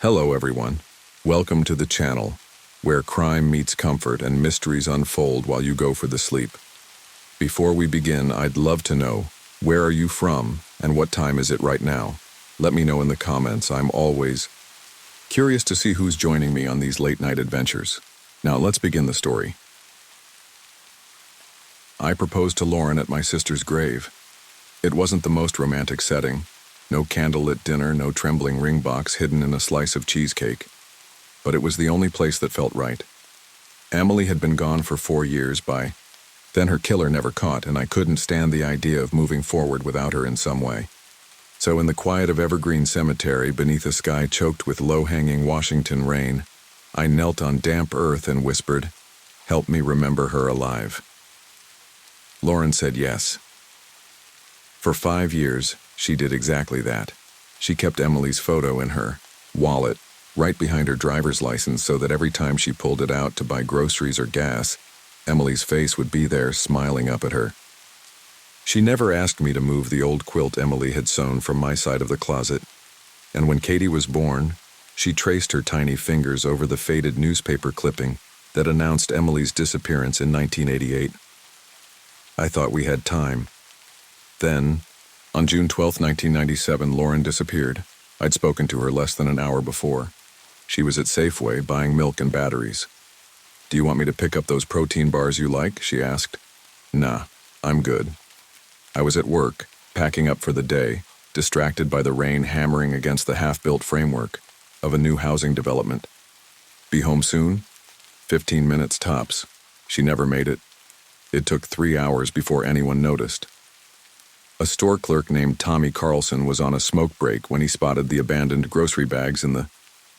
Hello everyone. Welcome to the channel, where crime meets comfort and mysteries unfold while you go for the sleep. Before we begin, I'd love to know, where are you from and what time is it right now? Let me know in the comments. I'm always curious to see who's joining me on these late night adventures. Now let's begin the story. I proposed to Lauren at my sister's grave. It wasn't the most romantic setting. No candlelit dinner, no trembling ring box hidden in a slice of cheesecake. But it was the only place that felt right. Emily had been gone for 4 years by then her killer never caught, and I couldn't stand the idea of moving forward without her in some way. So in the quiet of Evergreen Cemetery, beneath a sky choked with low-hanging Washington rain, I knelt on damp earth and whispered, "Help me remember her alive." Lauren said yes. For 5 years, she did exactly that. She kept Emily's photo in her wallet, right behind her driver's license, so that every time she pulled it out to buy groceries or gas, Emily's face would be there smiling up at her. She never asked me to move the old quilt Emily had sewn from my side of the closet, and when Katie was born, she traced her tiny fingers over the faded newspaper clipping that announced Emily's disappearance in 1988. I thought we had time. Then, on June 12, 1997, Lauren disappeared. I'd spoken to her less than an hour before. She was at Safeway buying milk and batteries. "Do you want me to pick up those protein bars you like?" she asked. "Nah, I'm good." I was at work, packing up for the day, distracted by the rain hammering against the half-built framework of a new housing development. Be home soon? 15 minutes tops. She never made it. It took 3 hours before anyone noticed. A store clerk named Tommy Carlson was on a smoke break when he spotted the abandoned grocery bags in the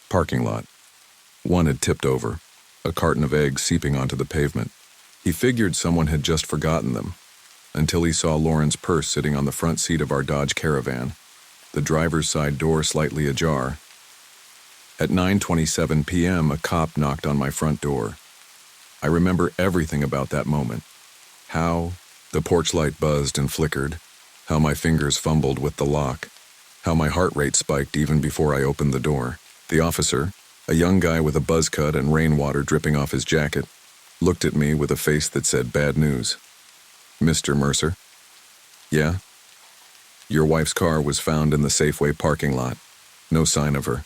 parking lot. One had tipped over, a carton of eggs seeping onto the pavement. He figured someone had just forgotten them, until he saw Lauren's purse sitting on the front seat of our Dodge Caravan, the driver's side door slightly ajar. At 9:27 p.m., a cop knocked on my front door. I remember everything about that moment. How the porch light buzzed and flickered, how my fingers fumbled with the lock, how my heart rate spiked even before I opened the door. The officer, a young guy with a buzz cut and rainwater dripping off his jacket, looked at me with a face that said bad news. "Mr. Mercer?" "Yeah?" "Your wife's car was found in the Safeway parking lot. No sign of her."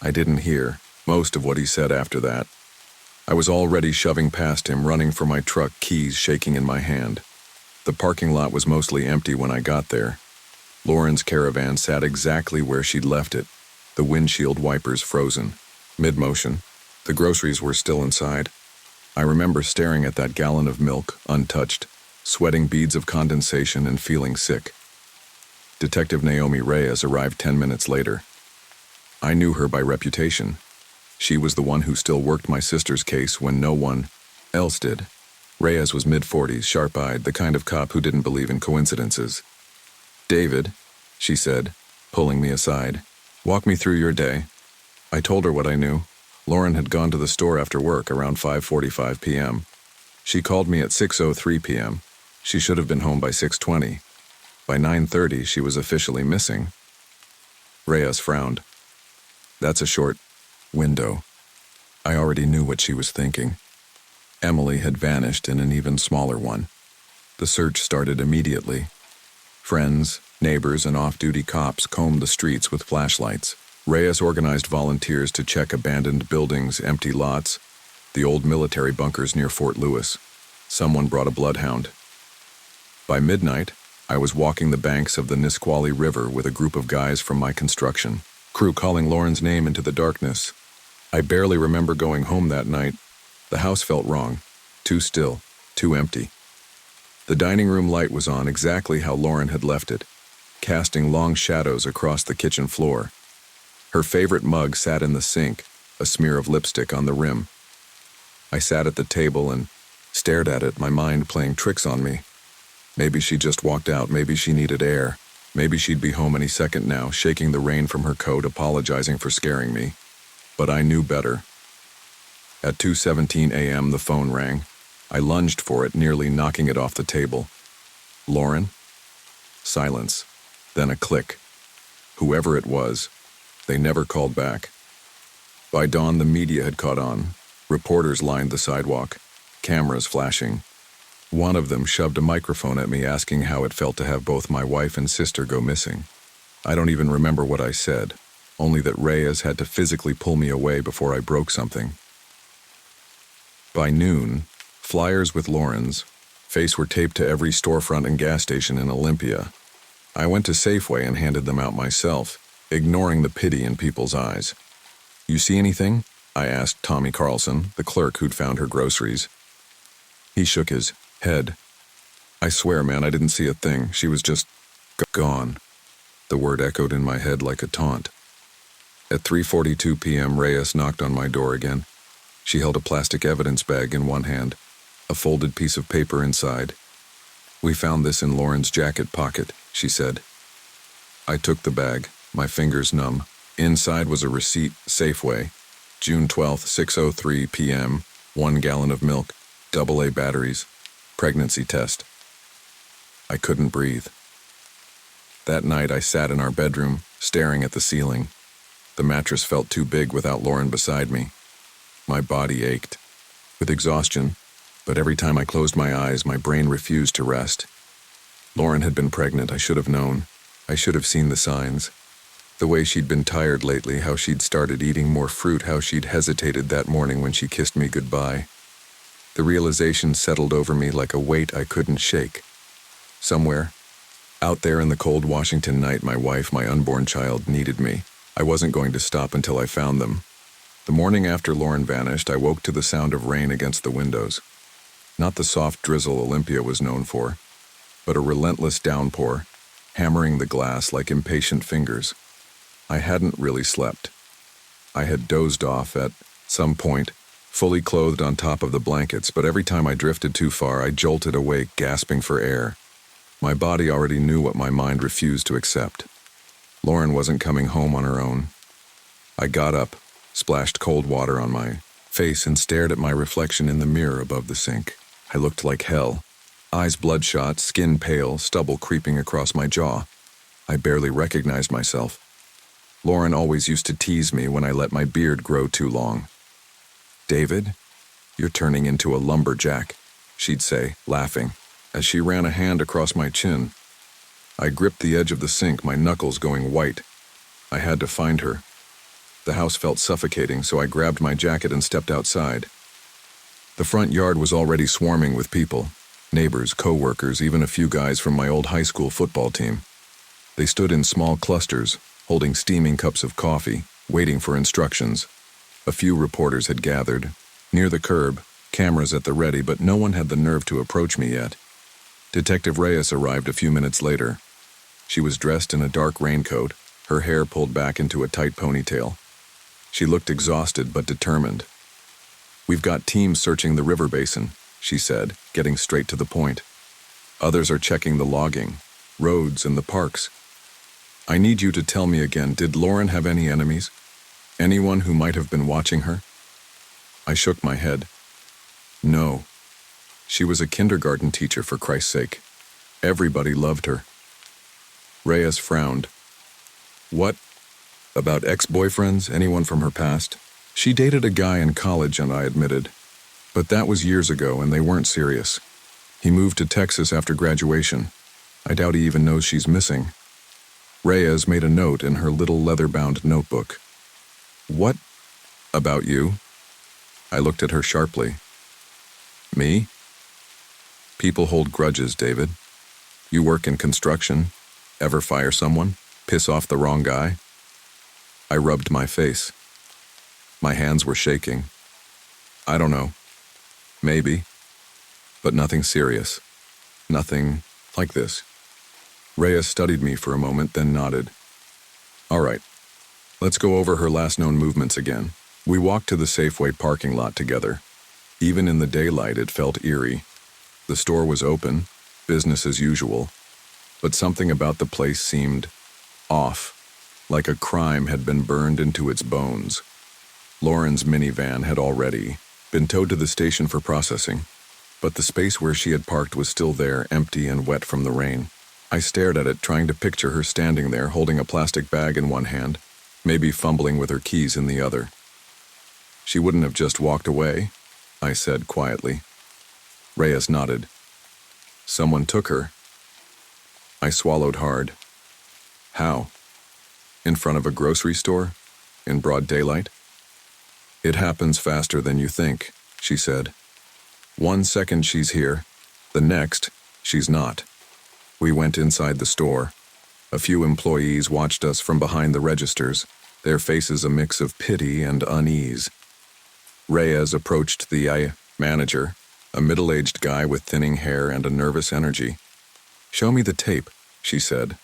I didn't hear most of what he said after that. I was already shoving past him, running for my truck, keys shaking in my hand. The parking lot was mostly empty when I got there. Lauren's Caravan sat exactly where she'd left it, the windshield wipers frozen. Mid-motion, the groceries were still inside. I remember staring at that gallon of milk, untouched, sweating beads of condensation and feeling sick. Detective Naomi Reyes arrived 10 minutes later. I knew her by reputation. She was the one who still worked my sister's case when no one else did. Reyes was mid-40s, sharp-eyed, the kind of cop who didn't believe in coincidences. "David," she said, pulling me aside, "walk me through your day." I told her what I knew. Lauren had gone to the store after work around 5:45 p.m. She called me at 6:03 p.m. She should have been home by 6:20. By 9:30, she was officially missing. Reyes frowned. "That's a short window." I already knew what she was thinking. Emily had vanished in an even smaller one. The search started immediately. Friends, neighbors, and off-duty cops combed the streets with flashlights. Reyes organized volunteers to check abandoned buildings, empty lots, the old military bunkers near Fort Lewis. Someone brought a bloodhound. By midnight, I was walking the banks of the Nisqually River with a group of guys from my construction crew, calling Lauren's name into the darkness. I barely remember going home that night. The house felt wrong, too still, too empty. The dining room light was on exactly how Lauren had left it, casting long shadows across the kitchen floor. Her favorite mug sat in the sink, a smear of lipstick on the rim. I sat at the table and stared at it, my mind playing tricks on me. Maybe she just walked out, maybe she needed air, maybe she'd be home any second now, shaking the rain from her coat, apologizing for scaring me. But I knew better. At 2:17 a.m., the phone rang. I lunged for it, nearly knocking it off the table. "Lauren?" Silence, then a click. Whoever it was, they never called back. By dawn, the media had caught on. Reporters lined the sidewalk, cameras flashing. One of them shoved a microphone at me asking how it felt to have both my wife and sister go missing. I don't even remember what I said, only that Reyes had to physically pull me away before I broke something. By noon, flyers with Lauren's face were taped to every storefront and gas station in Olympia. I went to Safeway and handed them out myself, ignoring the pity in people's eyes. "You see anything?" I asked Tommy Carlson, the clerk who'd found her groceries. He shook his head. "I swear, man, I didn't see a thing. She was just gone." The word echoed in my head like a taunt. At 3:42 p.m., Reyes knocked on my door again. She held a plastic evidence bag in one hand, a folded piece of paper inside. "We found this in Lauren's jacket pocket," she said. I took the bag, my fingers numb. Inside was a receipt, Safeway, June 12th, 6:03 p.m., 1 gallon of milk, AA batteries, pregnancy test. I couldn't breathe. That night I sat in our bedroom, staring at the ceiling. The mattress felt too big without Lauren beside me. My body ached with exhaustion, but every time I closed my eyes, my brain refused to rest. Lauren had been pregnant. I should have known. I should have seen the signs. The way she'd been tired lately, how she'd started eating more fruit, how she'd hesitated that morning when she kissed me goodbye. The realization settled over me like a weight I couldn't shake. Somewhere, out there in the cold Washington night, my wife, my unborn child, needed me. I wasn't going to stop until I found them. The morning after Lauren vanished, I woke to the sound of rain against the windows. Not the soft drizzle Olympia was known for, but a relentless downpour, hammering the glass like impatient fingers. I hadn't really slept. I had dozed off at some point, fully clothed on top of the blankets, but every time I drifted too far, I jolted awake, gasping for air. My body already knew what my mind refused to accept. Lauren wasn't coming home on her own. I got up, splashed cold water on my face, and stared at my reflection in the mirror above the sink. I looked like hell. Eyes bloodshot, skin pale, stubble creeping across my jaw. I barely recognized myself. Lauren always used to tease me when I let my beard grow too long. "David, you're turning into a lumberjack," she'd say, laughing, as she ran a hand across my chin. I gripped the edge of the sink, my knuckles going white. I had to find her. The house felt suffocating, so I grabbed my jacket and stepped outside. The front yard was already swarming with people, neighbors, co-workers, even a few guys from my old high school football team. They stood in small clusters, holding steaming cups of coffee, waiting for instructions. A few reporters had gathered. Near the curb, cameras at the ready, but no one had the nerve to approach me yet. Detective Reyes arrived a few minutes later. She was dressed in a dark raincoat, her hair pulled back into a tight ponytail. She looked exhausted but determined. "We've got teams searching the river basin," she said, getting straight to the point. "Others are checking the logging, roads, and the parks. I need you to tell me again, did Lauren have any enemies? Anyone who might have been watching her?" I shook my head. "No. She was a kindergarten teacher, for Christ's sake. Everybody loved her." Reyes frowned. "What? About ex-boyfriends? Anyone from her past?" "She dated a guy in college," and I admitted. "But that was years ago, and they weren't serious. He moved to Texas after graduation. I doubt he even knows she's missing." Reyes made a note in her little leather-bound notebook. "What about you?" I looked at her sharply. "Me? People hold grudges, David. You work in construction. Ever fire someone? Piss off the wrong guy?" I rubbed my face. My hands were shaking. "I don't know. Maybe. But nothing serious. Nothing like this." Reyes studied me for a moment, then nodded. "All right. Let's go over her last known movements again." We walked to the Safeway parking lot together. Even in the daylight, it felt eerie. The store was open, business as usual, but something about the place seemed off, like a crime had been burned into its bones. Lauren's minivan had already been towed to the station for processing, but the space where she had parked was still there, empty and wet from the rain. I stared at it, trying to picture her standing there, holding a plastic bag in one hand, maybe fumbling with her keys in the other. She wouldn't have just walked away, I said quietly. Reyes nodded. Someone took her. I swallowed hard. How? In front of a grocery store? In broad daylight? It happens faster than you think, she said. 1 second she's here, the next, she's not. We went inside the store. A few employees watched us from behind the registers, their faces a mix of pity and unease. Reyes approached the manager, a middle-aged guy with thinning hair and a nervous energy. "Show me the tape," she said.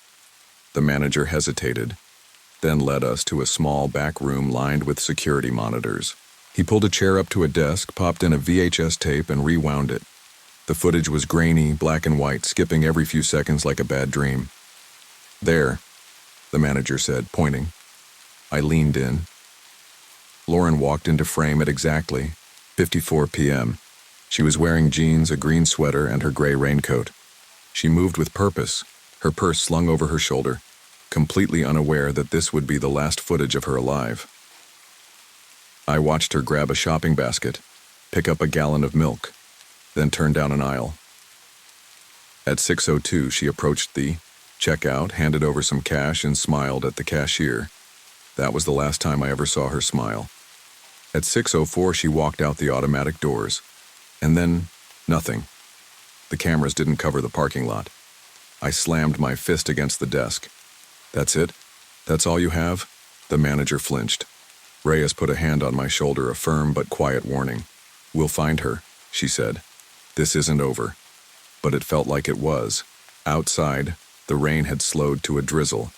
The manager hesitated, then led us to a small back room lined with security monitors. He pulled a chair up to a desk, popped in a VHS tape, and rewound it. The footage was grainy, black and white, skipping every few seconds like a bad dream. "There," the manager said, pointing. I leaned in. Lauren walked into frame at exactly 54 p.m. She was wearing jeans, a green sweater, and her gray raincoat. She moved with purpose, her purse slung over her shoulder, completely unaware that this would be the last footage of her alive. I watched her grab a shopping basket, pick up a gallon of milk, then turn down an aisle. At 6:02, she approached the checkout, handed over some cash, and smiled at the cashier. That was the last time I ever saw her smile. At 6:04, she walked out the automatic doors. And then, nothing. The cameras didn't cover the parking lot. I slammed my fist against the desk. "That's it? That's all you have?" The manager flinched. Reyes put a hand on my shoulder, a firm but quiet warning. "We'll find her," she said. "This isn't over." But it felt like it was. Outside, the rain had slowed to a drizzle.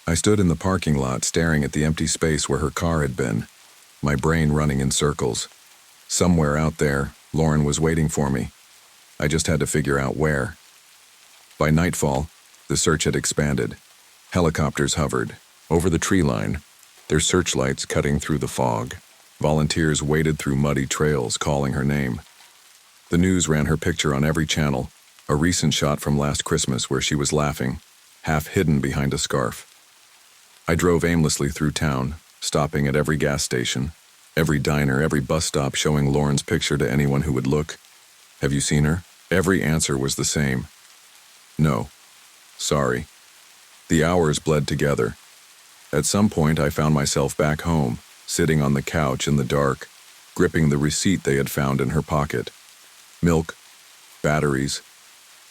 I stood in the parking lot staring at the empty space where her car had been, my brain running in circles. Somewhere out there, Lauren was waiting for me. I just had to figure out where. By nightfall, the search had expanded. Helicopters hovered over the tree line, their searchlights cutting through the fog. Volunteers waded through muddy trails calling her name. The news ran her picture on every channel, a recent shot from last Christmas where she was laughing, half hidden behind a scarf. I drove aimlessly through town, stopping at every gas station, every diner, every bus stop, showing Lauren's picture to anyone who would look. "Have you seen her?" Every answer was the same. "No. Sorry." The hours bled together. At some point, I found myself back home, sitting on the couch in the dark, gripping the receipt they had found in her pocket. Milk, batteries,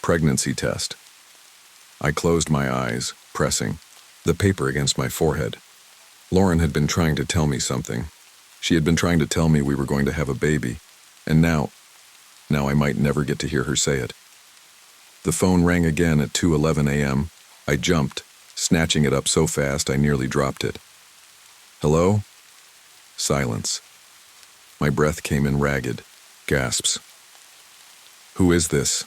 pregnancy test. I closed my eyes, pressing the paper against my forehead. Lauren had been trying to tell me something. She had been trying to tell me we were going to have a baby, and now I might never get to hear her say it. The phone rang again at 2:11 a.m. I jumped, snatching it up so fast I nearly dropped it. "Hello?" Silence. My breath came in ragged, gasps. "Who is this?"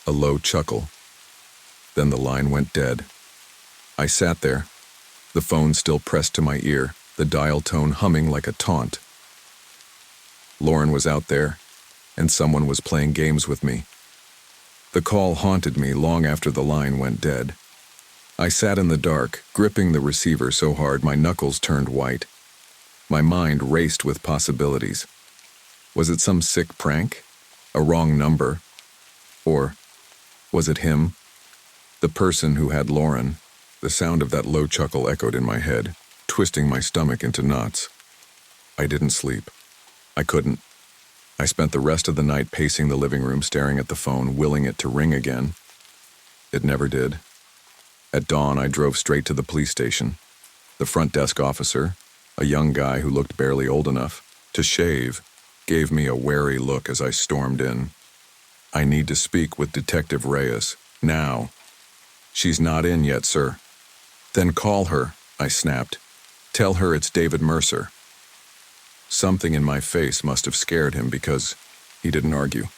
A low chuckle. Then the line went dead. I sat there, the phone still pressed to my ear, the dial tone humming like a taunt. Lauren was out there, and someone was playing games with me. The call haunted me long after the line went dead. I sat in the dark, gripping the receiver so hard my knuckles turned white. My mind raced with possibilities. Was it some sick prank? A wrong number? Or was it him? The person who had Lauren? The sound of that low chuckle echoed in my head, twisting my stomach into knots. I didn't sleep. I couldn't. I spent the rest of the night pacing the living room, staring at the phone, willing it to ring again. It never did. At dawn, I drove straight to the police station. The front desk officer, a young guy who looked barely old enough to shave, gave me a wary look as I stormed in. "I need to speak with Detective Reyes, now." "She's not in yet, sir." "Then call her," I snapped. "Tell her it's David Mercer." Something in my face must have scared him because he didn't argue.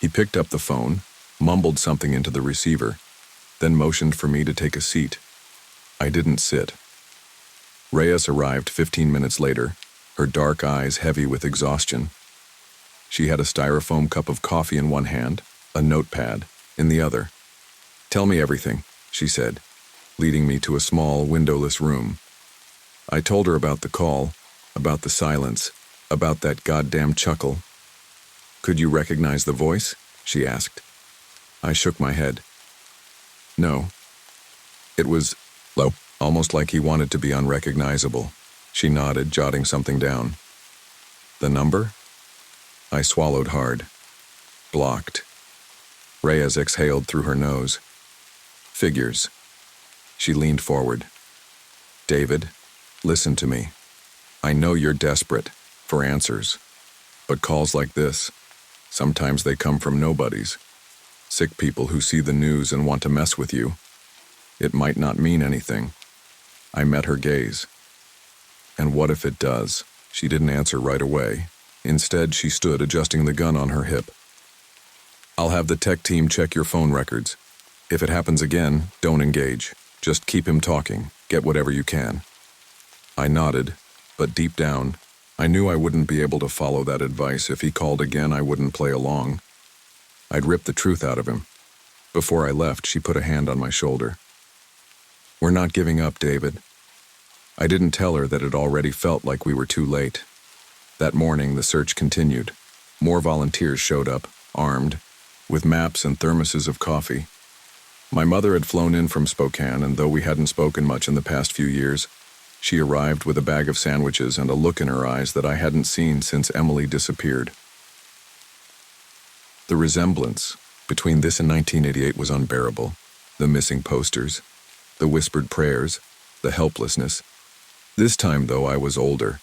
He picked up the phone, mumbled something into the receiver, then motioned for me to take a seat. I didn't sit. Reyes arrived 15 minutes later, her dark eyes heavy with exhaustion. She had a styrofoam cup of coffee in one hand, a notepad in the other. "Tell me everything," she said, leading me to a small, windowless room. I told her about the call, about the silence, About that goddamn chuckle. Could you recognize the voice? She asked. I shook my head. No. It was low, almost like he wanted to be unrecognizable. She nodded, jotting something down. The number? I swallowed hard. Blocked. Reyes exhaled through her nose. Figures. She leaned forward. David, listen to me. I know you're desperate for answers, but calls like this, sometimes they come from nobodies. Sick people who see the news and want to mess with you. It might not mean anything. I met her gaze. And what if it does? She didn't answer right away. Instead, she stood adjusting the gun on her hip. I'll have the tech team check your phone records. If it happens again, don't engage. Just keep him talking. Get whatever you can. I nodded, but deep down, I knew I wouldn't be able to follow that advice. If he called again, I wouldn't play along. I'd rip the truth out of him. Before I left, she put a hand on my shoulder. We're not giving up, David. I didn't tell her that it already felt like we were too late. That morning, the search continued. More volunteers showed up, armed, with maps and thermoses of coffee. My mother had flown in from Spokane, and though we hadn't spoken much in the past few years, she arrived with a bag of sandwiches and a look in her eyes that I hadn't seen since Emily disappeared. The resemblance between this and 1988 was unbearable. The missing posters, the whispered prayers, the helplessness. This time, though, I was older.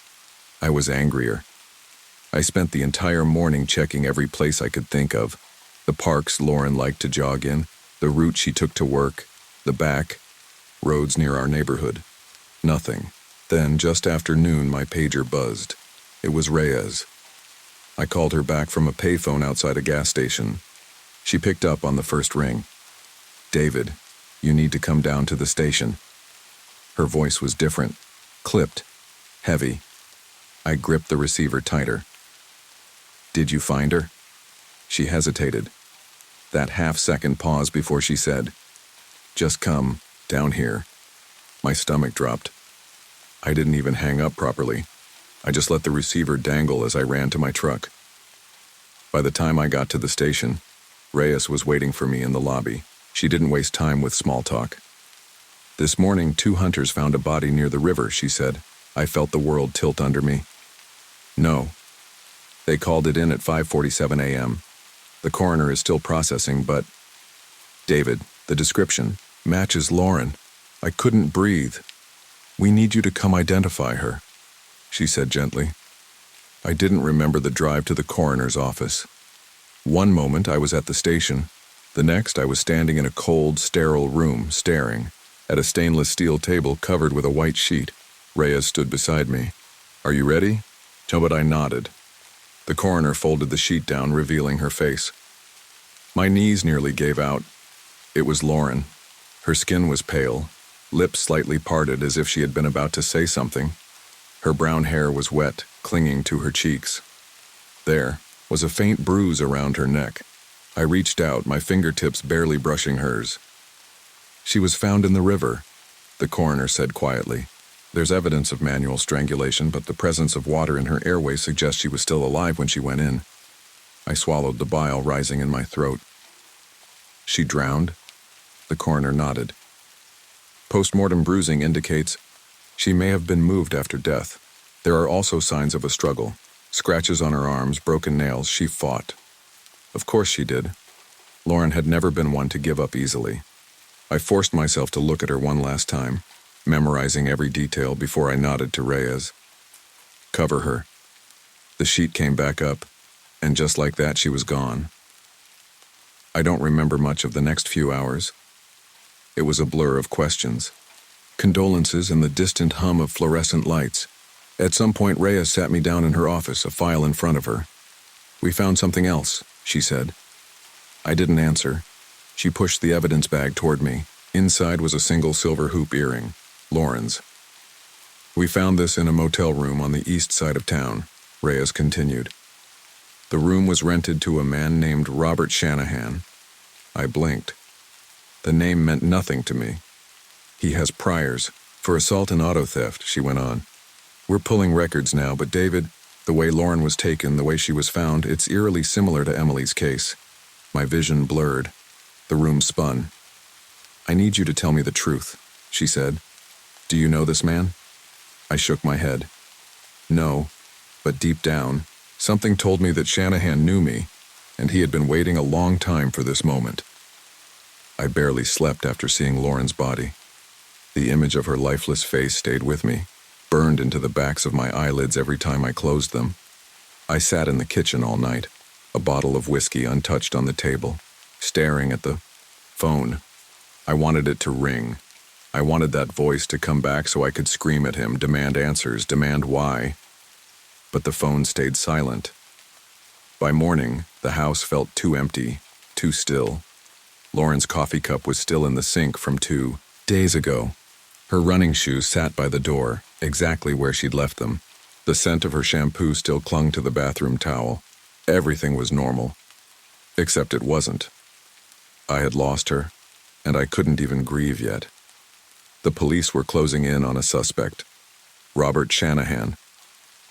I was angrier. I spent the entire morning checking every place I could think of. The parks Lauren liked to jog in, the route she took to work, the back roads near our neighborhood. Nothing. Then, just after noon, my pager buzzed. It was Reyes. I called her back from a payphone outside a gas station. She picked up on the first ring. David, you need to come down to the station. Her voice was different, clipped, heavy. I gripped the receiver tighter. Did you find her? She hesitated. That half-second pause before she said, just come, down here. My stomach dropped. I didn't even hang up properly. I just let the receiver dangle as I ran to my truck. By the time I got to the station, Reyes was waiting for me in the lobby. She didn't waste time with small talk. This morning, 2 hunters found a body near the river, she said. I felt the world tilt under me. No. They called it in at 5:47 a.m. The coroner is still processing, but... David, the description matches Lauren. I couldn't breathe. We need you to come identify her, she said gently. I didn't remember the drive to the coroner's office. One moment I was at the station. The next I was standing in a cold, sterile room, staring at a stainless steel table covered with a white sheet. Reyes stood beside me. Are you ready? But I nodded. The coroner folded the sheet down, revealing her face. My knees nearly gave out. It was Lauren. Her skin was pale, lips slightly parted as if she had been about to say something. Her brown hair was wet, clinging to her cheeks. There was a faint bruise around her neck. I reached out, my fingertips barely brushing hers. She was found in the river, the coroner said quietly. There's evidence of manual strangulation, but the presence of water in her airway suggests she was still alive when she went in. I swallowed the bile rising in my throat. She drowned? The coroner nodded. Post-mortem bruising indicates she may have been moved after death. There are also signs of a struggle. Scratches on her arms, broken nails. She fought. Of course she did. Lauren had never been one to give up easily. I forced myself to look at her one last time, memorizing every detail before I nodded to Reyes. Cover her. The sheet came back up, and just like that she was gone. I don't remember much of the next few hours. It was a blur of questions, condolences, and the distant hum of fluorescent lights. At some point, Reyes sat me down in her office, a file in front of her. We found something else, she said. I didn't answer. She pushed the evidence bag toward me. Inside was a single silver hoop earring, Lauren's. We found this in a motel room on the east side of town, Reyes continued. The room was rented to a man named Robert Shanahan. I blinked. The name meant nothing to me. He has priors for assault and auto theft, she went on. We're pulling records now, but David, The way Lauren was taken, the way she was found, it's eerily similar to Emily's case. My vision blurred. The room spun. "I need you to tell me the truth," she said. "Do you know this man?" I shook my head. No, but deep down, something told me that Shanahan knew me, and he had been waiting a long time for this moment. I barely slept after seeing Lauren's body. The image of her lifeless face stayed with me, burned into the backs of my eyelids every time I closed them. I sat in the kitchen all night, a bottle of whiskey untouched on the table, staring at the phone. I wanted it to ring. I wanted that voice to come back so I could scream at him, demand answers, demand why. But the phone stayed silent. By morning, the house felt too empty, too still. Lauren's coffee cup was still in the sink from 2 days ago. Her running shoes sat by the door, exactly where she'd left them. The scent of her shampoo still clung to the bathroom towel. Everything was normal. Except it wasn't. I had lost her, and I couldn't even grieve yet. The police were closing in on a suspect, Robert Shanahan,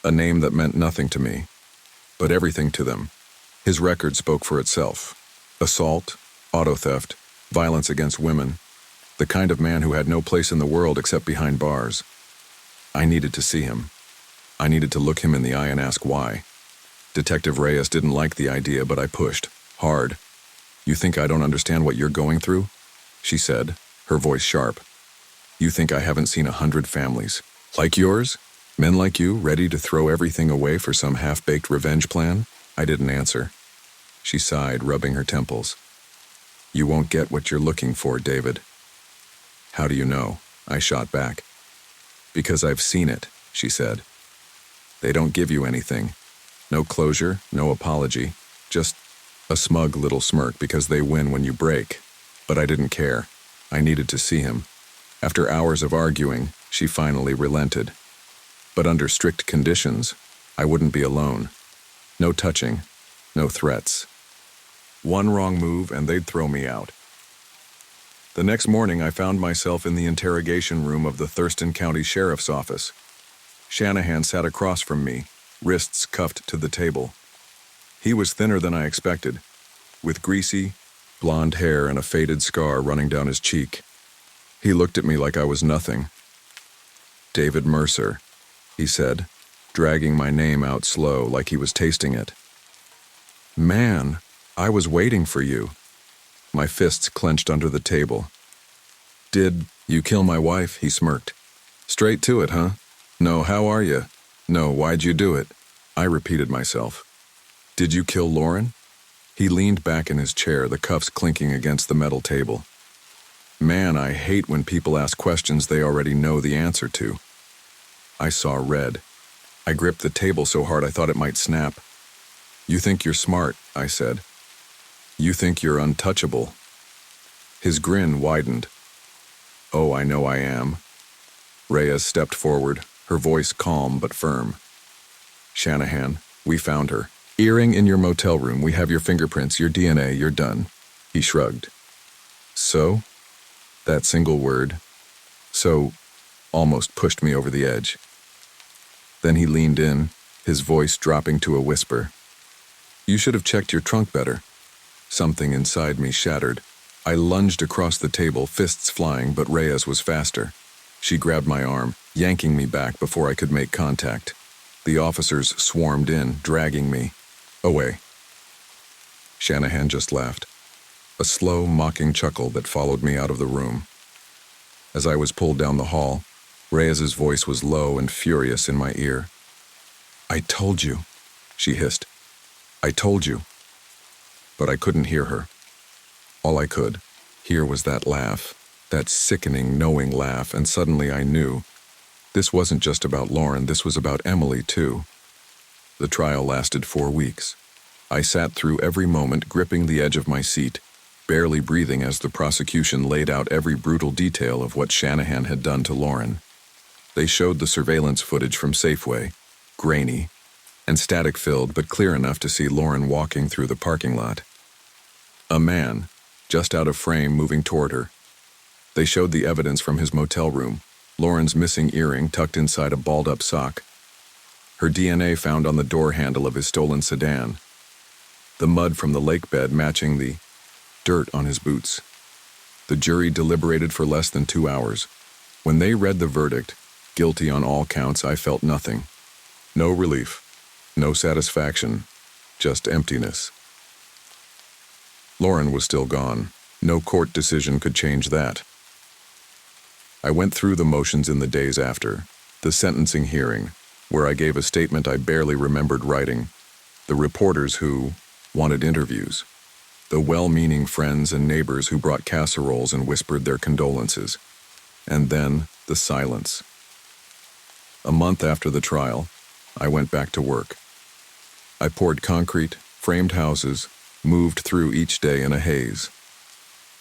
a name that meant nothing to me, but everything to them. His record spoke for itself. Assault, auto theft, violence against women, the kind of man who had no place in the world except behind bars. I needed to see him. I needed to look him in the eye and ask why. Detective Reyes didn't like the idea, but I pushed, hard. "You think I don't understand what you're going through?" she said, her voice sharp. "You think I haven't seen 100 families like yours? Men like you, ready to throw everything away for some half-baked revenge plan?" I didn't answer. She sighed, rubbing her temples. "You won't get what you're looking for, David." "How do you know?" I shot back. "Because I've seen it," she said. "They don't give you anything. No closure, no apology, just a smug little smirk because they win when you break." But I didn't care. I needed to see him. After hours of arguing, she finally relented. But under strict conditions, I wouldn't be alone. No touching, no threats. One wrong move and they'd throw me out. The next morning, I found myself in the interrogation room of the Thurston County Sheriff's Office. Shanahan sat across from me, wrists cuffed to the table. He was thinner than I expected, with greasy, blonde hair and a faded scar running down his cheek. He looked at me like I was nothing. "David Mercer," he said, dragging my name out slow like he was tasting it. "Man, I was waiting for you." My fists clenched under the table. "Did you kill my wife?" he smirked. "Straight to it, huh? No, how are you? No, why'd you do it?" I repeated myself. "Did you kill Lauren?" He leaned back in his chair, the cuffs clinking against the metal table. Man, I hate when people ask questions they already know the answer to. I saw red. I gripped the table so hard I thought it might snap. "You think you're smart," I said. "You think you're untouchable." His grin widened. "Oh, I know I am." Reyes stepped forward, her voice calm but firm. "Shanahan, we found her. Earring in your motel room. We have your fingerprints, your DNA, you're done." He shrugged. "So?" That single word, "so," almost pushed me over the edge. Then he leaned in, his voice dropping to a whisper. "You should have checked your trunk better." Something inside me shattered. I lunged across the table, fists flying, but Reyes was faster. She grabbed my arm, yanking me back before I could make contact. The officers swarmed in, dragging me away. Shanahan just laughed, a slow, mocking chuckle that followed me out of the room. As I was pulled down the hall, Reyes's voice was low and furious in my ear. "I told you," she hissed. "I told you." But I couldn't hear her. All I could hear was that laugh, that sickening, knowing laugh, and suddenly I knew. This wasn't just about Lauren, this was about Emily, too. The trial lasted 4 weeks. I sat through every moment, gripping the edge of my seat, barely breathing as the prosecution laid out every brutal detail of what Shanahan had done to Lauren. They showed the surveillance footage from Safeway, grainy and static-filled, but clear enough to see Lauren walking through the parking lot. A man, just out of frame, moving toward her. They showed the evidence from his motel room, Lauren's missing earring tucked inside a balled-up sock. Her DNA found on the door handle of his stolen sedan. The mud from the lake bed matching the dirt on his boots. The jury deliberated for less than 2 hours. When they read the verdict, guilty on all counts, I felt nothing. No relief, no satisfaction, just emptiness. Lauren was still gone. No court decision could change that. I went through the motions in the days after. The sentencing hearing, where I gave a statement I barely remembered writing. The reporters who wanted interviews. The well-meaning friends and neighbors who brought casseroles and whispered their condolences. And then the silence. A month after the trial, I went back to work. I poured concrete, framed houses, moved through each day in a haze.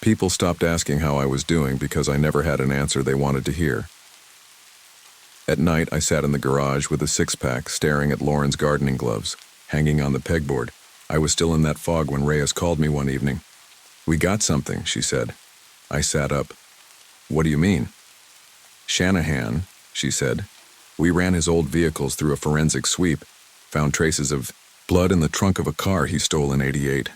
People stopped asking how I was doing because I never had an answer they wanted to hear. At night, I sat in the garage with a six-pack staring at Lauren's gardening gloves, hanging on the pegboard. I was still in that fog when Reyes called me one evening. "We got something," she said. I sat up. "What do you mean?" "Shanahan," she said. "We ran his old vehicles through a forensic sweep, found traces of blood in the trunk of a car he stole in '88.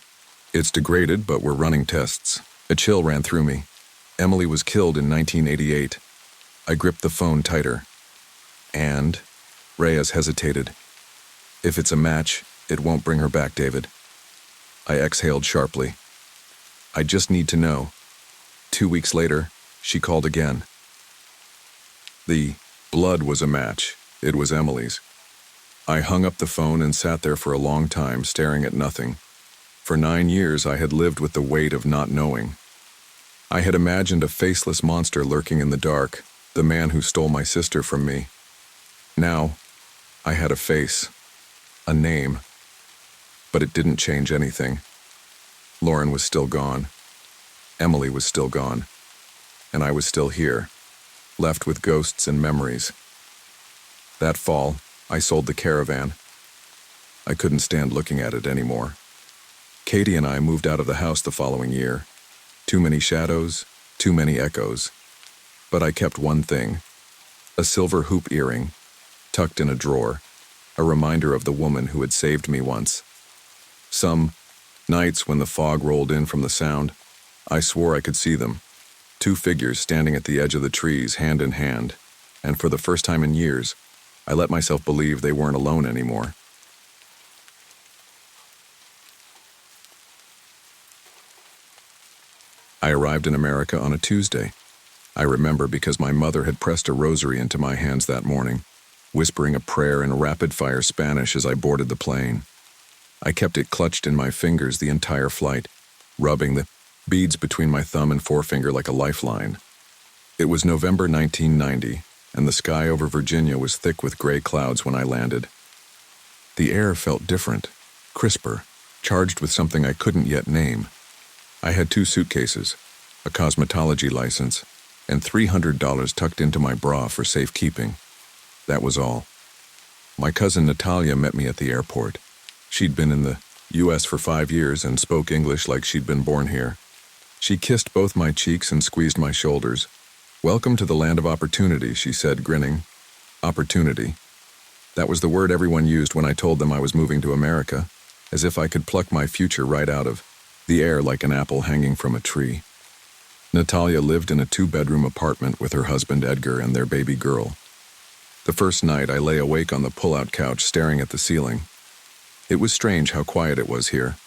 It's degraded, but we're running tests." A chill ran through me. Emily was killed in 1988. I gripped the phone tighter. "And?" Reyes hesitated. "If it's a match, it won't bring her back, David." I exhaled sharply. "I just need to know." 2 weeks later, she called again. The blood was a match. It was Emily's. I hung up the phone and sat there for a long time, staring at nothing. For 9 years, I had lived with the weight of not knowing. I had imagined a faceless monster lurking in the dark, the man who stole my sister from me. Now, I had a face, a name. But it didn't change anything. Lauren was still gone. Emily was still gone. And I was still here, left with ghosts and memories. That fall, I sold the caravan. I couldn't stand looking at it anymore. Katie and I moved out of the house the following year. Too many shadows, too many echoes. But I kept one thing, a silver hoop earring, tucked in a drawer, a reminder of the woman who had saved me once. Some nights when the fog rolled in from the sound, I swore I could see them, 2 figures standing at the edge of the trees, hand in hand, and for the first time in years, I let myself believe they weren't alone anymore. I arrived in America on a Tuesday. I remember because my mother had pressed a rosary into my hands that morning, whispering a prayer in rapid-fire Spanish as I boarded the plane. I kept it clutched in my fingers the entire flight, rubbing the beads between my thumb and forefinger like a lifeline. It was November 1990, and the sky over Virginia was thick with gray clouds when I landed. The air felt different, crisper, charged with something I couldn't yet name. I had 2 suitcases, a cosmetology license, and $300 tucked into my bra for safekeeping. That was all. My cousin Natalia met me at the airport. She'd been in the U.S. for 5 years and spoke English like she'd been born here. She kissed both my cheeks and squeezed my shoulders. "Welcome to the land of opportunity," she said, grinning. Opportunity. That was the word everyone used when I told them I was moving to America, as if I could pluck my future right out of the air like an apple hanging from a tree. Natalia lived in a 2-bedroom apartment with her husband Edgar and their baby girl. The first night, I lay awake on the pull-out couch staring at the ceiling. It was strange how quiet it was here.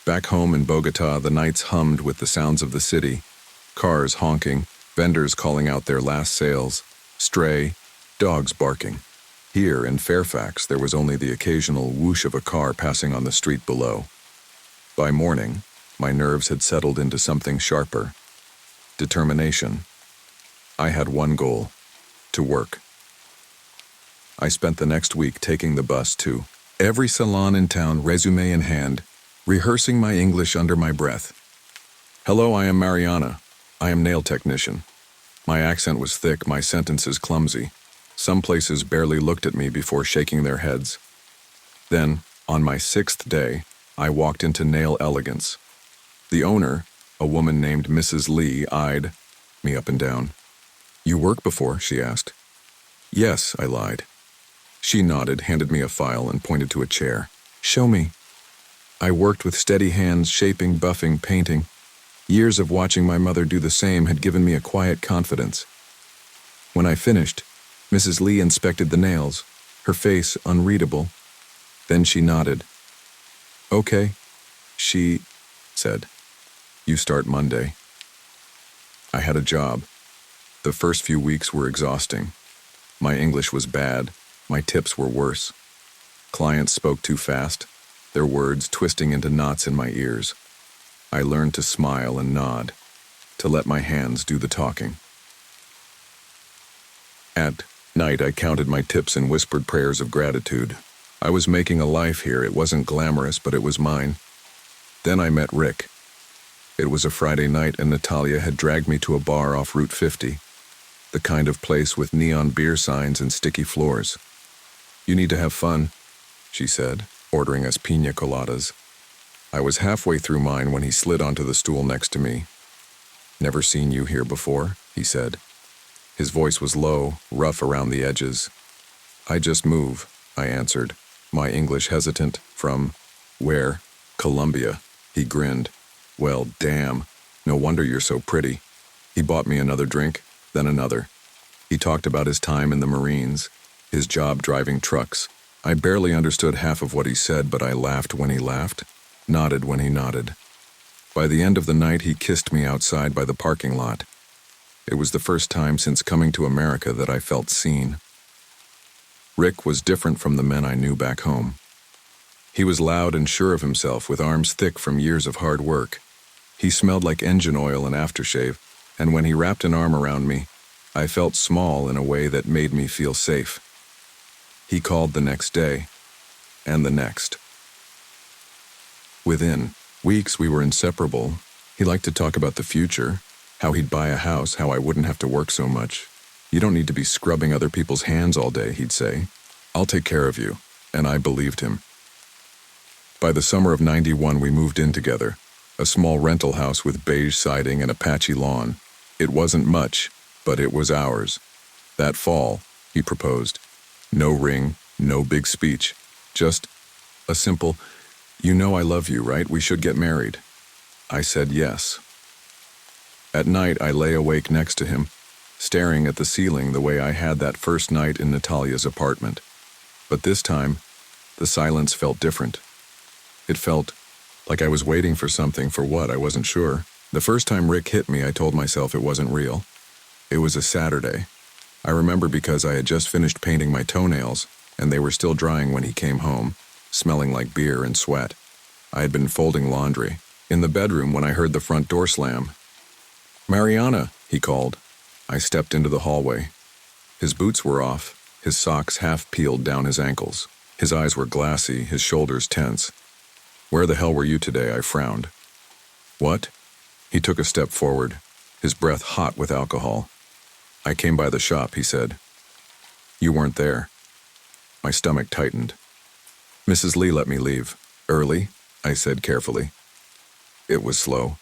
Back home in Bogota, the nights hummed with the sounds of the city, cars honking, vendors calling out their last sales, stray, dogs barking. Here in Fairfax, there was only the occasional whoosh of a car passing on the street below. By morning, my nerves had settled into something sharper. Determination. I had one goal: to work. I spent the next week taking the bus to every salon in town, resume in hand, rehearsing my English under my breath. "Hello, I am Mariana. I am nail technician." My accent was thick, my sentences clumsy. Some places barely looked at me before shaking their heads. Then, on my 6th day, I walked into Nail Elegance. The owner, a woman named Mrs. Lee, eyed me up and down. "You worked before?" she asked. "Yes," I lied. She nodded, handed me a file, and pointed to a chair. "Show me." I worked with steady hands, shaping, buffing, painting. Years of watching my mother do the same had given me a quiet confidence. When I finished, Mrs. Lee inspected the nails, her face unreadable. Then she nodded. "Okay," she said. "You start Monday." I had a job. The first few weeks were exhausting. My English was bad. My tips were worse. Clients spoke too fast, their words twisting into knots in my ears. I learned to smile and nod, to let my hands do the talking. At night, I counted my tips and whispered prayers of gratitude. I was making a life here. It wasn't glamorous, but it was mine. Then I met Rick. It was a Friday night, and Natalia had dragged me to a bar off Route 50, the kind of place with neon beer signs and sticky floors. "You need to have fun," she said, ordering us piña coladas. I was halfway through mine when he slid onto the stool next to me. "Never seen you here before," he said. His voice was low, rough around the edges. "I just move," I answered, my English hesitant. "From where?" "Colombia." He grinned. "Well, damn. No wonder you're so pretty." He bought me another drink, then another. He talked about his time in the Marines, his job driving trucks. I barely understood half of what he said, but I laughed when he laughed, nodded when he nodded. By the end of the night, he kissed me outside by the parking lot. It was the first time since coming to America that I felt seen. Rick was different from the men I knew back home. He was loud and sure of himself, with arms thick from years of hard work. He smelled like engine oil and aftershave, and when he wrapped an arm around me, I felt small in a way that made me feel safe. He called the next day, and the next. Within weeks, we were inseparable. He liked to talk about the future, how he'd buy a house, how I wouldn't have to work so much. "You don't need to be scrubbing other people's hands all day," he'd say. "I'll take care of you," and I believed him. By the summer of '91, we moved in together, a small rental house with beige siding and a patchy lawn. It wasn't much, but it was ours. That fall, he proposed. No ring, no big speech, just a simple, "You know I love you, right? We should get married." I said yes. At night, I lay awake next to him, staring at the ceiling the way I had that first night in Natalia's apartment. But this time, the silence felt different. It felt like I was waiting for something. For what, I wasn't sure. The first time Rick hit me, I told myself it wasn't real. It was a Saturday. I remember because I had just finished painting my toenails, and they were still drying when he came home, smelling like beer and sweat. I had been folding laundry in the bedroom when I heard the front door slam. "Mariana," he called. I stepped into the hallway. His boots were off, his socks half peeled down his ankles. His eyes were glassy, his shoulders tense. "Where the hell were you today?" I frowned. "What?" He took a step forward, his breath hot with alcohol. "I came by the shop," he said. "You weren't there." My stomach tightened. "Mrs. Lee let me leave. Early," I said carefully. It was slow.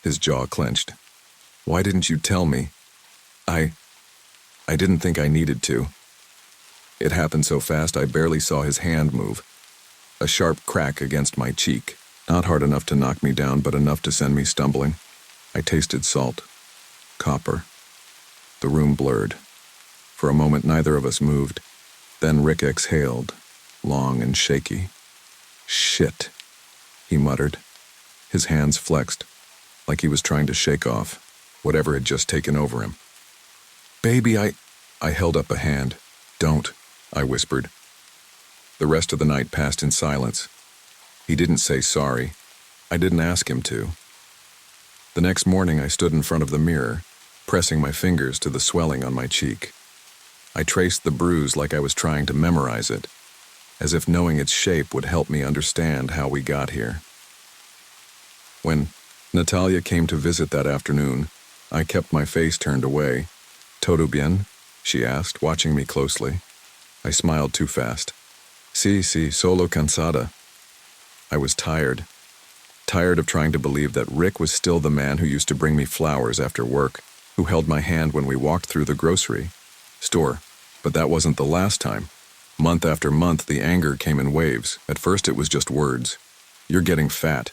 His jaw clenched. "Why didn't you tell me?" I didn't think I needed to." It happened so fast I barely saw his hand move. A sharp crack against my cheek, not hard enough to knock me down, but enough to send me stumbling. I tasted salt. Copper. The room blurred. For a moment, neither of us moved. Then Rick exhaled, long and shaky. "Shit," he muttered. His hands flexed, like he was trying to shake off whatever had just taken over him. "Baby, I held up a hand. "Don't," I whispered. The rest of the night passed in silence. He didn't say sorry. I didn't ask him to. The next morning, I stood in front of the mirror, pressing my fingers to the swelling on my cheek. I traced the bruise like I was trying to memorize it, as if knowing its shape would help me understand how we got here. When Natalia came to visit that afternoon, I kept my face turned away. "Todo bien?" she asked, watching me closely. I smiled too fast. "Sí, solo cansada." I was tired of trying to believe that Rick was still the man who used to bring me flowers after work, who held my hand when we walked through the grocery store. But that wasn't the last time. Month after month, the anger came in waves. At first, it was just words. You're getting fat.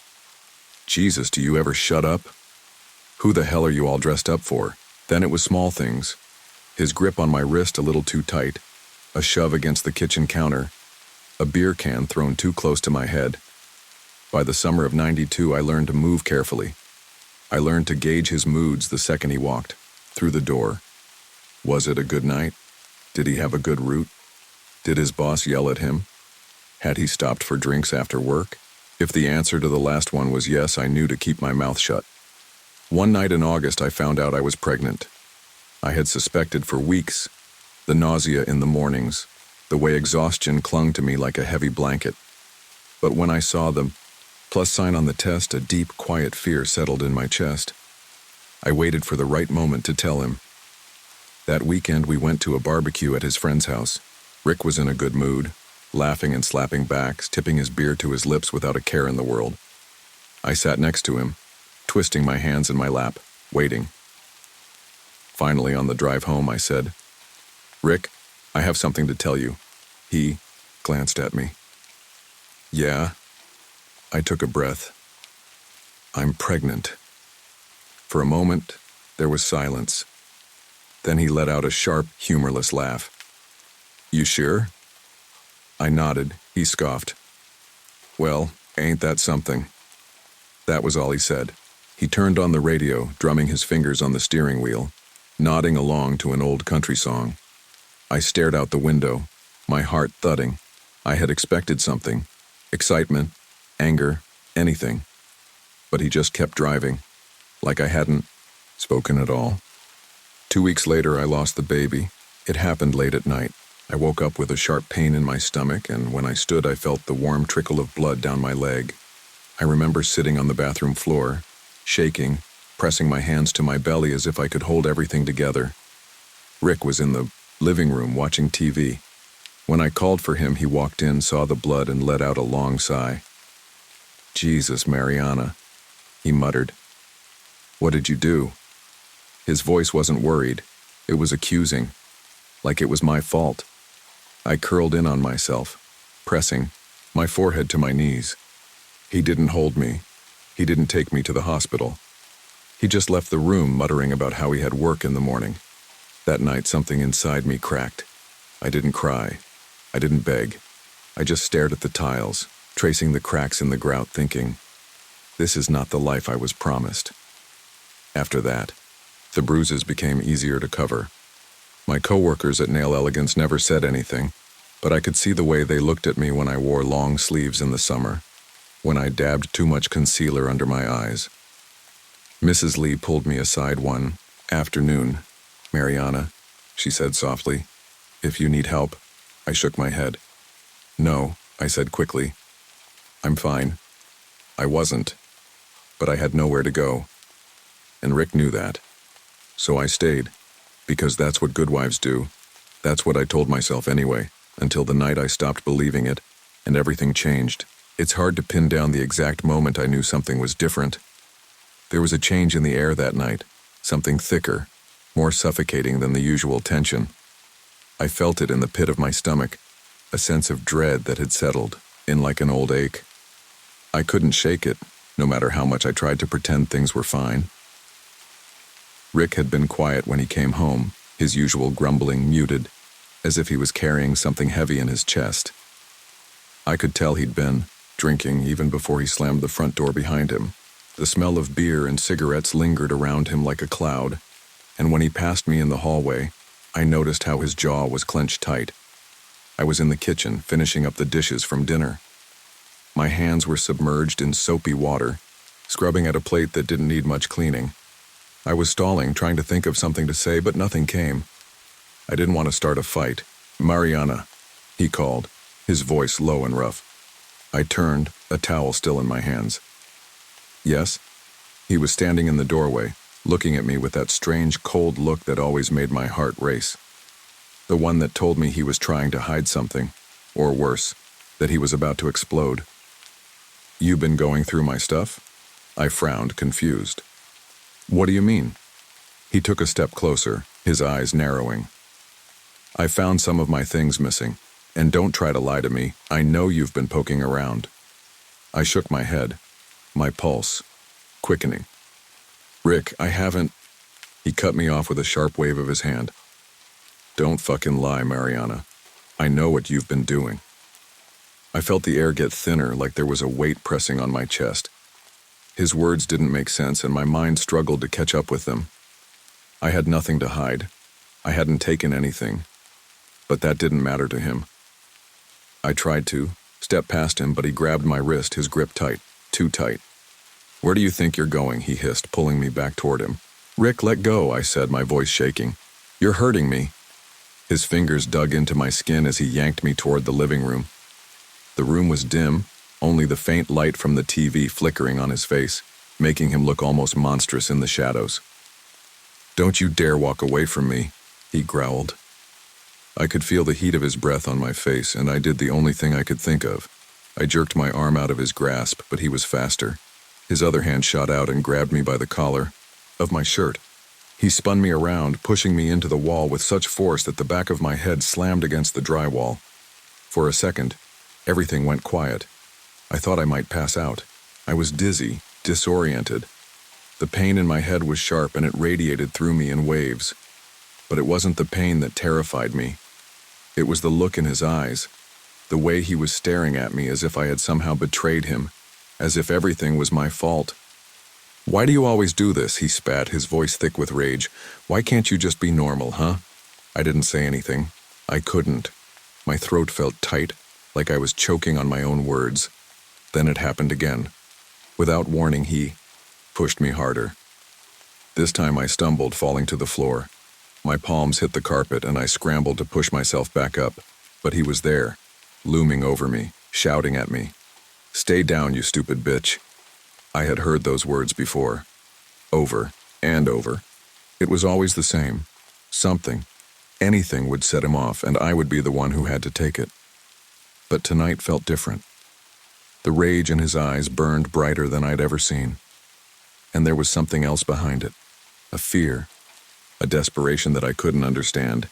Jesus, do you ever shut up? Who the hell are you all dressed up for? Then it was small things. His grip on my wrist a little too tight, a shove against the kitchen counter, a beer can thrown too close to my head. By the summer of '92, I learned to move carefully. I learned to gauge his moods the second he walked through the door. Was it a good night? Did he have a good route? Did his boss yell at him? Had he stopped for drinks after work? If the answer to the last one was yes, I knew to keep my mouth shut. One night in August, I found out I was pregnant. I had suspected for weeks. The nausea in the mornings, the way exhaustion clung to me like a heavy blanket. But when I saw the plus sign on the test, a deep, quiet fear settled in my chest. I waited for the right moment to tell him. That weekend, we went to a barbecue at his friend's house. Rick was in a good mood, laughing and slapping backs, tipping his beer to his lips without a care in the world. I sat next to him, twisting my hands in my lap, waiting. Finally, on the drive home, I said, "Rick, I have something to tell you." He glanced at me. "Yeah?" I took a breath. "I'm pregnant." For a moment, there was silence. Then he let out a sharp, humorless laugh. "You sure?" I nodded. He scoffed. "Well, ain't that something?" That was all he said. He turned on the radio, drumming his fingers on the steering wheel, nodding along to an old country song. I stared out the window, my heart thudding. I had expected something. Excitement, anger, anything. But he just kept driving, like I hadn't spoken at all. 2 weeks later, I lost the baby. It happened late at night. I woke up with a sharp pain in my stomach, and when I stood, I felt the warm trickle of blood down my leg. I remember sitting on the bathroom floor, shaking, pressing my hands to my belly as if I could hold everything together. Rick was in the living room watching TV. When I called for him, he walked in, saw the blood, and let out a long sigh. "Jesus, Mariana," he muttered. "What did you do?" His voice wasn't worried. It was accusing, like it was my fault. I curled in on myself, pressing my forehead to my knees. He didn't hold me. He didn't take me to the hospital. He just left the room, muttering about how he had work in the morning. That night, something inside me cracked. I didn't cry. I didn't beg. I just stared at the tiles, tracing the cracks in the grout, thinking, this is not the life I was promised. After that, the bruises became easier to cover. My coworkers at Nail Elegance never said anything, but I could see the way they looked at me when I wore long sleeves in the summer, when I dabbed too much concealer under my eyes. Mrs. Lee pulled me aside one afternoon. "Mariana," she said softly, "if you need help." I shook my head. "No," I said quickly. "I'm fine." I wasn't, but I had nowhere to go. And Rick knew that. So I stayed, because that's what good wives do. That's what I told myself anyway, until the night I stopped believing it, and everything changed. It's hard to pin down the exact moment I knew something was different. There was a change in the air that night, something thicker, more suffocating than the usual tension. I felt it in the pit of my stomach, a sense of dread that had settled in like an old ache. I couldn't shake it, no matter how much I tried to pretend things were fine. Rick had been quiet when he came home, his usual grumbling muted, as if he was carrying something heavy in his chest. I could tell he'd been drinking even before he slammed the front door behind him. The smell of beer and cigarettes lingered around him like a cloud, and when he passed me in the hallway, I noticed how his jaw was clenched tight. I was in the kitchen, finishing up the dishes from dinner. My hands were submerged in soapy water, scrubbing at a plate that didn't need much cleaning. I was stalling, trying to think of something to say, but nothing came. I didn't want to start a fight. "Mariana," he called, his voice low and rough. I turned, a towel still in my hands. "Yes?" He was standing in the doorway, looking at me with that strange, cold look that always made my heart race. The one that told me he was trying to hide something, or worse, that he was about to explode. "You been going through my stuff?" I frowned, confused. "What do you mean?" He took a step closer, his eyes narrowing. "I found some of my things missing. And don't try to lie to me. I know you've been poking around. I shook my head, my pulse quickening. Rick, I haven't. He cut me off with a sharp wave of his hand. Don't fucking lie, Mariana. I know what you've been doing. I felt the air get thinner, like there was a weight pressing on my chest. His words didn't make sense, and my mind struggled to catch up with them. I had nothing to hide. I hadn't taken anything. But that didn't matter to him. I tried to step past him, but he grabbed my wrist, his grip tight, too tight. Where do you think you're going? He hissed, pulling me back toward him. Rick, let go, I said, my voice shaking. You're hurting me. His fingers dug into my skin as he yanked me toward the living room. The room was dim, only the faint light from the TV flickering on his face, making him look almost monstrous in the shadows. Don't you dare walk away from me, he growled. I could feel the heat of his breath on my face, and I did the only thing I could think of. I jerked my arm out of his grasp, but he was faster. His other hand shot out and grabbed me by the collar of my shirt. He spun me around, pushing me into the wall with such force that the back of my head slammed against the drywall. For a second, everything went quiet. I thought I might pass out. I was dizzy, disoriented. The pain in my head was sharp and it radiated through me in waves. But it wasn't the pain that terrified me. It was the look in his eyes, the way he was staring at me as if I had somehow betrayed him, as if everything was my fault. Why do you always do this? He spat, his voice thick with rage. Why can't you just be normal, huh? I didn't say anything. I couldn't. My throat felt tight, like I was choking on my own words. Then it happened again. Without warning, he pushed me harder. This time I stumbled, falling to the floor. My palms hit the carpet and I scrambled to push myself back up, but he was there, looming over me, shouting at me. Stay down, you stupid bitch. I had heard those words before. Over and over. It was always the same. Something, anything would set him off, and I would be the one who had to take it. But tonight felt different. The rage in his eyes burned brighter than I'd ever seen. And there was something else behind it. A fear. A desperation that I couldn't understand.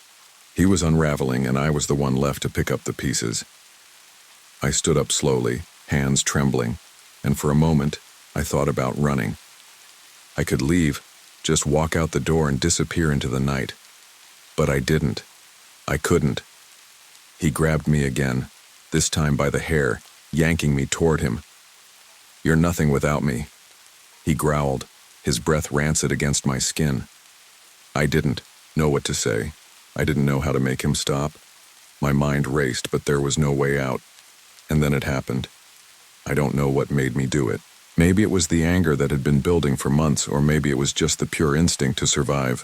He was unraveling, and I was the one left to pick up the pieces. I stood up slowly, hands trembling, and for a moment, I thought about running. I could leave, just walk out the door and disappear into the night. But I didn't. I couldn't. He grabbed me again, this time by the hair, yanking me toward him. You're nothing without me, he growled, his breath rancid against my skin. I didn't know what to say. I didn't know how to make him stop. My mind raced, but there was no way out. And then it happened. I don't know what made me do it. Maybe it was the anger that had been building for months, or maybe it was just the pure instinct to survive.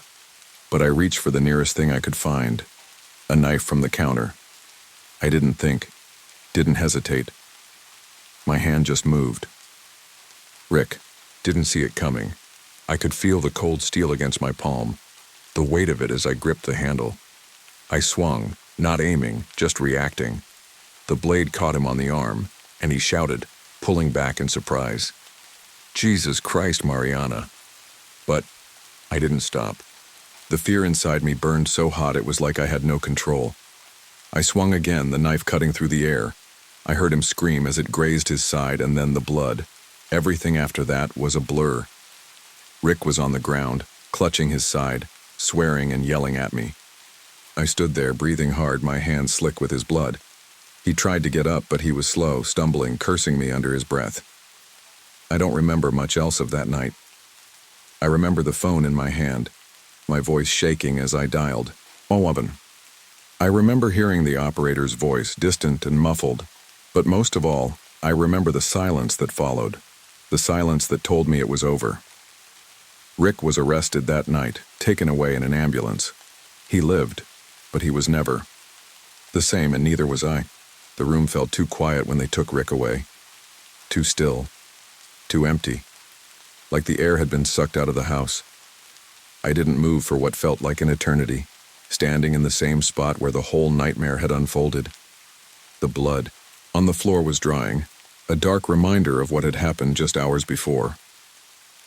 But I reached for the nearest thing I could find, a knife from the counter. I didn't think, didn't hesitate. My hand just moved. Rick, didn't see it coming. I could feel the cold steel against my palm, the weight of it as I gripped the handle. I swung, not aiming, just reacting. The blade caught him on the arm, and he shouted, pulling back in surprise. Jesus Christ, Mariana. But I didn't stop. The fear inside me burned so hot it was like I had no control. I swung again, the knife cutting through the air. I heard him scream as it grazed his side, and then the blood. Everything after that was a blur. Rick was on the ground, clutching his side, swearing and yelling at me. I stood there, breathing hard, my hands slick with his blood. He tried to get up, but he was slow, stumbling, cursing me under his breath. I don't remember much else of that night. I remember the phone in my hand, my voice shaking as I dialed. Owaben. I remember hearing the operator's voice, distant and muffled, but most of all, I remember the silence that followed, the silence that told me it was over. Rick was arrested that night, taken away in an ambulance. He lived, but he was never the same, and neither was I. The room felt too quiet when they took Rick away. Too still. Too empty. Like the air had been sucked out of the house. I didn't move for what felt like an eternity, standing in the same spot where the whole nightmare had unfolded. The blood on the floor was drying, a dark reminder of what had happened just hours before.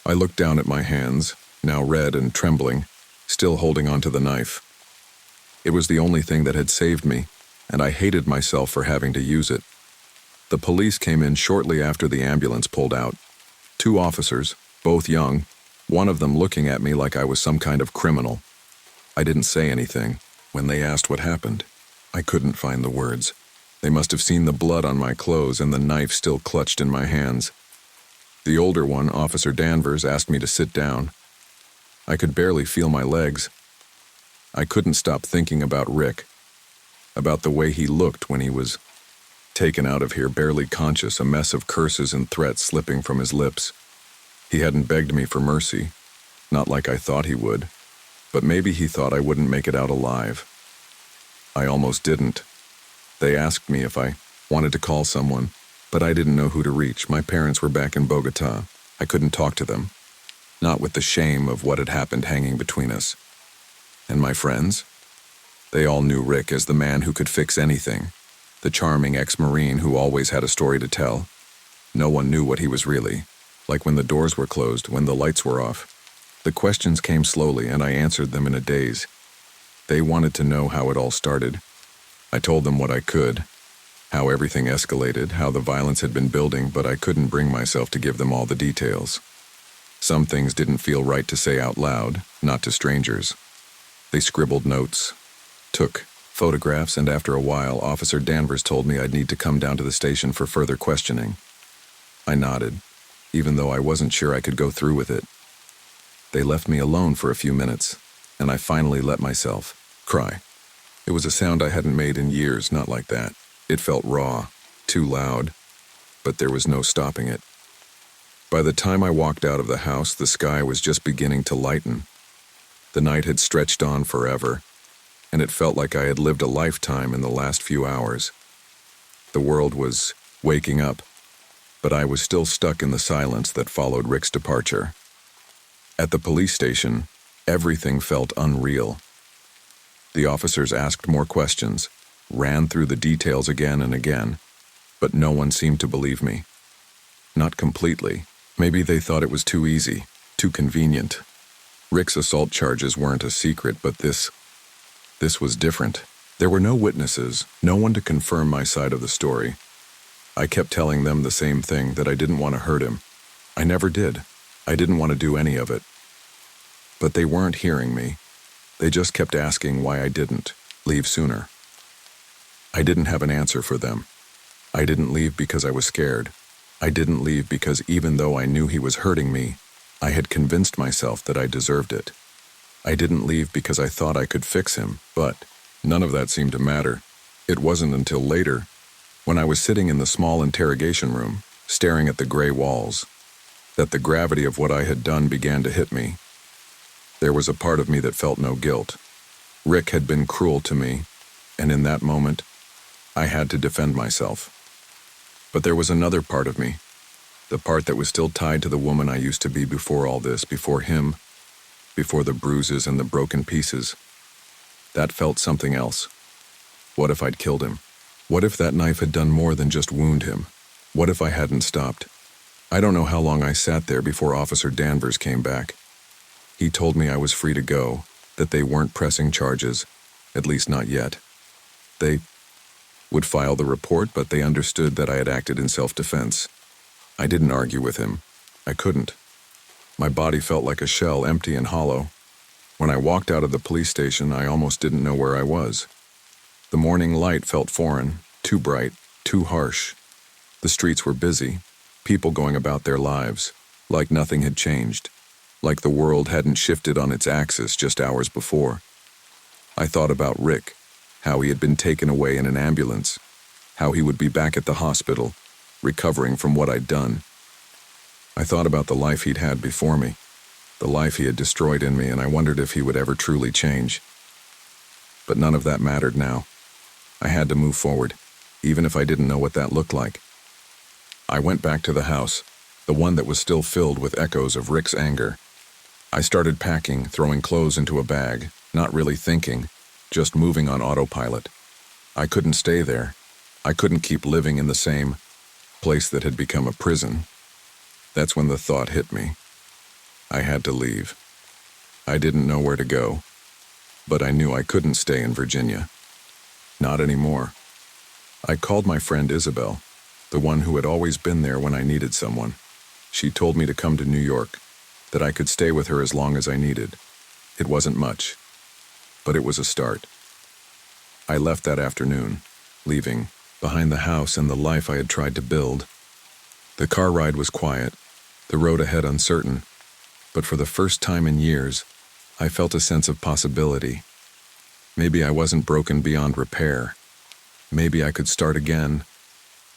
I looked down at my hands, now red and trembling, still holding onto the knife. It was the only thing that had saved me, and I hated myself for having to use it. The police came in shortly after the ambulance pulled out. 2 officers, both young, one of them looking at me like I was some kind of criminal. I didn't say anything. When they asked what happened, I couldn't find the words. They must have seen the blood on my clothes and the knife still clutched in my hands. The older one, Officer Danvers, asked me to sit down. I could barely feel my legs. I couldn't stop thinking about Rick, about the way he looked when he was taken out of here barely conscious, a mess of curses and threats slipping from his lips. He hadn't begged me for mercy, not like I thought he would, but maybe he thought I wouldn't make it out alive. I almost didn't. They asked me if I wanted to call someone, but I didn't know who to reach. My parents were back in Bogota. I couldn't talk to them, not with the shame of what had happened hanging between us. And my friends? They all knew Rick as the man who could fix anything, the charming ex-Marine who always had a story to tell. No one knew what he was really, like when the doors were closed, when the lights were off. The questions came slowly, and I answered them in a daze. They wanted to know how it all started. I told them what I could, how everything escalated, how the violence had been building, but I couldn't bring myself to give them all the details. Some things didn't feel right to say out loud, not to strangers. They scribbled notes, took photographs, and after a while, Officer Danvers told me I'd need to come down to the station for further questioning. I nodded, even though I wasn't sure I could go through with it. They left me alone for a few minutes, and I finally let myself cry. It was a sound I hadn't made in years, not like that. It felt raw, too loud, but there was no stopping it. By the time I walked out of the house, the sky was just beginning to lighten. The night had stretched on forever, and it felt like I had lived a lifetime in the last few hours. The world was waking up, but I was still stuck in the silence that followed Rick's departure. At the police station, everything felt unreal. The officers asked more questions, ran through the details again and again, but no one seemed to believe me. Not completely. Maybe they thought it was too easy, too convenient. Rick's assault charges weren't a secret, but this was different. There were no witnesses, no one to confirm my side of the story. I kept telling them the same thing, that I didn't want to hurt him. I never did. I didn't want to do any of it. But they weren't hearing me. They just kept asking why I didn't leave sooner. I didn't have an answer for them. I didn't leave because I was scared. I didn't leave because even though I knew he was hurting me, I had convinced myself that I deserved it. I didn't leave because I thought I could fix him, but none of that seemed to matter. It wasn't until later, when I was sitting in the small interrogation room, staring at the gray walls, that the gravity of what I had done began to hit me. There was a part of me that felt no guilt. Rick had been cruel to me, and in that moment, I had to defend myself. But there was another part of me, the part that was still tied to the woman I used to be before all this, before him, before the bruises and the broken pieces. That felt something else. What if I'd killed him? What if that knife had done more than just wound him? What if I hadn't stopped? I don't know how long I sat there before Officer Danvers came back. He told me I was free to go, that they weren't pressing charges, at least not yet. They would file the report, but they understood that I had acted in self-defense. I didn't argue with him. I couldn't. My body felt like a shell, empty and hollow. When I walked out of the police station, I almost didn't know where I was. The morning light felt foreign, too bright, too harsh. The streets were busy, people going about their lives, like nothing had changed, like the world hadn't shifted on its axis just hours before. I thought about Rick, how he had been taken away in an ambulance, how he would be back at the hospital, recovering from what I'd done. I thought about the life he'd had before me, the life he had destroyed in me, and I wondered if he would ever truly change. But none of that mattered now. I had to move forward, even if I didn't know what that looked like. I went back to the house, the one that was still filled with echoes of Rick's anger. I started packing, throwing clothes into a bag, not really thinking, just moving on autopilot. I couldn't stay there. I couldn't keep living in the same place that had become a prison. That's when the thought hit me. I had to leave. I didn't know where to go, but I knew I couldn't stay in Virginia. Not anymore. I called my friend Isabel, the one who had always been there when I needed someone. She told me to come to New York, that I could stay with her as long as I needed. It wasn't much, but it was a start. I left that afternoon, leaving behind the house and the life I had tried to build. The car ride was quiet, the road ahead uncertain, but for the first time in years, I felt a sense of possibility. Maybe I wasn't broken beyond repair. Maybe I could start again.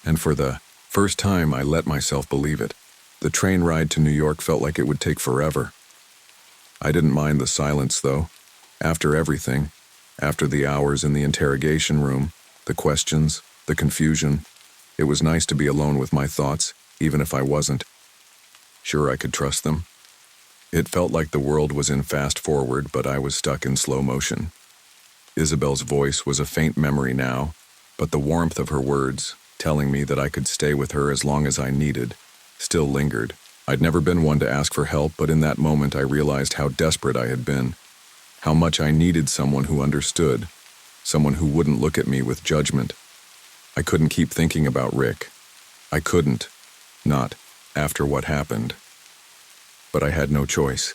And for the first time, I let myself believe it. The train ride to New York felt like it would take forever. I didn't mind the silence, though. After everything, after the hours in the interrogation room, the questions, the confusion, it was nice to be alone with my thoughts, even if I wasn't sure I could trust them. It felt like the world was in fast forward, but I was stuck in slow motion. Isabel's voice was a faint memory now, but the warmth of her words, telling me that I could stay with her as long as I needed, still lingered. I'd never been one to ask for help, but in that moment I realized how desperate I had been, how much I needed someone who understood, someone who wouldn't look at me with judgment. I couldn't keep thinking about Rick. I couldn't, not after what happened. But I had no choice.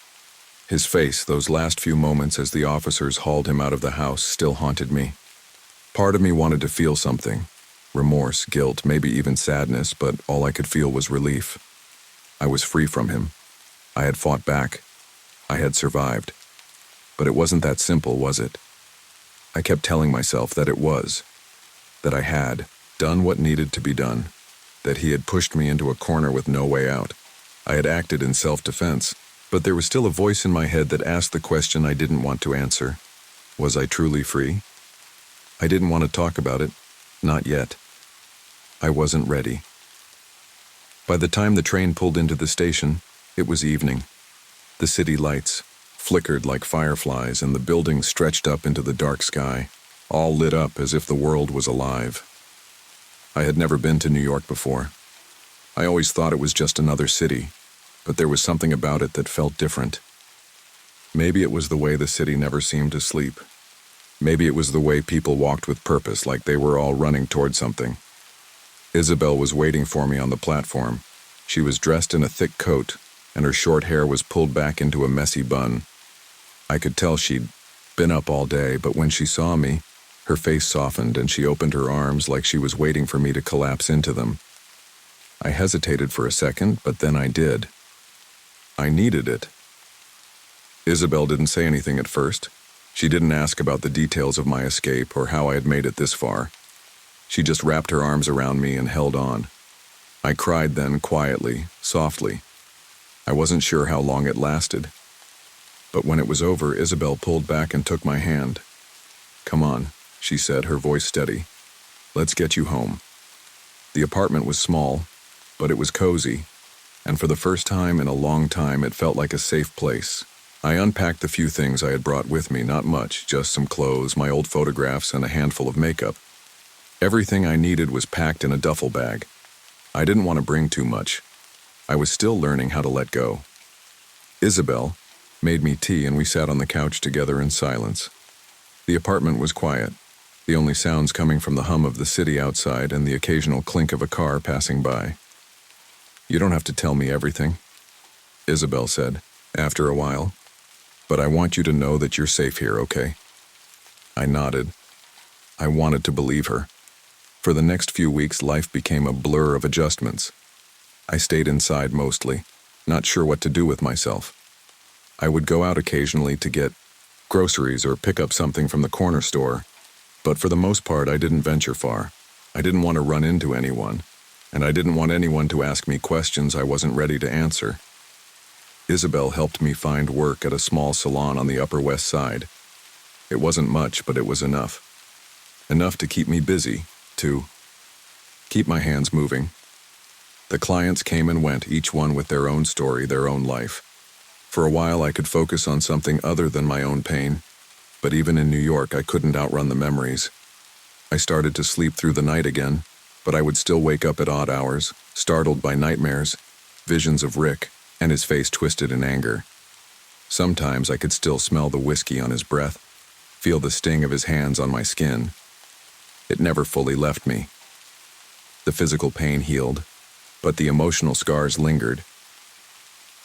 His face, those last few moments as the officers hauled him out of the house, still haunted me. Part of me wanted to feel something, remorse, guilt, maybe even sadness, but all I could feel was relief. I was free from him. I had fought back. I had survived. But it wasn't that simple, was it? I kept telling myself that it was, that I had done what needed to be done, that he had pushed me into a corner with no way out. I had acted in self-defense, but there was still a voice in my head that asked the question I didn't want to answer. Was I truly free? I didn't want to talk about it. Not yet. I wasn't ready. By the time the train pulled into the station, it was evening. The city lights flickered like fireflies and the buildings stretched up into the dark sky, all lit up as if the world was alive. I had never been to New York before. I always thought it was just another city, but there was something about it that felt different. Maybe it was the way the city never seemed to sleep. Maybe it was the way people walked with purpose, like they were all running toward something. Isabel was waiting for me on the platform. She was dressed in a thick coat, and her short hair was pulled back into a messy bun. I could tell she'd been up all day, but when she saw me, her face softened and she opened her arms like she was waiting for me to collapse into them. I hesitated for a second, but then I did. I needed it. Isabel didn't say anything at first. She didn't ask about the details of my escape or how I had made it this far. She just wrapped her arms around me and held on. I cried then, quietly, softly. I wasn't sure how long it lasted. But when it was over, Isabel pulled back and took my hand. "Come on," she said, her voice steady. "Let's get you home." The apartment was small, but it was cozy, and for the first time in a long time it felt like a safe place. I unpacked the few things I had brought with me, not much, just some clothes, my old photographs, and a handful of makeup. Everything I needed was packed in a duffel bag. I didn't want to bring too much. I was still learning how to let go. Isabel made me tea and we sat on the couch together in silence. The apartment was quiet, the only sounds coming from the hum of the city outside and the occasional clink of a car passing by. "You don't have to tell me everything," Isabel said, after a while. "But I want you to know that you're safe here, okay?" I nodded. I wanted to believe her. For the next few weeks, life became a blur of adjustments. I stayed inside mostly, not sure what to do with myself. I would go out occasionally to get groceries or pick up something from the corner store, but for the most part I didn't venture far. I didn't want to run into anyone, and I didn't want anyone to ask me questions I wasn't ready to answer. Isabel helped me find work at a small salon on the Upper West Side. It wasn't much, but it was enough. Enough to keep me busy, to keep my hands moving. The clients came and went, each one with their own story, their own life. For a while I could focus on something other than my own pain, but even in New York I couldn't outrun the memories. I started to sleep through the night again, but I would still wake up at odd hours, startled by nightmares, visions of Rick, and his face twisted in anger. Sometimes I could still smell the whiskey on his breath, feel the sting of his hands on my skin. It never fully left me. The physical pain healed, but the emotional scars lingered.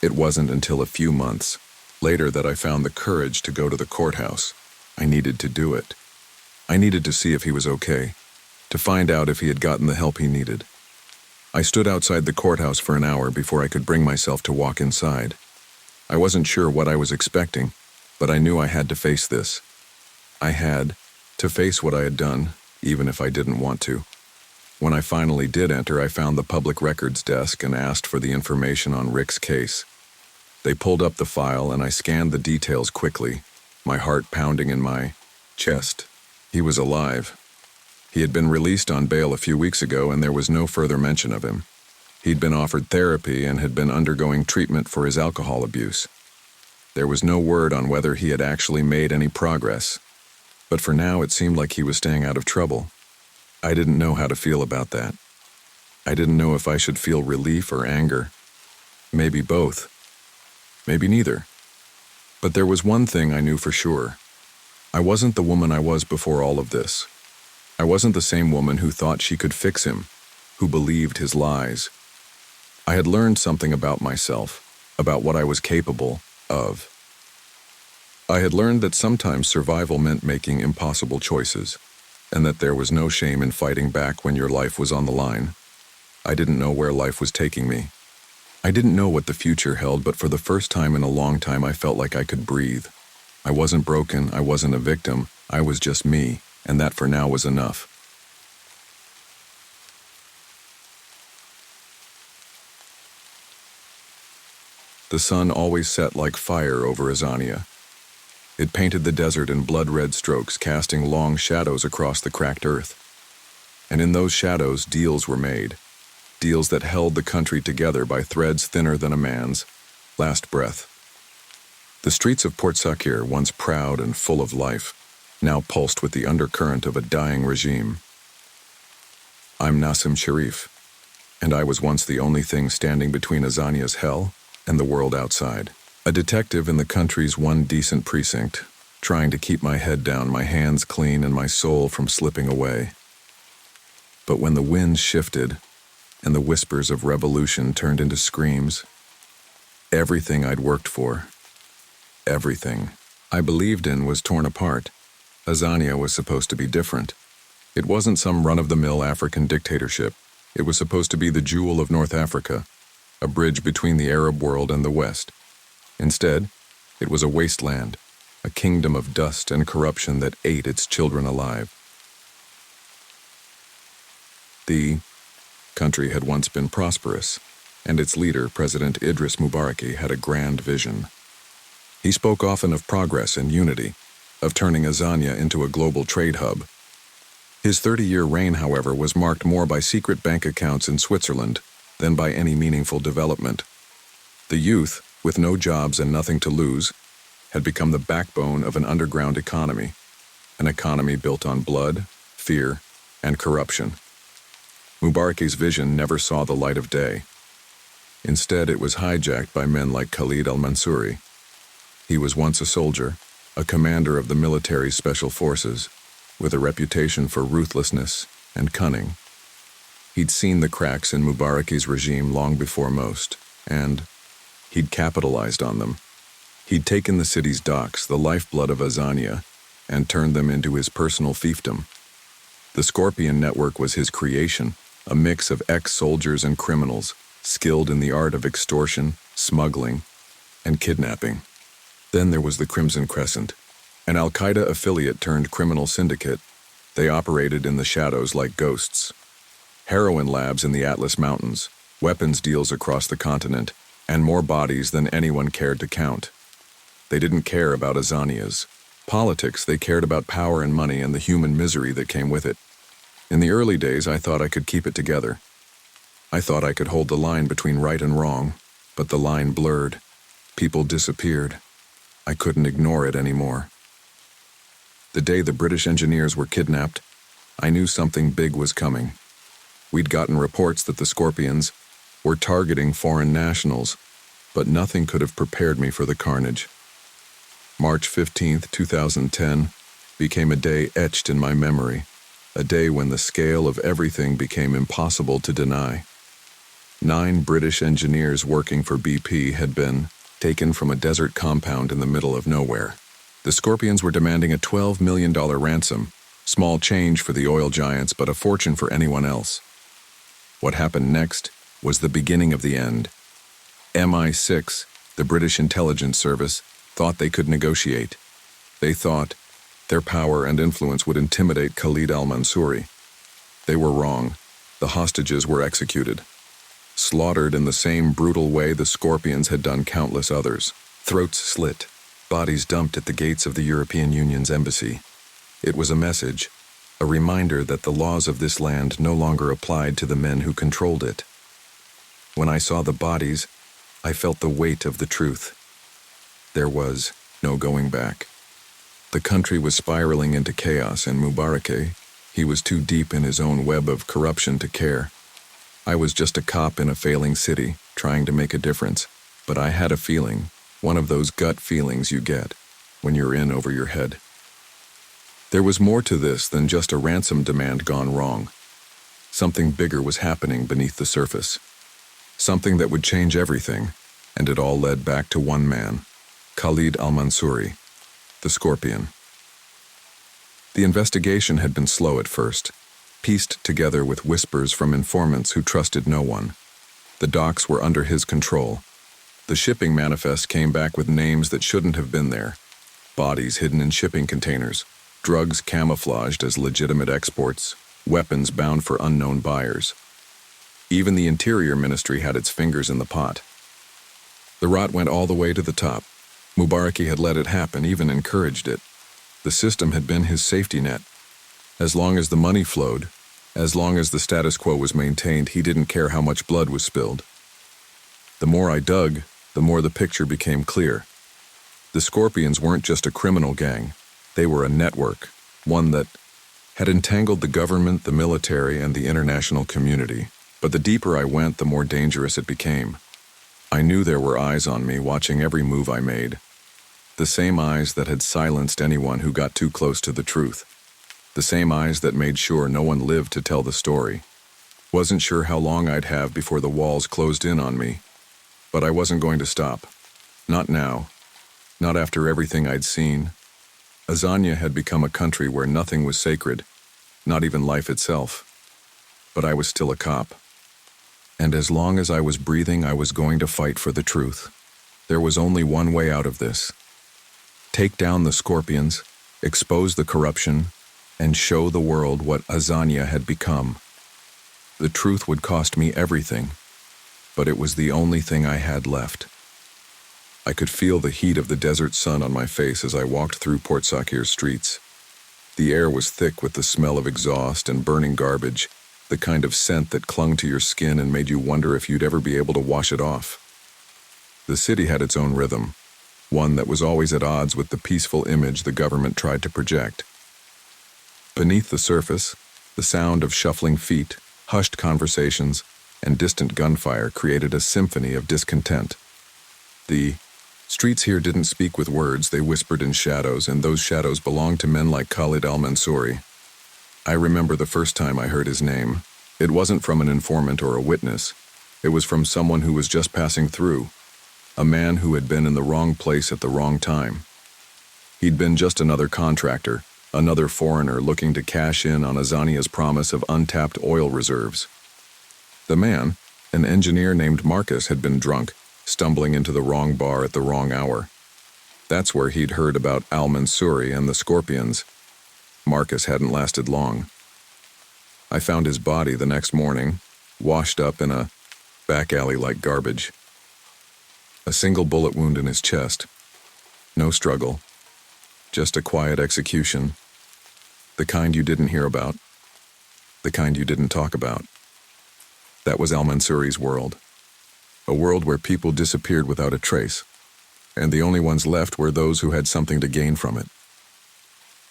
It wasn't until a few months later that I found the courage to go to the courthouse. I needed to do it. I needed to see if he was okay, to find out if he had gotten the help he needed. I stood outside the courthouse for an hour before I could bring myself to walk inside. I wasn't sure what I was expecting, but I knew I had to face this. I had to face what I had done, even if I didn't want to. When I finally did enter, I found the public records desk and asked for the information on Rick's case. They pulled up the file and I scanned the details quickly, my heart pounding in my chest. He was alive. He had been released on bail a few weeks ago and there was no further mention of him. He'd been offered therapy and had been undergoing treatment for his alcohol abuse. There was no word on whether he had actually made any progress, but for now it seemed like he was staying out of trouble. I didn't know how to feel about that. I didn't know if I should feel relief or anger. Maybe both. Maybe neither. But there was one thing I knew for sure. I wasn't the woman I was before all of this. I wasn't the same woman who thought she could fix him, who believed his lies. I had learned something about myself, about what I was capable of. I had learned that sometimes survival meant making impossible choices, and that there was no shame in fighting back when your life was on the line. I didn't know where life was taking me. I didn't know what the future held, but for the first time in a long time I felt like I could breathe. I wasn't broken, I wasn't a victim, I was just me, and that for now was enough. The sun always set like fire over Azania. It painted the desert in blood-red strokes, casting long shadows across the cracked earth. And in those shadows, deals were made. Deals that held the country together by threads thinner than a man's last breath. The streets of Port Sakhir, once proud and full of life, now pulsed with the undercurrent of a dying regime. I'm Nassim Sharif, and I was once the only thing standing between Azania's hell and the world outside. A detective in the country's one decent precinct, trying to keep my head down, my hands clean, and my soul from slipping away. But when the wind shifted, and the whispers of revolution turned into screams, everything I'd worked for, everything I believed in was torn apart. Azania was supposed to be different. It wasn't some run-of-the-mill African dictatorship. It was supposed to be the jewel of North Africa, a bridge between the Arab world and the West. Instead, it was a wasteland, a kingdom of dust and corruption that ate its children alive. The country had once been prosperous, and its leader, President Idris Mubaraki, had a grand vision. He spoke often of progress and unity, of turning Azania into a global trade hub. His 30-year reign, however, was marked more by secret bank accounts in Switzerland than by any meaningful development. The youth, with no jobs and nothing to lose, had become the backbone of an underground economy, an economy built on blood, fear, and corruption. Mubaraki's vision never saw the light of day. Instead, it was hijacked by men like Khalid al-Mansouri. He was once a soldier, a commander of the military's special forces, with a reputation for ruthlessness and cunning. He'd seen the cracks in Mubaraki's regime long before most, and he'd capitalized on them. He'd taken the city's docks, the lifeblood of Azania, and turned them into his personal fiefdom. The Scorpion Network was his creation, a mix of ex-soldiers and criminals, skilled in the art of extortion, smuggling, and kidnapping. Then there was the Crimson Crescent, an Al-Qaeda affiliate turned criminal syndicate. They operated in the shadows like ghosts. Heroin labs in the Atlas Mountains, weapons deals across the continent, and more bodies than anyone cared to count. They didn't care about Azania's politics, they cared about power and money and the human misery that came with it. In the early days, I thought I could keep it together. I thought I could hold the line between right and wrong, but the line blurred. People disappeared. I couldn't ignore it anymore. The day the British engineers were kidnapped, I knew something big was coming. We'd gotten reports that the Scorpions were targeting foreign nationals, but nothing could have prepared me for the carnage. March 15, 2010, became a day etched in my memory. a day when the scale of everything became impossible to deny. 9 British engineers working for BP had been taken from a desert compound in the middle of nowhere. The Scorpions were demanding a $12 million ransom, small change for the oil giants but a fortune for anyone else. What happened next was the beginning of the end. MI6, the British intelligence service, thought they could negotiate. They thought their power and influence would intimidate Khalid al-Mansouri. They were wrong. The hostages were executed. Slaughtered in the same brutal way the Scorpions had done countless others. Throats slit, bodies dumped at the gates of the European Union's embassy. It was a message, a reminder that the laws of this land no longer applied to the men who controlled it. When I saw the bodies, I felt the weight of the truth. There was no going back. The country was spiraling into chaos, and Mubarak, he was too deep in his own web of corruption to care. I was just a cop in a failing city, trying to make a difference, but I had a feeling, one of those gut feelings you get when you're in over your head. There was more to this than just a ransom demand gone wrong. Something bigger was happening beneath the surface. Something that would change everything, and it all led back to one man, Khalid al-Mansouri, the Scorpion. The investigation had been slow at first, pieced together with whispers from informants who trusted no one. The docks were under his control. The shipping manifest came back with names that shouldn't have been there. Bodies hidden in shipping containers, drugs camouflaged as legitimate exports, weapons bound for unknown buyers. Even the Interior Ministry had its fingers in the pot. The rot went all the way to the top. Mubarak had let it happen, even encouraged it. The system had been his safety net. As long as the money flowed, as long as the status quo was maintained, he didn't care how much blood was spilled. The more I dug, the more the picture became clear. The Scorpions weren't just a criminal gang. They were a network, one that had entangled the government, the military, and the international community. But the deeper I went, the more dangerous it became. I knew there were eyes on me, watching every move I made. The same eyes that had silenced anyone who got too close to the truth. The same eyes that made sure no one lived to tell the story. Wasn't sure how long I'd have before the walls closed in on me. But I wasn't going to stop. Not now. Not after everything I'd seen. Azania had become a country where nothing was sacred, not even life itself. But I was still a cop. And as long as I was breathing, I was going to fight for the truth. There was only one way out of this. Take down the Scorpions, expose the corruption, and show the world what Azania had become. The truth would cost me everything, but it was the only thing I had left. I could feel the heat of the desert sun on my face as I walked through Port Sakir's streets. The air was thick with the smell of exhaust and burning garbage, the kind of scent that clung to your skin and made you wonder if you'd ever be able to wash it off. The city had its own rhythm, one that was always at odds with the peaceful image the government tried to project. Beneath the surface, the sound of shuffling feet, hushed conversations, and distant gunfire created a symphony of discontent. The streets here didn't speak with words, they whispered in shadows, and those shadows belonged to men like Khalid al-Mansouri. I remember the first time I heard his name. It wasn't from an informant or a witness. It was from someone who was just passing through, a man who had been in the wrong place at the wrong time. He'd been just another contractor, another foreigner looking to cash in on Azania's promise of untapped oil reserves. The man, an engineer named Marcus, had been drunk, stumbling into the wrong bar at the wrong hour. That's where he'd heard about al-Mansouri and the Scorpions. Marcus hadn't lasted long. I found his body the next morning, washed up in a back alley like garbage. A single bullet wound in his chest. No struggle. Just a quiet execution. The kind you didn't hear about. The kind you didn't talk about. That was al-Mansouri's world. A world where people disappeared without a trace, and the only ones left were those who had something to gain from it.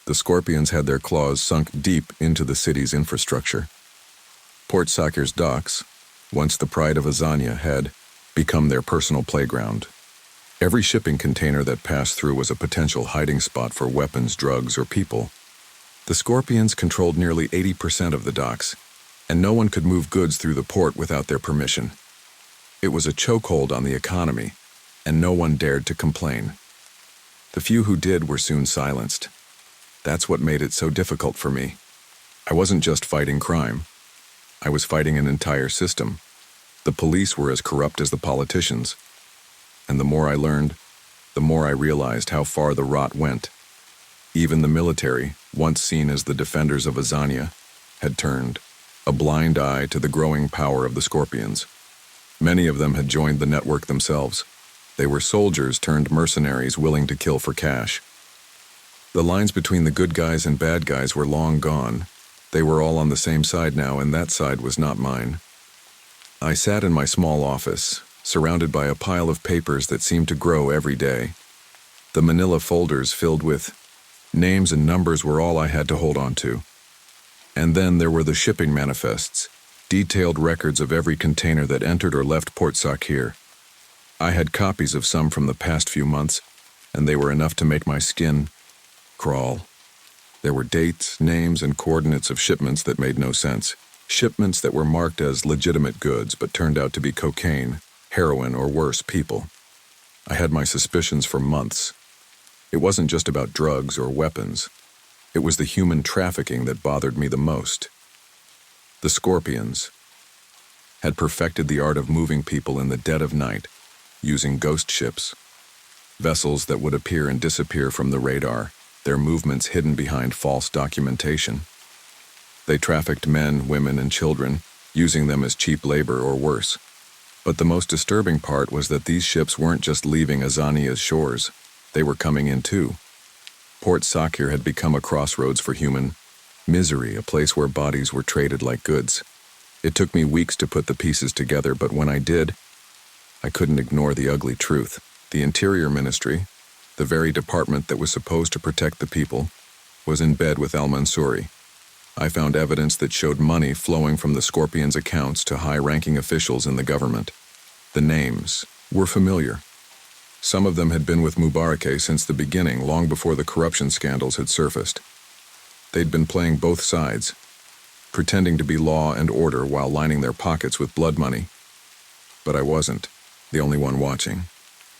The Scorpions had their claws sunk deep into the city's infrastructure. Port Sakir's docks, once the pride of Azania, had become their personal playground. Every shipping container that passed through was a potential hiding spot for weapons, drugs, or people. The Scorpions controlled nearly 80% of the docks, and no one could move goods through the port without their permission. It was a chokehold on the economy, and no one dared to complain. The few who did were soon silenced. That's what made it so difficult for me. I wasn't just fighting crime. I was fighting an entire system. The police were as corrupt as the politicians. And the more I learned, the more I realized how far the rot went. Even the military, once seen as the defenders of Azania, had turned a blind eye to the growing power of the Scorpions. Many of them had joined the network themselves. They were soldiers turned mercenaries willing to kill for cash. The lines between the good guys and bad guys were long gone. They were all on the same side now, and that side was not mine. I sat in my small office, surrounded by a pile of papers that seemed to grow every day. The manila folders filled with names and numbers were all I had to hold on to. And then there were the shipping manifests, detailed records of every container that entered or left Port Sakhir. I had copies of some from the past few months, and they were enough to make my skin crawl. There were dates, names, and coordinates of shipments that made no sense. Shipments that were marked as legitimate goods but turned out to be cocaine, heroin, or worse, people. I had my suspicions for months. It wasn't just about drugs or weapons. It was the human trafficking that bothered me the most. The Scorpions had perfected the art of moving people in the dead of night, using ghost ships, vessels that would appear and disappear from the radar, their movements hidden behind false documentation. They trafficked men, women, and children, using them as cheap labor or worse. But the most disturbing part was that these ships weren't just leaving Azania's shores. They were coming in too. Port Sakhir had become a crossroads for human misery, a place where bodies were traded like goods. It took me weeks to put the pieces together, but when I did, I couldn't ignore the ugly truth. The Interior Ministry, the very department that was supposed to protect the people, was in bed with al-Mansouri. I found evidence that showed money flowing from the Scorpions' accounts to high-ranking officials in the government. The names were familiar. Some of them had been with Mubarak since the beginning, long before the corruption scandals had surfaced. They'd been playing both sides, pretending to be law and order while lining their pockets with blood money. But I wasn't the only one watching.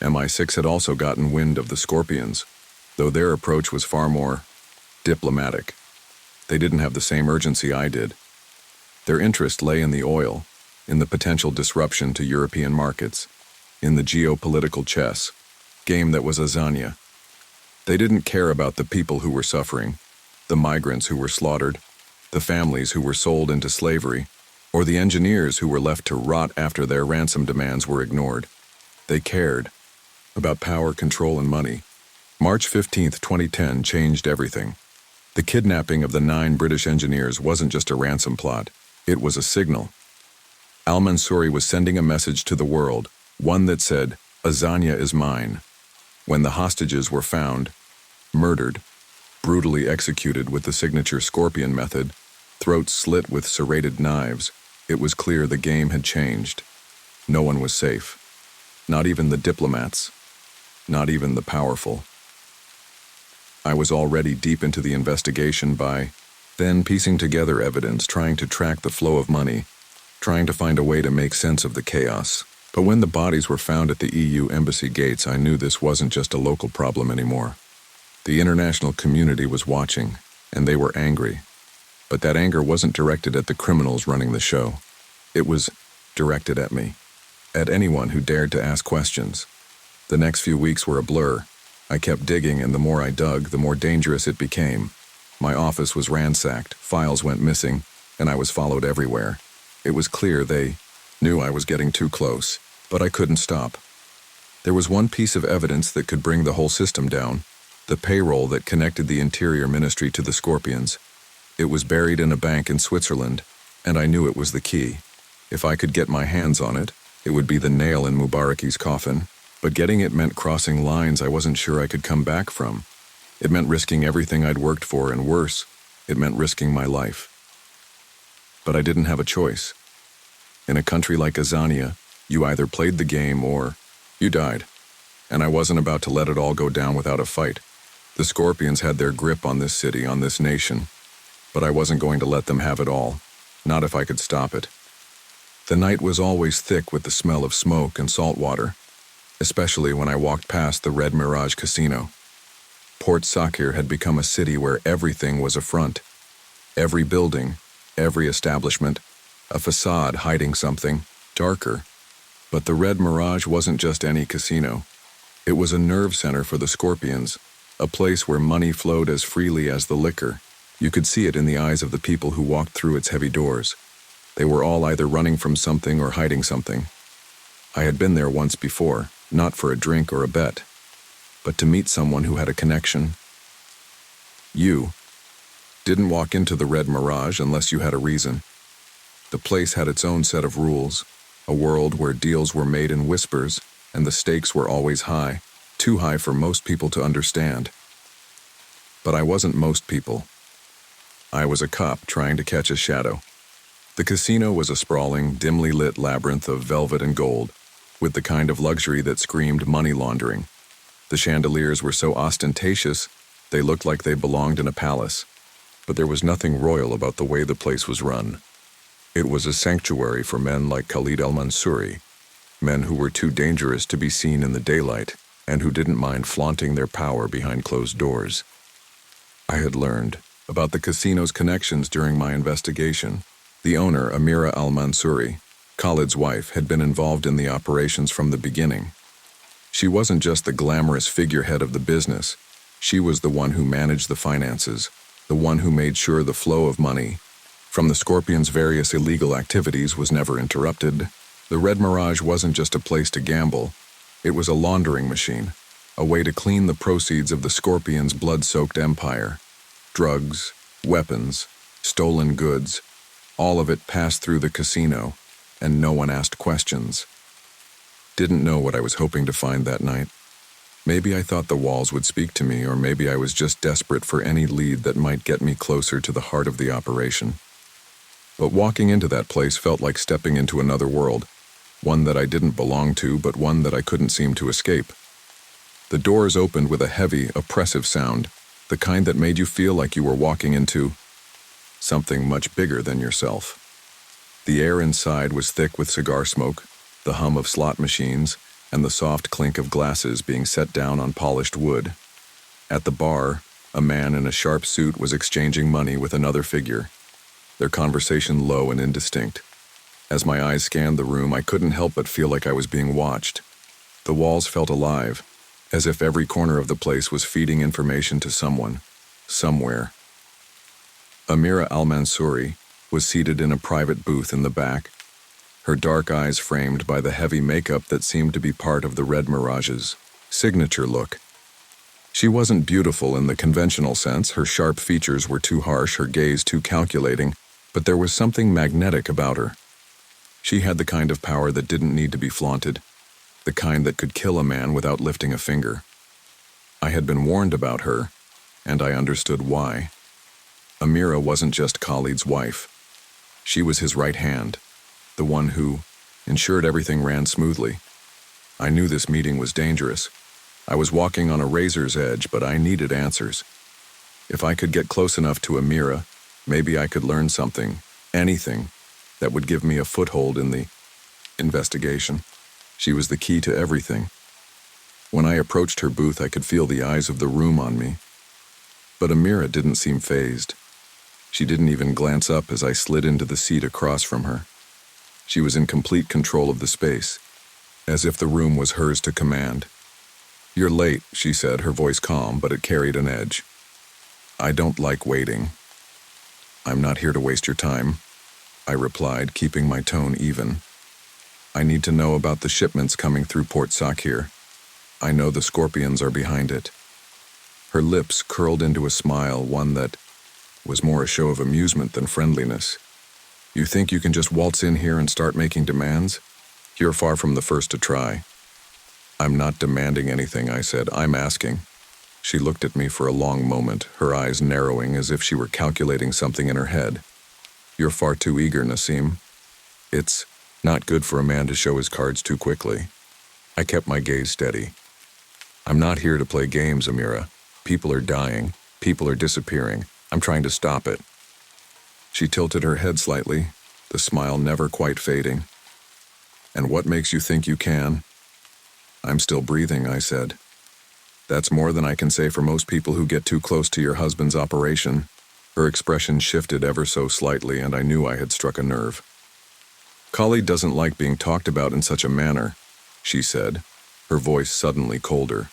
MI6 had also gotten wind of the Scorpions, though their approach was far more diplomatic. They didn't have the same urgency I did. Their interest lay in the oil, in the potential disruption to European markets, in the geopolitical chess game that was Azania. They didn't care about the people who were suffering, the migrants who were slaughtered, the families who were sold into slavery, or the engineers who were left to rot after their ransom demands were ignored. They cared about power, control, and money. March 15, 2010 changed everything. The kidnapping of the 9 British engineers wasn't just a ransom plot. It was a signal. Al-Mansouri was sending a message to the world, one that said, Azania is mine. When the hostages were found, murdered, brutally executed with the signature Scorpion method, throats slit with serrated knives, it was clear the game had changed. No one was safe. Not even the diplomats. Not even the powerful. I was already deep into the investigation by then piecing together evidence, trying to track the flow of money, trying to find a way to make sense of the chaos. But when the bodies were found at the EU embassy gates, I knew this wasn't just a local problem anymore. The international community was watching, and they were angry. But that anger wasn't directed at the criminals running the show. It was directed at me, at anyone who dared to ask questions. The next few weeks were a blur. I kept digging, and the more I dug, the more dangerous it became. My office was ransacked, files went missing, and I was followed everywhere. It was clear they knew I was getting too close, but I couldn't stop. There was one piece of evidence that could bring the whole system down: the payroll that connected the Interior Ministry to the Scorpions. It was buried in a bank in Switzerland, and I knew it was the key. If I could get my hands on it, it would be the nail in Mubaraki's coffin. But getting it meant crossing lines I wasn't sure I could come back from. It meant risking everything I'd worked for, and worse, it meant risking my life. But I didn't have a choice. In a country like Azania, you either played the game or you died. And I wasn't about to let it all go down without a fight. The Scorpions had their grip on this city, on this nation, but I wasn't going to let them have it all, not if I could stop it. The night was always thick with the smell of smoke and salt water, especially when I walked past the Red Mirage Casino. Port Sakhir had become a city where everything was a front. Every building, every establishment, a facade hiding something darker. But the Red Mirage wasn't just any casino. It was a nerve center for the Scorpions, a place where money flowed as freely as the liquor. You could see it in the eyes of the people who walked through its heavy doors. They were all either running from something or hiding something. I had been there once before, not for a drink or a bet, but to meet someone who had a connection. You didn't walk into the Red Mirage unless you had a reason. The place had its own set of rules, a world where deals were made in whispers and the stakes were always high, too high for most people to understand. But I wasn't most people. I was a cop trying to catch a shadow. The casino was a sprawling, dimly lit labyrinth of velvet and gold, with the kind of luxury that screamed money laundering. The chandeliers were so ostentatious, they looked like they belonged in a palace. But there was nothing royal about the way the place was run. It was a sanctuary for men like Khalid al-Mansouri, men who were too dangerous to be seen in the daylight and who didn't mind flaunting their power behind closed doors. I had learned about the casino's connections during my investigation. The owner, Amira al-Mansouri, Khalid's wife, had been involved in the operations from the beginning. She wasn't just the glamorous figurehead of the business. She was the one who managed the finances, the one who made sure the flow of money from the Scorpions' various illegal activities was never interrupted. The Red Mirage wasn't just a place to gamble. It was a laundering machine, a way to clean the proceeds of the Scorpions' blood-soaked empire. Drugs, weapons, stolen goods, all of it passed through the casino, and no one asked questions. Didn't know what I was hoping to find that night. Maybe I thought the walls would speak to me, or maybe I was just desperate for any lead that might get me closer to the heart of the operation. But walking into that place felt like stepping into another world, one that I didn't belong to, but one that I couldn't seem to escape. The doors opened with a heavy, oppressive sound, the kind that made you feel like you were walking into something much bigger than yourself. The air inside was thick with cigar smoke, the hum of slot machines, and the soft clink of glasses being set down on polished wood. At the bar, a man in a sharp suit was exchanging money with another figure, their conversation low and indistinct. As my eyes scanned the room, I couldn't help but feel like I was being watched. The walls felt alive, as if every corner of the place was feeding information to someone, somewhere. Amira al-Mansouri was seated in a private booth in the back, her dark eyes framed by the heavy makeup that seemed to be part of the Red Mirage's signature look. She wasn't beautiful in the conventional sense, her sharp features were too harsh, her gaze too calculating, but there was something magnetic about her. She had the kind of power that didn't need to be flaunted, the kind that could kill a man without lifting a finger. I had been warned about her, and I understood why. Amira wasn't just Khalid's wife. She was his right hand, the one who ensured everything ran smoothly. I knew this meeting was dangerous. I was walking on a razor's edge, but I needed answers. If I could get close enough to Amira, maybe I could learn something, anything, that would give me a foothold in the investigation. She was the key to everything. When I approached her booth, I could feel the eyes of the room on me. But Amira didn't seem fazed. She didn't even glance up as I slid into the seat across from her. She was in complete control of the space, as if the room was hers to command. "You're late," she said, her voice calm, but it carried an edge. "I don't like waiting." "I'm not here to waste your time," I replied, keeping my tone even. "I need to know about the shipments coming through Port Sakhir. I know the Scorpions are behind it." Her lips curled into a smile, one that was more a show of amusement than friendliness. "You think you can just waltz in here and start making demands? You're far from the first to try." "I'm not demanding anything," I said. "I'm asking." She looked at me for a long moment, her eyes narrowing as if she were calculating something in her head. "You're far too eager, Nassim. It's not good for a man to show his cards too quickly." I kept my gaze steady. "I'm not here to play games, Amira. People are dying. People are disappearing. I'm trying to stop it." She tilted her head slightly, the smile never quite fading. "And what makes you think you can?" "I'm still breathing," I said. "That's more than I can say for most people who get too close to your husband's operation." Her expression shifted ever so slightly, and I knew I had struck a nerve. "Khalid doesn't like being talked about in such a manner," she said, her voice suddenly colder.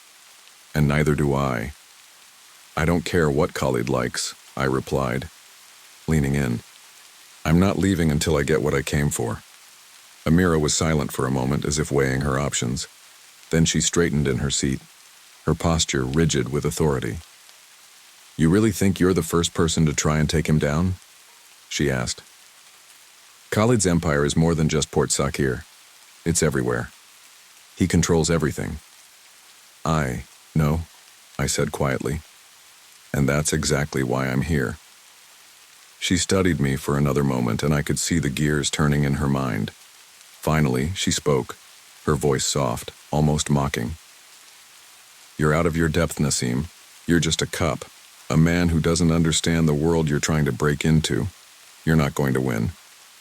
"And neither do I." "I don't care what Khalid likes," I replied, leaning in. "I'm not leaving until I get what I came for." Amira was silent for a moment, as if weighing her options. Then she straightened in her seat, her posture rigid with authority. "You really think you're the first person to try and take him down?" she asked. "Khalid's empire is more than just Port Sakhir. It's everywhere. He controls everything." "I know," I said quietly. "And that's exactly why I'm here." She studied me for another moment, and I could see the gears turning in her mind. Finally, she spoke, her voice soft, almost mocking. "You're out of your depth, Nassim. You're just a cup, a man who doesn't understand the world you're trying to break into. You're not going to win.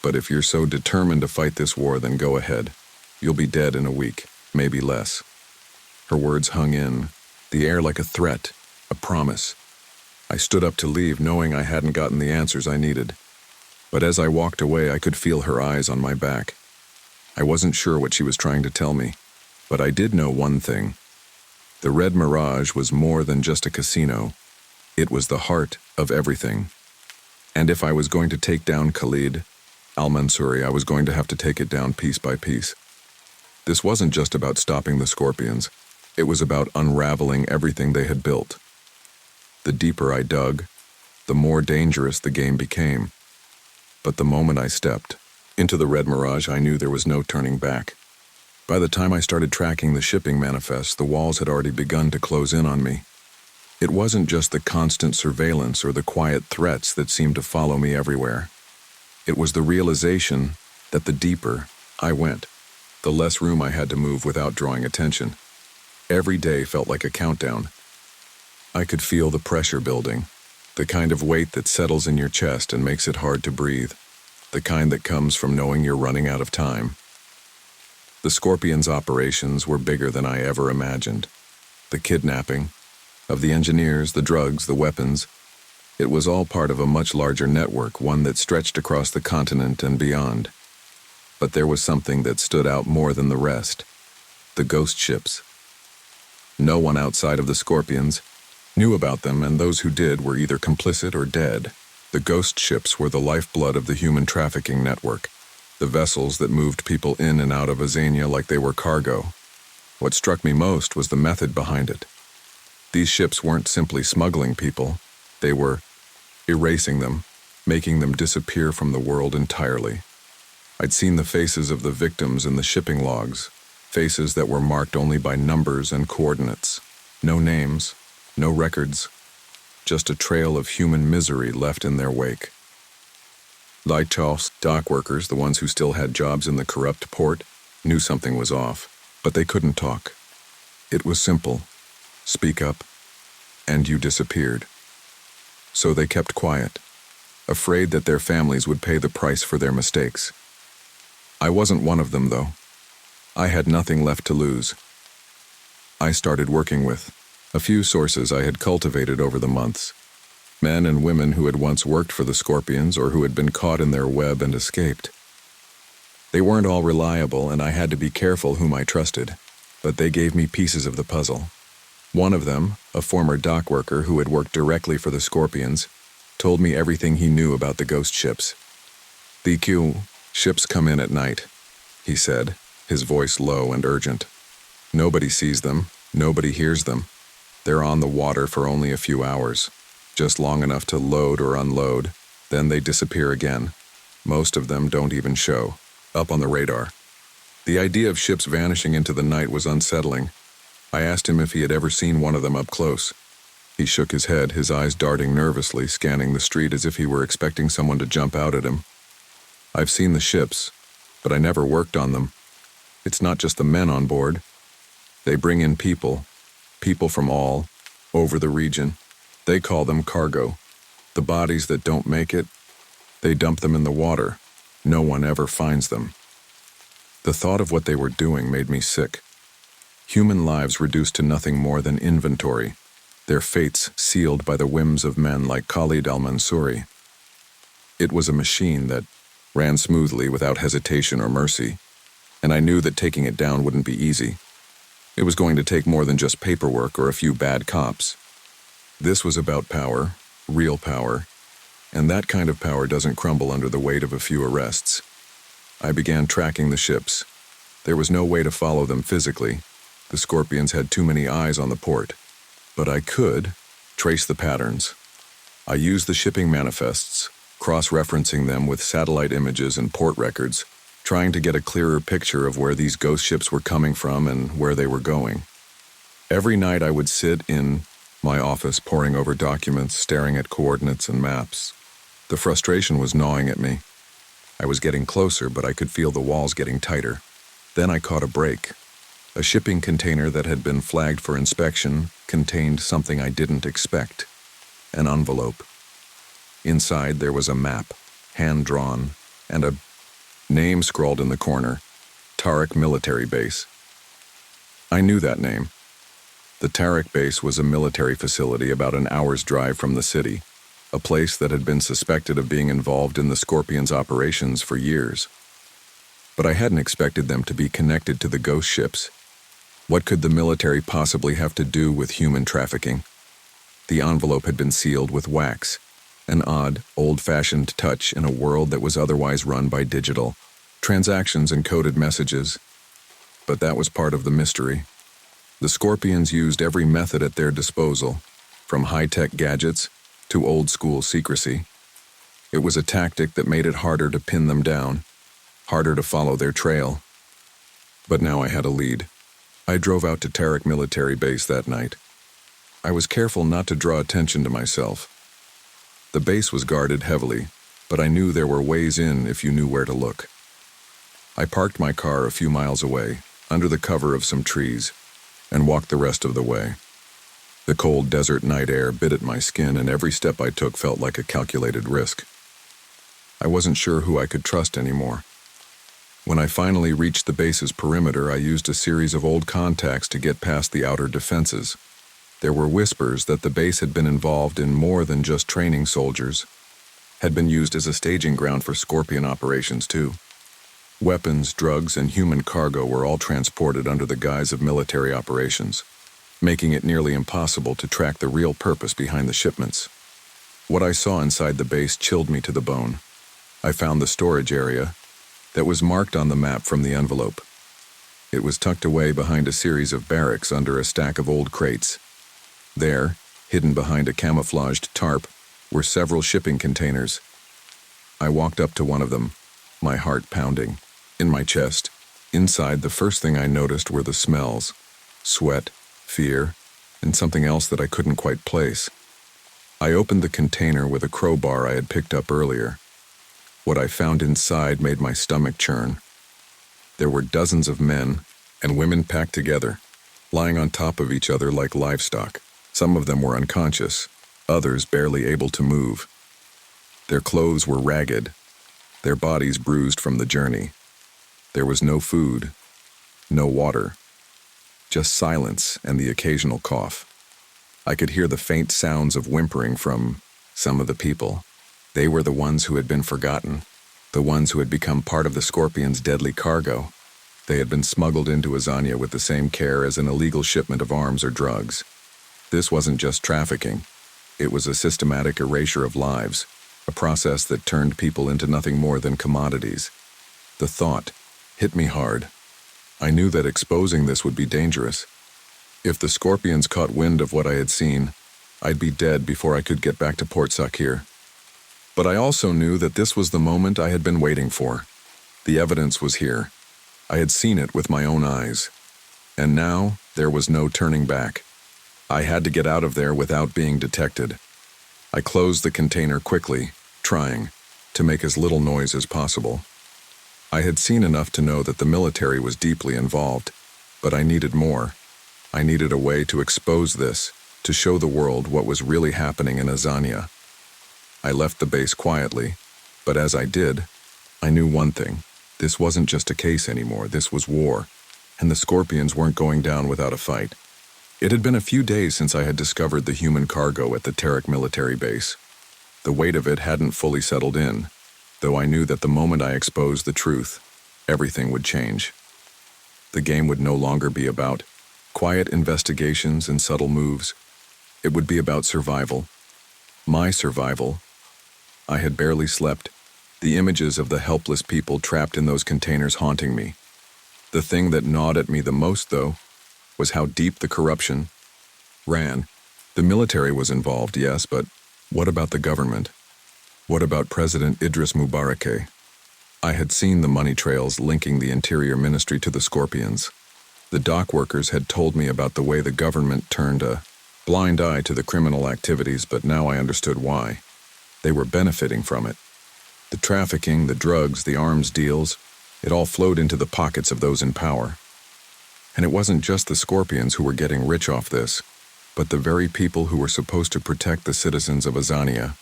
But if you're so determined to fight this war, then go ahead. You'll be dead in a week, maybe less." Her words hung in the air like a threat, a promise. I stood up to leave, knowing I hadn't gotten the answers I needed. But as I walked away, I could feel her eyes on my back. I wasn't sure what she was trying to tell me, but I did know one thing. The Red Mirage was more than just a casino. It was the heart of everything. And if I was going to take down Khalid al-Mansouri, I was going to have to take it down piece by piece. This wasn't just about stopping the Scorpions. It was about unraveling everything they had built. The deeper I dug, the more dangerous the game became. But the moment I stepped into the Red Mirage, I knew there was no turning back. By the time I started tracking the shipping manifests, the walls had already begun to close in on me. It wasn't just the constant surveillance or the quiet threats that seemed to follow me everywhere. It was the realization that the deeper I went, the less room I had to move without drawing attention. Every day felt like a countdown. I could feel the pressure building, the kind of weight that settles in your chest and makes it hard to breathe, the kind that comes from knowing you're running out of time. The Scorpions' operations were bigger than I ever imagined. The kidnapping of the engineers, the drugs, the weapons, it was all part of a much larger network, one that stretched across the continent and beyond. But there was something that stood out more than the rest: the ghost ships. No one outside of the Scorpions knew about them, and those who did were either complicit or dead. The ghost ships were the lifeblood of the human trafficking network, the vessels that moved people in and out of Azania like they were cargo. What struck me most was the method behind it. These ships weren't simply smuggling people, they were erasing them, making them disappear from the world entirely. I'd seen the faces of the victims in the shipping logs, faces that were marked only by numbers and coordinates. No names, no records, just a trail of human misery left in their wake. Lighthouse dock workers, the ones who still had jobs in the corrupt port, knew something was off, but they couldn't talk. It was simple: speak up, and you disappeared. So they kept quiet, afraid that their families would pay the price for their mistakes. I wasn't one of them, though. I had nothing left to lose. I started working with a few sources I had cultivated over the months, men and women who had once worked for the Scorpions or who had been caught in their web and escaped. They weren't all reliable, and I had to be careful whom I trusted, but they gave me pieces of the puzzle. One of them, a former dock worker who had worked directly for the Scorpions, told me everything he knew about the ghost ships. "BQ, ships come in at night," he said, his voice low and urgent. "Nobody sees them, nobody hears them. They're on the water for only a few hours, just long enough to load or unload, then they disappear again. Most of them don't even show up on the radar." The idea of ships vanishing into the night was unsettling. I asked him if he had ever seen one of them up close. He shook his head, his eyes darting nervously, scanning the street as if he were expecting someone to jump out at him. "I've seen the ships, but I never worked on them. It's not just the men on board. They bring in people from all over the region. They call them cargo. The bodies that don't make it, They dump them in the water. No one ever finds them. The thought of what they were doing made me sick. Human lives reduced to nothing more than inventory, their fates sealed by the whims of men like Khalid al-Mansouri. It was a machine that ran smoothly without hesitation or mercy, and I knew that taking it down wouldn't be easy. It was going to take more than just paperwork or a few bad cops. This was about power, real power, and that kind of power doesn't crumble under the weight of a few arrests. I began tracking the ships. There was no way to follow them physically. The Scorpions had too many eyes on the port. But I could trace the patterns. I used the shipping manifests, cross-referencing them with satellite images and port records, trying to get a clearer picture of where these ghost ships were coming from and where they were going. Every night I would sit in my office poring over documents, staring at coordinates and maps. The frustration was gnawing at me. I was getting closer, but I could feel the walls getting tighter. Then I caught a break. A shipping container that had been flagged for inspection contained something I didn't expect: an envelope. Inside there was a map, hand-drawn, and a name scrawled in the corner: Tariq Military Base. I knew that name. The Tariq Base was a military facility about an hour's drive from the city, a place that had been suspected of being involved in the Scorpions' operations for years. But I hadn't expected them to be connected to the ghost ships. What could the military possibly have to do with human trafficking? The envelope had been sealed with wax, an odd, old-fashioned touch in a world that was otherwise run by digital transactions and coded messages. But that was part of the mystery. The Scorpions used every method at their disposal, from high-tech gadgets to old-school secrecy. It was a tactic that made it harder to pin them down, harder to follow their trail. But now I had a lead. I drove out to Tariq Military Base that night. I was careful not to draw attention to myself. The base was guarded heavily, but I knew there were ways in if you knew where to look. I parked my car a few miles away, under the cover of some trees, and walked the rest of the way. The cold desert night air bit at my skin, and every step I took felt like a calculated risk. I wasn't sure who I could trust anymore. When I finally reached the base's perimeter, I used a series of old contacts to get past the outer defenses. There were whispers that the base had been involved in more than just training soldiers, had been used as a staging ground for Scorpion operations too. Weapons, drugs, and human cargo were all transported under the guise of military operations, making it nearly impossible to track the real purpose behind the shipments. What I saw inside the base chilled me to the bone. I found the storage area that was marked on the map from the envelope. It was tucked away behind a series of barracks under a stack of old crates. There, hidden behind a camouflaged tarp, were several shipping containers. I walked up to one of them, my heart pounding. In my chest, inside, the first thing I noticed were the smells: sweat, fear, and something else that I couldn't quite place. I opened the container with a crowbar I had picked up earlier. What I found inside made my stomach churn. There were dozens of men and women packed together, lying on top of each other like livestock. Some of them were unconscious, others barely able to move. Their clothes were ragged, their bodies bruised from the journey. There was no food, no water, just silence and the occasional cough. I could hear the faint sounds of whimpering from some of the people. They were the ones who had been forgotten, the ones who had become part of the Scorpion's deadly cargo. They had been smuggled into Azania with the same care as an illegal shipment of arms or drugs. This wasn't just trafficking. It was a systematic erasure of lives, a process that turned people into nothing more than commodities. The thought hit me hard. I knew that exposing this would be dangerous. If the Scorpions caught wind of what I had seen, I'd be dead before I could get back to Port Sakhir. But I also knew that this was the moment I had been waiting for. The evidence was here. I had seen it with my own eyes. And now, there was no turning back. I had to get out of there without being detected. I closed the container quickly, trying to make as little noise as possible. I had seen enough to know that the military was deeply involved, but I needed more. I needed a way to expose this, to show the world what was really happening in Azania. I left the base quietly, But as I did, I knew one thing. This wasn't just a case anymore, this was war, and the Scorpions weren't going down without a fight. It had been a few days since I had discovered the human cargo at the Terek military base. The weight of it hadn't fully settled in, though I knew that the moment I exposed the truth, everything would change. The game would no longer be about quiet investigations and subtle moves. It would be about survival. My survival. I had barely slept, the images of the helpless people trapped in those containers haunting me. The thing that gnawed at me the most, though, was how deep the corruption ran. The military was involved, yes, but what about the government? What about President Idris Mubarak? I had seen the money trails linking the Interior Ministry to the Scorpions. The dock workers had told me about the way the government turned a blind eye to the criminal activities, but now I understood why. They were benefiting from it. The trafficking, the drugs, the arms deals, it all flowed into the pockets of those in power. And it wasn't just the Scorpions who were getting rich off this, but the very people who were supposed to protect the citizens of Azania.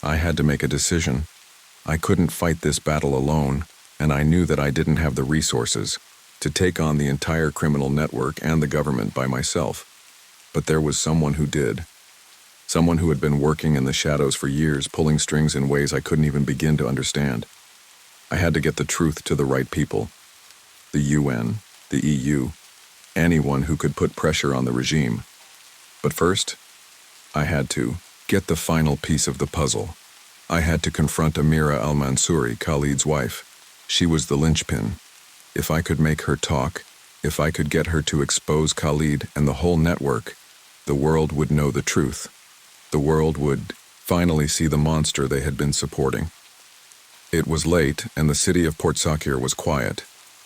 I had to make a decision. I couldn't fight this battle alone, and I knew that I didn't have the resources to take on the entire criminal network and the government by myself. But there was someone who did. Someone who had been working in the shadows for years, pulling strings in ways I couldn't even begin to understand. I had to get the truth to the right people. The UN, the EU, anyone who could put pressure on the regime. But first, I had to get the final piece of the puzzle. I had to confront Amira al-Mansouri, Khalid's wife. She was the linchpin. If I could make her talk, if I could get her to expose Khalid and the whole network, the world would know the truth. The world would finally see the monster they had been supporting. It was late, and the city of Port Sakhir was quiet.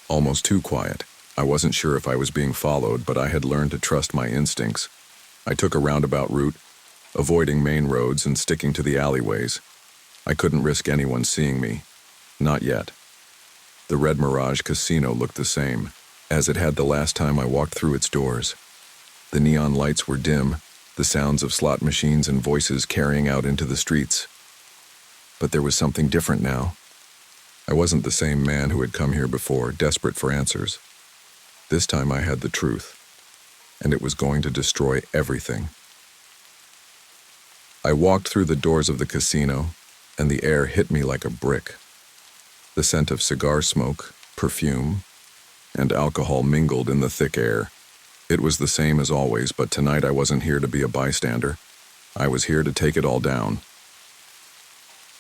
Almost too quiet. I wasn't sure if I was being followed, but I had learned to trust my instincts. I took a roundabout route, avoiding main roads and sticking to the alleyways. I couldn't risk anyone seeing me. Not yet. The Red Mirage Casino looked the same, as it had the last time I walked through its doors. The neon lights were dim, the sounds of slot machines and voices carrying out into the streets. But there was something different now. I wasn't the same man who had come here before, desperate for answers. This time I had the truth, and it was going to destroy everything. I walked through the doors of the casino, and the air hit me like a brick. The scent of cigar smoke, perfume, and alcohol mingled in the thick air. It was the same as always, but tonight I wasn't here to be a bystander. I was here to take it all down.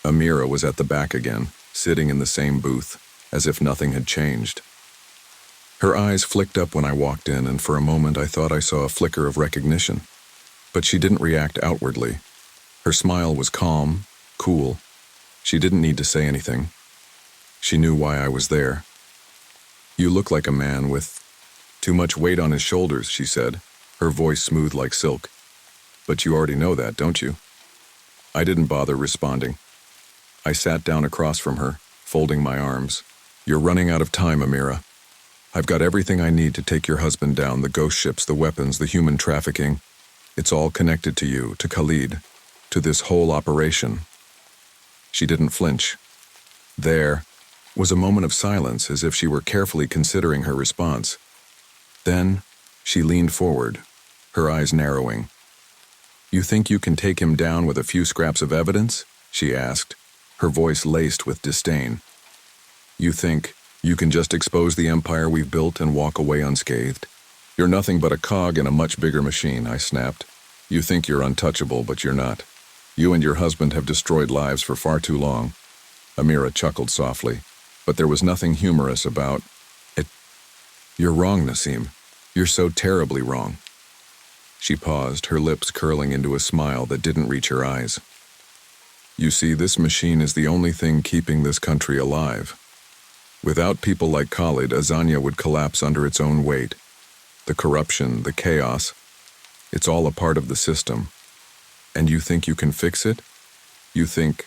Amira was at the back again, sitting in the same booth, as if nothing had changed. Her eyes flicked up when I walked in, and for a moment I thought I saw a flicker of recognition. But she didn't react outwardly. Her smile was calm, cool. She didn't need to say anything. She knew why I was there. "You look like a man with too much weight on his shoulders," she said, her voice smooth like silk. "But you already know that, don't you?" I didn't bother responding. I sat down across from her, folding my arms. "You're running out of time, Amira. I've got everything I need to take your husband down, the ghost ships, the weapons, the human trafficking. It's all connected to you, to Khalid, to this whole operation." She didn't flinch. There was a moment of silence, as if she were carefully considering her response. Then she leaned forward, her eyes narrowing. "You think you can take him down with a few scraps of evidence?" she asked, her voice laced with disdain. "You think you can just expose the empire we've built and walk away unscathed? You're nothing but a cog in a much bigger machine," I snapped. "You think you're untouchable, but you're not. You and your husband have destroyed lives for far too long." Amira chuckled softly, but there was nothing humorous about it. "You're wrong, Nassim. You're so terribly wrong." She paused, her lips curling into a smile that didn't reach her eyes. "You see, this machine is the only thing keeping this country alive. Without people like Khalid, Azania would collapse under its own weight. The corruption, the chaos, it's all a part of the system. And you think you can fix it? You think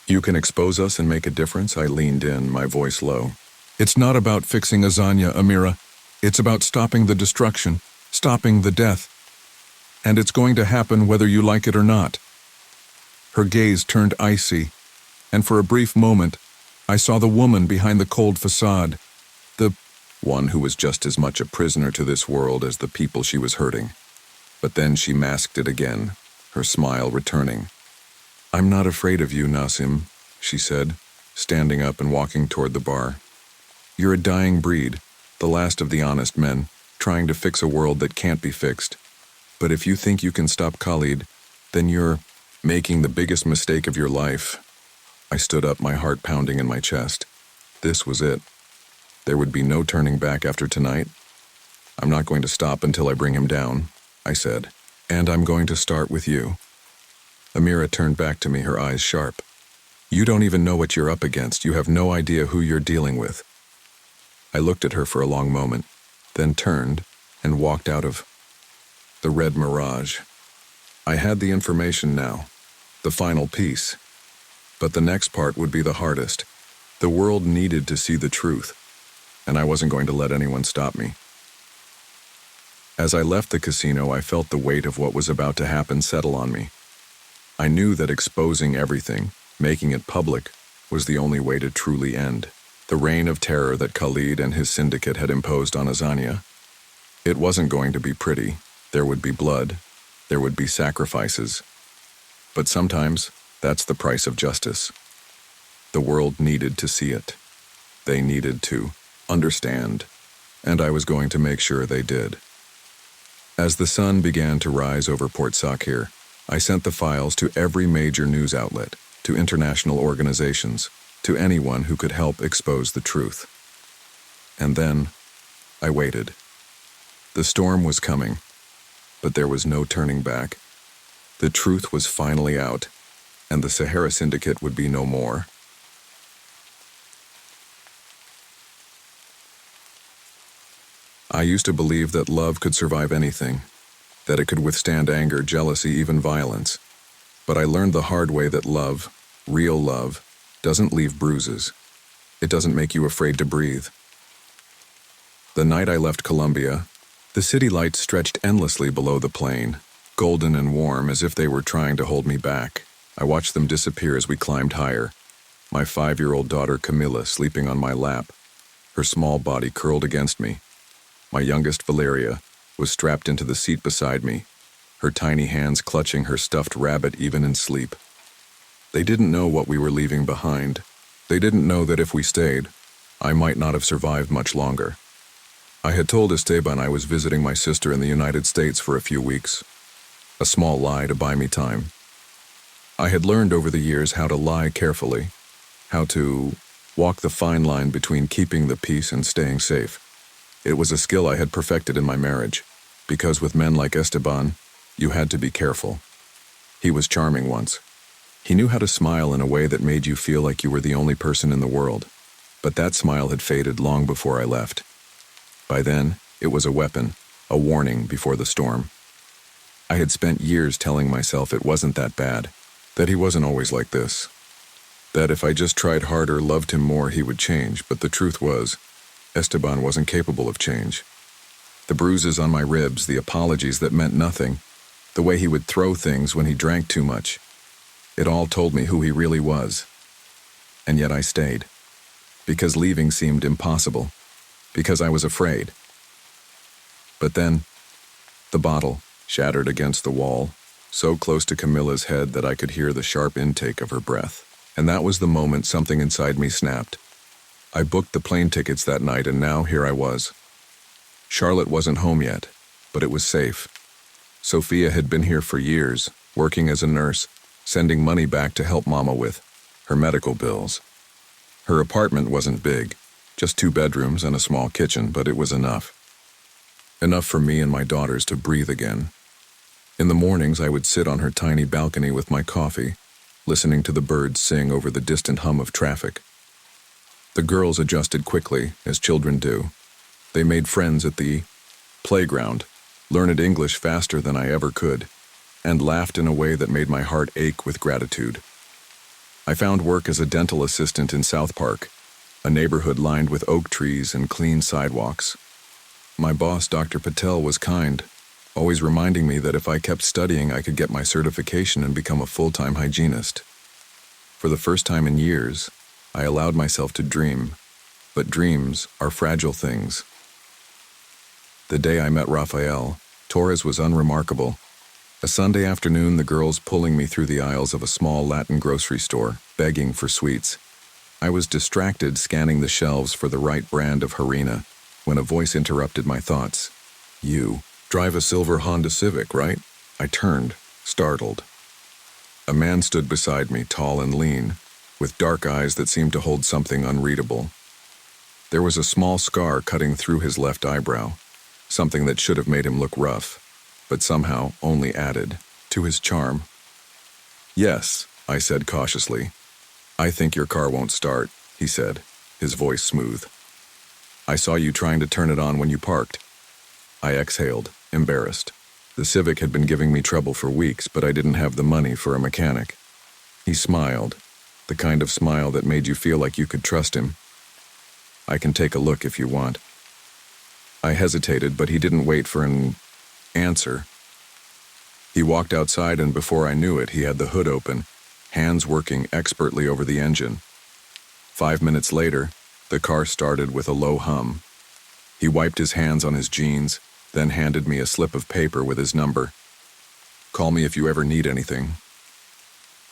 you can expose us and make a difference?" I leaned in, my voice low. "It's not about fixing Azania, Amira. It's about stopping the destruction, stopping the death. And it's going to happen whether you like it or not." Her gaze turned icy, and for a brief moment, I saw the woman behind the cold facade, the one who was just as much a prisoner to this world as the people she was hurting. But then she masked it again, her smile returning. "I'm not afraid of you, Nasim," she said, standing up and walking toward the bar. "You're a dying breed, the last of the honest men, trying to fix a world that can't be fixed. But if you think you can stop Khalid, then you're making the biggest mistake of your life." I stood up, my heart pounding in my chest. This was it. There would be no turning back after tonight. "I'm not going to stop until I bring him down," I said. "And I'm going to start with you." Amira turned back to me, her eyes sharp. "You don't even know what you're up against. You have no idea who you're dealing with." I looked at her for a long moment, then turned and walked out of the red mirage. I had the information now, the final piece. But the next part would be the hardest. The world needed to see the truth, and I wasn't going to let anyone stop me. As I left the casino, I felt the weight of what was about to happen settle on me. I knew that exposing everything, making it public, was the only way to truly end the reign of terror that Khalid and his syndicate had imposed on Azania. It wasn't going to be pretty. There would be blood. There would be sacrifices. But sometimes, that's the price of justice. The world needed to see it. They needed to understand, and I was going to make sure they did. As the sun began to rise over Port Sakhir, I sent the files to every major news outlet, to international organizations, to anyone who could help expose the truth. And then, I waited. The storm was coming, but there was no turning back. The truth was finally out, and the Sahara Syndicate would be no more. I used to believe that love could survive anything, that it could withstand anger, jealousy, even violence. But I learned the hard way that love, real love, doesn't leave bruises. It doesn't make you afraid to breathe. The night I left Colombia, the city lights stretched endlessly below the plain, golden and warm as if they were trying to hold me back. I watched them disappear as we climbed higher. My 5-year-old daughter Camilla sleeping on my lap, her small body curled against me. My youngest Valeria was strapped into the seat beside me, her tiny hands clutching her stuffed rabbit even in sleep. They didn't know what we were leaving behind. They didn't know that if we stayed, I might not have survived much longer. I had told Esteban I was visiting my sister in the United States for a few weeks. A small lie to buy me time. I had learned over the years how to lie carefully, how to walk the fine line between keeping the peace and staying safe. It was a skill I had perfected in my marriage, because with men like Esteban, you had to be careful. He was charming once. He knew how to smile in a way that made you feel like you were the only person in the world, but that smile had faded long before I left. By then, it was a weapon, a warning before the storm. I had spent years telling myself it wasn't that bad, that he wasn't always like this, that if I just tried harder, loved him more, he would change, but the truth was, Esteban wasn't capable of change. The bruises on my ribs, the apologies that meant nothing, the way he would throw things when he drank too much, it all told me who he really was. And yet I stayed, because leaving seemed impossible, because I was afraid. But then, the bottle shattered against the wall, so close to Camilla's head that I could hear the sharp intake of her breath. And that was the moment something inside me snapped. I booked the plane tickets that night, and now here I was. Charlotte wasn't home yet, but it was safe. Sophia had been here for years, working as a nurse, sending money back to help Mama with her medical bills. Her apartment wasn't big, just 2 bedrooms and a small kitchen, but it was enough. Enough for me and my daughters to breathe again. In the mornings, I would sit on her tiny balcony with my coffee, listening to the birds sing over the distant hum of traffic. The girls adjusted quickly, as children do. They made friends at the playground, learned English faster than I ever could, and laughed in a way that made my heart ache with gratitude. I found work as a dental assistant in South Park, a neighborhood lined with oak trees and clean sidewalks. My boss, Dr. Patel, was kind, always reminding me that if I kept studying, I could get my certification and become a full-time hygienist. For the first time in years, I allowed myself to dream, but dreams are fragile things. The day I met Raphael, Torres was unremarkable. A Sunday afternoon, the girls pulling me through the aisles of a small Latin grocery store, begging for sweets. I was distracted scanning the shelves for the right brand of harina when a voice interrupted my thoughts. You drive a silver Honda Civic, right? I turned, startled. A man stood beside me, tall and lean, with dark eyes that seemed to hold something unreadable. There was a small scar cutting through his left eyebrow, something that should have made him look rough, but somehow only added to his charm. Yes, I said cautiously. I think your car won't start, he said, his voice smooth. I saw you trying to turn it on when you parked. I exhaled, embarrassed. The Civic had been giving me trouble for weeks, but I didn't have the money for a mechanic. He smiled, the kind of smile that made you feel like you could trust him. I can take a look if you want. I hesitated, but he didn't wait for an answer. He walked outside, and before I knew it, he had the hood open, hands working expertly over the engine. 5 minutes later, the car started with a low hum. He wiped his hands on his jeans, then handed me a slip of paper with his number. Call me if you ever need anything.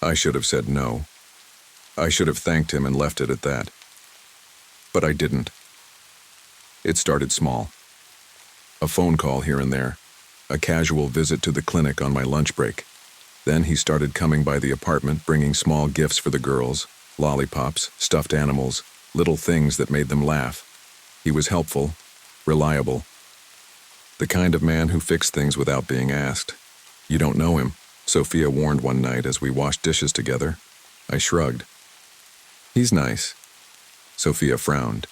I should have said no. I should have thanked him and left it at that. But I didn't. It started small. A phone call here and there, a casual visit to the clinic on my lunch break. Then he started coming by the apartment, bringing small gifts for the girls, lollipops, stuffed animals, little things that made them laugh. He was helpful, reliable. The kind of man who fixed things without being asked. You don't know him, Sophia warned one night as we washed dishes together. I shrugged. He's nice. Sophia frowned.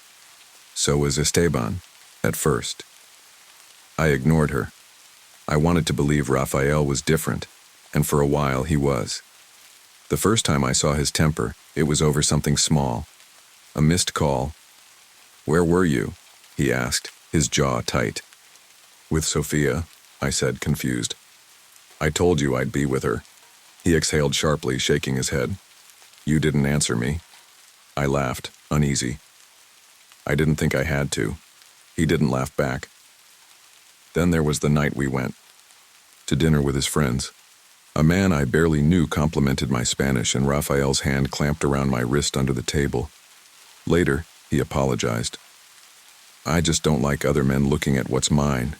So was Esteban, at first. I ignored her. I wanted to believe Raphael was different, and for a while he was. The first time I saw his temper, it was over something small. A missed call. Where were you? He asked, his jaw tight. With Sophia, I said, confused. I told you I'd be with her. He exhaled sharply, shaking his head. You didn't answer me. I laughed, uneasy. I didn't think I had to. He didn't laugh back. Then there was the night we went. To dinner with his friends. A man I barely knew complimented my Spanish, and Raphael's hand clamped around my wrist under the table. Later, he apologized. I just don't like other men looking at what's mine,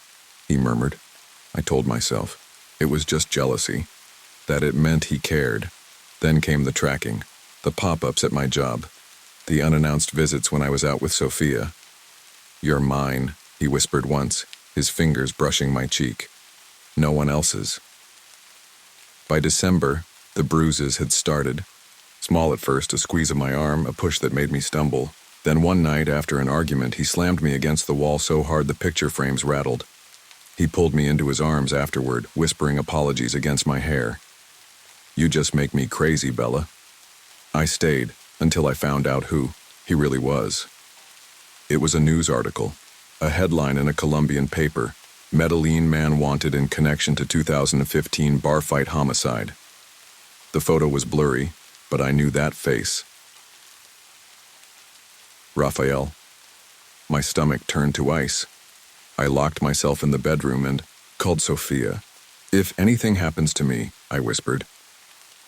he murmured. I told myself. It was just jealousy. That it meant he cared. Then came the tracking, the pop-ups at my job, the unannounced visits when I was out with Sophia. You're mine, he whispered once, his fingers brushing my cheek. No one else's. By December, the bruises had started. Small at first, a squeeze of my arm, a push that made me stumble. Then one night, after an argument, he slammed me against the wall so hard the picture frames rattled. He pulled me into his arms afterward, whispering apologies against my hair. You just make me crazy, Bella. I stayed, until I found out who he really was. It was a news article, a headline in a Colombian paper. Medellin man wanted in connection to 2015 bar fight homicide. The photo was blurry, but I knew that face. Raphael. My stomach turned to ice. I locked myself in the bedroom and called Sophia. If anything happens to me, I whispered.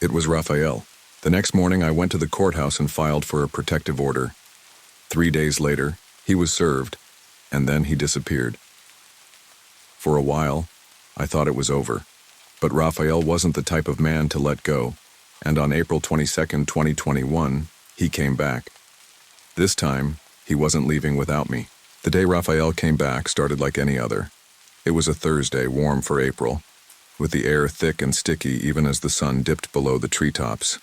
It was Raphael. The next morning I went to the courthouse and filed for a protective order. 3 days later, he was served, and then he disappeared. For a while, I thought it was over, but Raphael wasn't the type of man to let go, and on April 22, 2021, he came back. This time, he wasn't leaving without me. The day Raphael came back started like any other. It was a Thursday, warm for April, with the air thick and sticky even as the sun dipped below the treetops.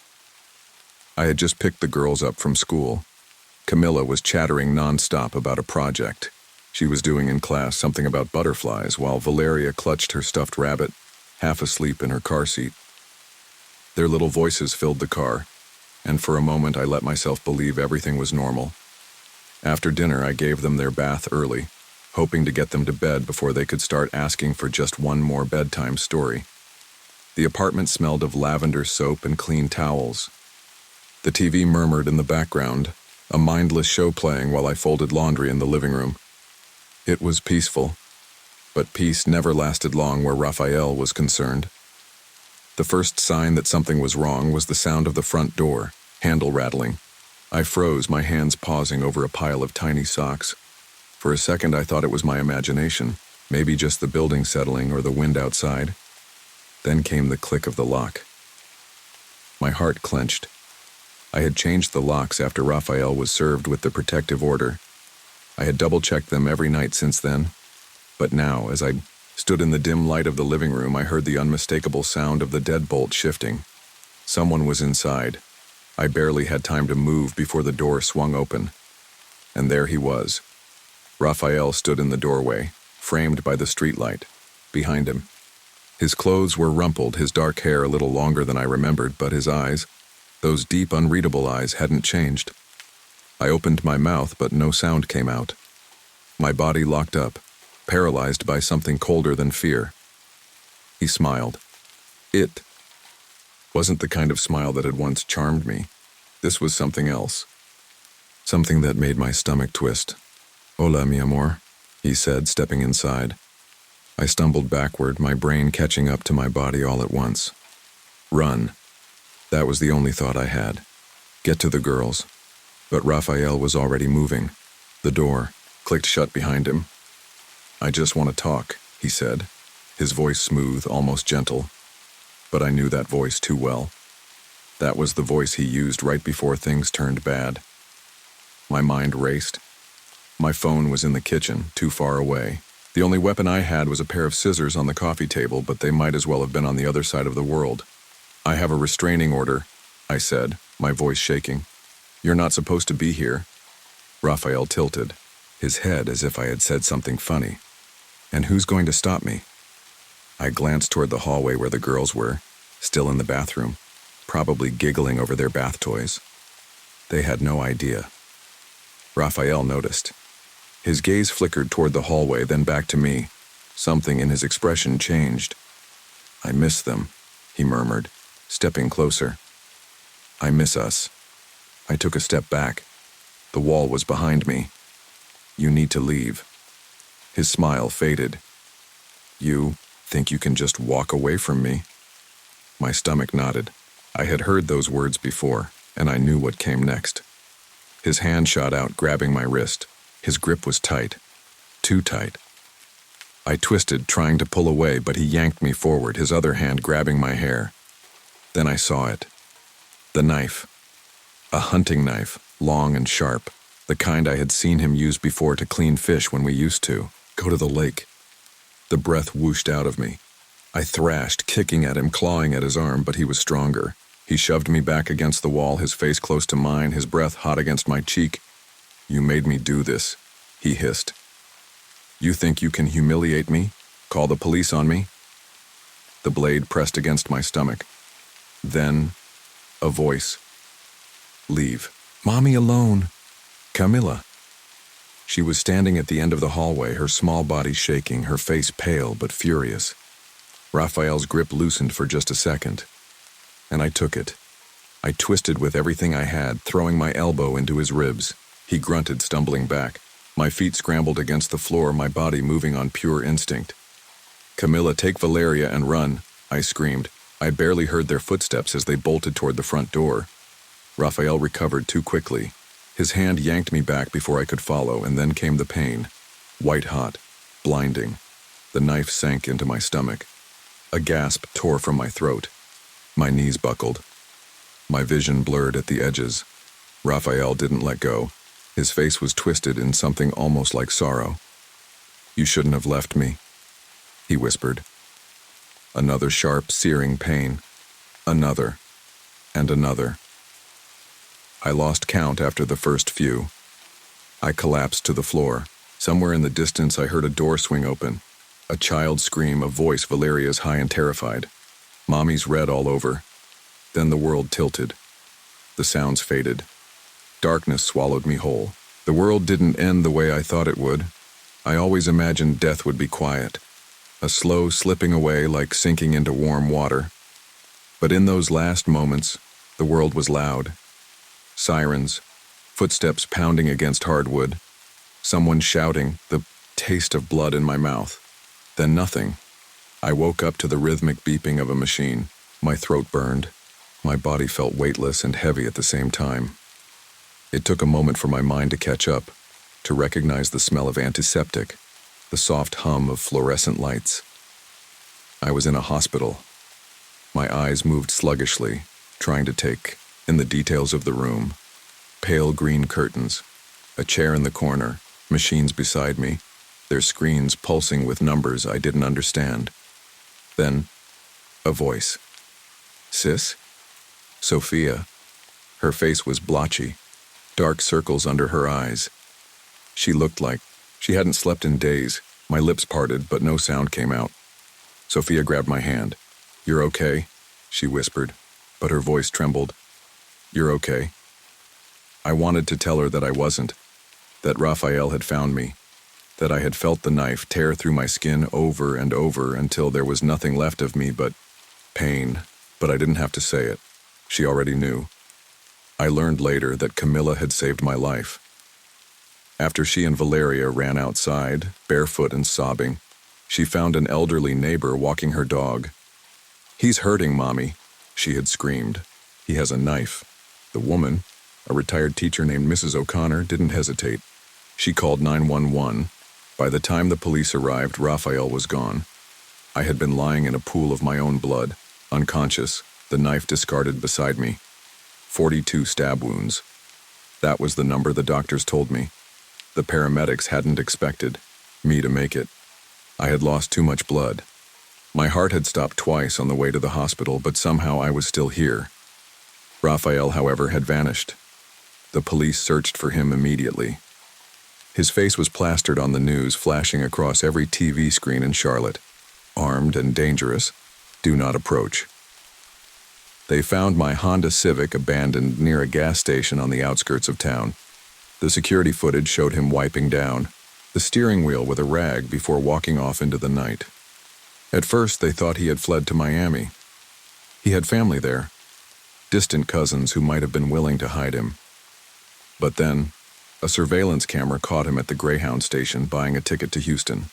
I had just picked the girls up from school. Camilla was chattering nonstop about a project she was doing in class, something about butterflies, while Valeria clutched her stuffed rabbit, half asleep in her car seat. Their little voices filled the car, and for a moment I let myself believe everything was normal. After dinner, I gave them their bath early, hoping to get them to bed before they could start asking for just one more bedtime story. The apartment smelled of lavender soap and clean towels. The TV murmured in the background, a mindless show playing while I folded laundry in the living room. It was peaceful, but peace never lasted long where Raphael was concerned. The first sign that something was wrong was the sound of the front door, handle rattling. I froze, my hands pausing over a pile of tiny socks. For a second I thought it was my imagination, maybe just the building settling or the wind outside. Then came the click of the lock. My heart clenched. I had changed the locks after Raphael was served with the protective order. I had double-checked them every night since then. But now, as I stood in the dim light of the living room, I heard the unmistakable sound of the deadbolt shifting. Someone was inside. I barely had time to move before the door swung open. And there he was. Raphael stood in the doorway, framed by the streetlight. Behind him, his clothes were rumpled, his dark hair a little longer than I remembered, but his eyes, those deep, unreadable eyes, hadn't changed. I opened my mouth, but no sound came out. My body locked up, paralyzed by something colder than fear. He smiled. It wasn't the kind of smile that had once charmed me. This was something else. Something that made my stomach twist. "Hola, mi amor," he said, stepping inside. I stumbled backward, my brain catching up to my body all at once. Run. That was the only thought I had. Get to the girls. But Raphael was already moving. The door clicked shut behind him. "I just want to talk," he said, his voice smooth, almost gentle. But I knew that voice too well. That was the voice he used right before things turned bad. My mind raced. My phone was in the kitchen, too far away. The only weapon I had was a pair of scissors on the coffee table, but they might as well have been on the other side of the world. "I have a restraining order," I said, my voice shaking. "You're not supposed to be here." Raphael tilted, his head as if I had said something funny. "And who's going to stop me?" I glanced toward the hallway where the girls were, still in the bathroom, probably giggling over their bath toys. They had no idea. Raphael noticed. His gaze flickered toward the hallway, then back to me. Something in his expression changed. "I miss them," he murmured, stepping closer. "I miss us." I took a step back. The wall was behind me. "You need to leave." His smile faded. "You think you can just walk away from me?" My stomach nodded. I had heard those words before, and I knew what came next. His hand shot out, grabbing my wrist. His grip was tight. Too tight. I twisted, trying to pull away, but he yanked me forward, his other hand grabbing my hair. Then I saw it. The knife. A hunting knife, long and sharp. The kind I had seen him use before to clean fish when we used to go to the lake. The breath whooshed out of me. I thrashed, kicking at him, clawing at his arm, but he was stronger. He shoved me back against the wall, his face close to mine, his breath hot against my cheek. "You made me do this," he hissed. "You think you can humiliate me? Call the police on me?" The blade pressed against my stomach. Then, a voice. "Leave. Mommy alone. Camilla." She was standing at the end of the hallway, her small body shaking, her face pale but furious. Raphael's grip loosened for just a second, and I took it. I twisted with everything I had, throwing my elbow into his ribs. He grunted, stumbling back. My feet scrambled against the floor, my body moving on pure instinct. "Camilla, take Valeria and run," I screamed. I barely heard their footsteps as they bolted toward the front door. Raphael recovered too quickly. His hand yanked me back before I could follow, and then came the pain. White hot, blinding. The knife sank into my stomach. A gasp tore from my throat. My knees buckled. My vision blurred at the edges. Raphael didn't let go. His face was twisted in something almost like sorrow. "You shouldn't have left me," he whispered. Another sharp, searing pain. Another. And another. I lost count after the first few. I collapsed to the floor. Somewhere in the distance I heard a door swing open. A child scream, a voice Valeria's high and terrified. Mommy's red all over. Then the world tilted. The sounds faded. Darkness swallowed me whole. The world didn't end the way I thought it would. I always imagined death would be quiet. A slow slipping away like sinking into warm water. But in those last moments, the world was loud. Sirens, footsteps pounding against hardwood, someone shouting, the taste of blood in my mouth. Then nothing. I woke up to the rhythmic beeping of a machine. My throat burned. My body felt weightless and heavy at the same time. It took a moment for my mind to catch up, to recognize the smell of antiseptic, the soft hum of fluorescent lights. I was in a hospital. My eyes moved sluggishly, trying to take in the details of the room. Pale green curtains, a chair in the corner, machines beside me, their screens pulsing with numbers I didn't understand. Then, a voice. "Sis?" Sophia. Her face was blotchy, dark circles under her eyes. She looked like she hadn't slept in days. My lips parted, but no sound came out. Sophia grabbed my hand. "You're okay?" she whispered, but her voice trembled. "You're okay?" I wanted to tell her that I wasn't, that Raphael had found me, that I had felt the knife tear through my skin over and over until there was nothing left of me but pain, but I didn't have to say it. She already knew. I learned later that Camilla had saved my life. After she and Valeria ran outside, barefoot and sobbing, she found an elderly neighbor walking her dog. "He's hurting, Mommy," she had screamed. "He has a knife." The woman, a retired teacher named Mrs. O'Connor, didn't hesitate. She called 911. By the time the police arrived, Raphael was gone. I had been lying in a pool of my own blood, unconscious, the knife discarded beside me. 42 stab wounds. That was the number the doctors told me. The paramedics hadn't expected me to make it. I had lost too much blood. My heart had stopped twice on the way to the hospital, but somehow I was still here. Raphael, however, had vanished. The police searched for him immediately. His face was plastered on the news, flashing across every TV screen in Charlotte. "Armed and dangerous. Do not approach." They found my Honda Civic abandoned near a gas station on the outskirts of town. The security footage showed him wiping down the steering wheel with a rag before walking off into the night. At first, they thought he had fled to Miami. He had family there, distant cousins who might have been willing to hide him. But then, a surveillance camera caught him at the Greyhound station buying a ticket to Houston.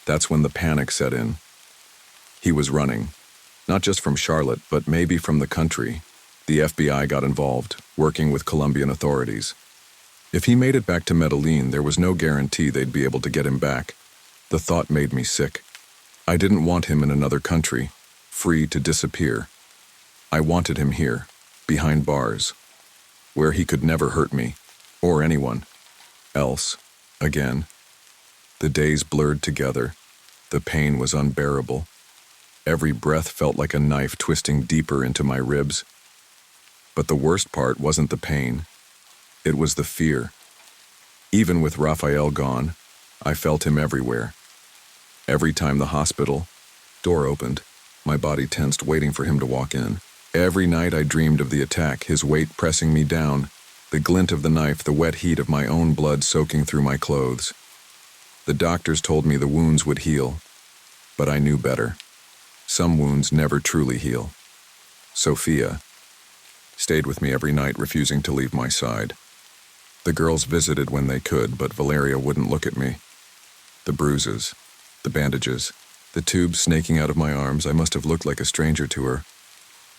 That's when the panic set in. He was running, not just from Charlotte, but maybe from the country. The FBI got involved, working with Colombian authorities. If he made it back to Medellin, there was no guarantee they'd be able to get him back. The thought made me sick. I didn't want him in another country, free to disappear. I wanted him here, behind bars, where he could never hurt me, or anyone else, again. The days blurred together. The pain was unbearable. Every breath felt like a knife twisting deeper into my ribs. But the worst part wasn't the pain. It was the fear. Even with Raphael gone, I felt him everywhere. Every time the hospital door opened, my body tensed, waiting for him to walk in. Every night I dreamed of the attack, his weight pressing me down, the glint of the knife, the wet heat of my own blood soaking through my clothes. The doctors told me the wounds would heal, but I knew better. Some wounds never truly heal. Sophia stayed with me every night, refusing to leave my side. The girls visited when they could, but Valeria wouldn't look at me. The bruises, the bandages, the tubes snaking out of my arms, I must have looked like a stranger to her.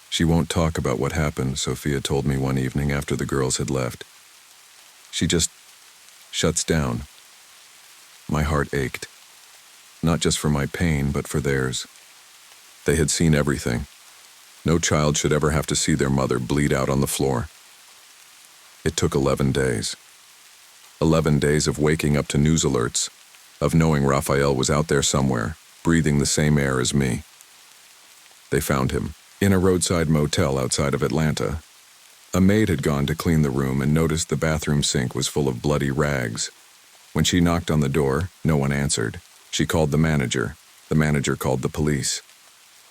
"She won't talk about what happened," Sophia told me one evening after the girls had left. "She just shuts down." My heart ached, not just for my pain, but for theirs. They had seen everything. No child should ever have to see their mother bleed out on the floor. It took 11 days. 11 days of waking up to news alerts, of knowing Raphael was out there somewhere, breathing the same air as me. They found him in a roadside motel outside of Atlanta. A maid had gone to clean the room and noticed the bathroom sink was full of bloody rags. When she knocked on the door, no one answered. She called the manager. The manager called the police.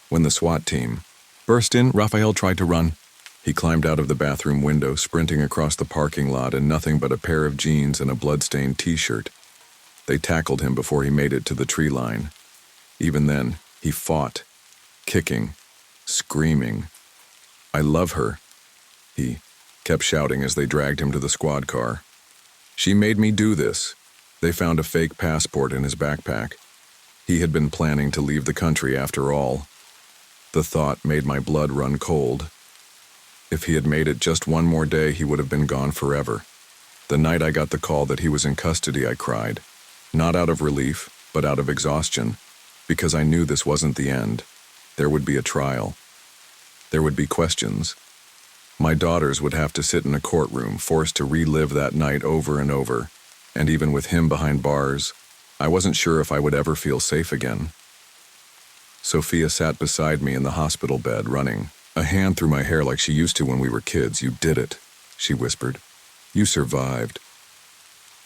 When the SWAT team burst in, Raphael tried to run. He climbed out of the bathroom window, sprinting across the parking lot in nothing but a pair of jeans and a blood-stained t-shirt. They tackled him before he made it to the tree line. Even then, he fought, kicking, screaming. "I love her," he kept shouting as they dragged him to the squad car. She made me do this. They found a fake passport in his backpack. He had been planning to leave the country after all. The thought made my blood run cold. If he had made it just one more day, he would have been gone forever. The night I got the call that he was in custody, I cried. Not out of relief, but out of exhaustion, because I knew this wasn't the end. There would be a trial. There would be questions. My daughters would have to sit in a courtroom, forced to relive that night over and over, and even with him behind bars, I wasn't sure if I would ever feel safe again. Sophia sat beside me in the hospital bed, running a hand through my hair like she used to when we were kids. "You did it," she whispered. "You survived."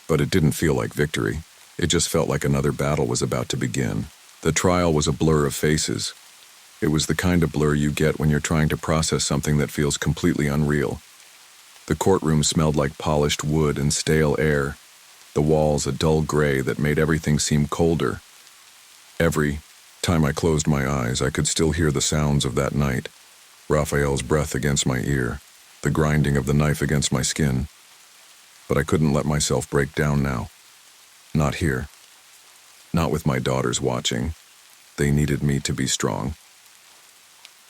But it didn't feel like victory. It just felt like another battle was about to begin. The trial was a blur of faces. It was the kind of blur you get when you're trying to process something that feels completely unreal. The courtroom smelled like polished wood and stale air, the walls a dull gray that made everything seem colder. Every time I closed my eyes, I could still hear the sounds of that night. Raphael's breath against my ear, the grinding of the knife against my skin. But I couldn't let myself break down now. Not here. Not with my daughters watching. They needed me to be strong.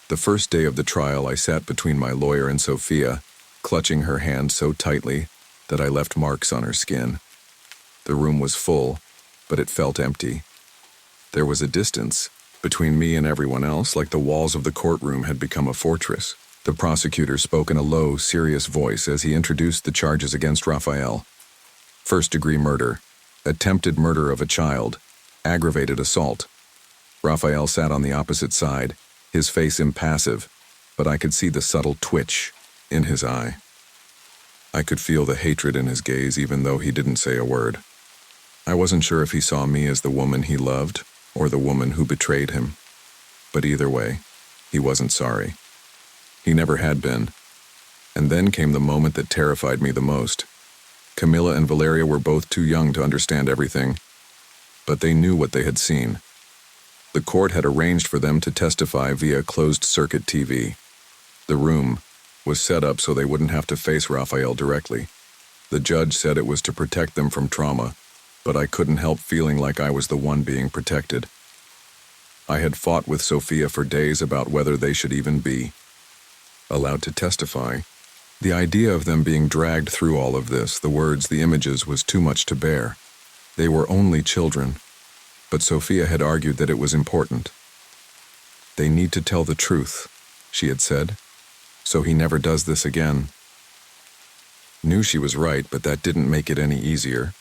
The first day of the trial, I sat between my lawyer and Sophia, clutching her hand so tightly that I left marks on her skin. The room was full, but it felt empty. There was a distance between me and everyone else, like the walls of the courtroom had become a fortress. The prosecutor spoke in a low, serious voice as he introduced the charges against Raphael. First-degree murder, attempted murder of a child, aggravated assault. Raphael sat on the opposite side, his face impassive, but I could see the subtle twitch in his eye. I could feel the hatred in his gaze even though he didn't say a word. I wasn't sure if he saw me as the woman he loved or the woman who betrayed him. But either way, he wasn't sorry. He never had been. And then came the moment that terrified me the most. Camilla and Valeria were both too young to understand everything, but they knew what they had seen. The court had arranged for them to testify via closed-circuit TV. The room was set up so they wouldn't have to face Raphael directly. The judge said it was to protect them from trauma, but I couldn't help feeling like I was the one being protected. I had fought with Sophia for days about whether they should even be allowed to testify. The idea of them being dragged through all of this, the words, the images, was too much to bear. They were only children, but Sophia had argued that it was important. "They need to tell the truth," she had said, "so he never does this again." Knew she was right, but that didn't make it any easier.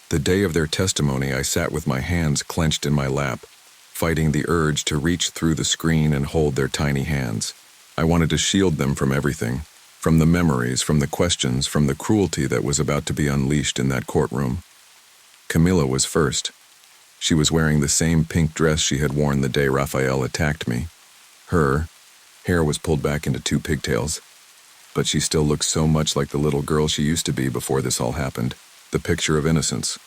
The day of their testimony, I sat with my hands clenched in my lap, fighting the urge to reach through the screen and hold their tiny hands. I wanted to shield them from everything, from the memories, from the questions, from the cruelty that was about to be unleashed in that courtroom. Camilla was first. She was wearing the same pink dress she had worn the day Raphael attacked me. Her hair was pulled back into 2 pigtails, but she still looked so much like the little girl she used to be before this all happened, the picture of innocence.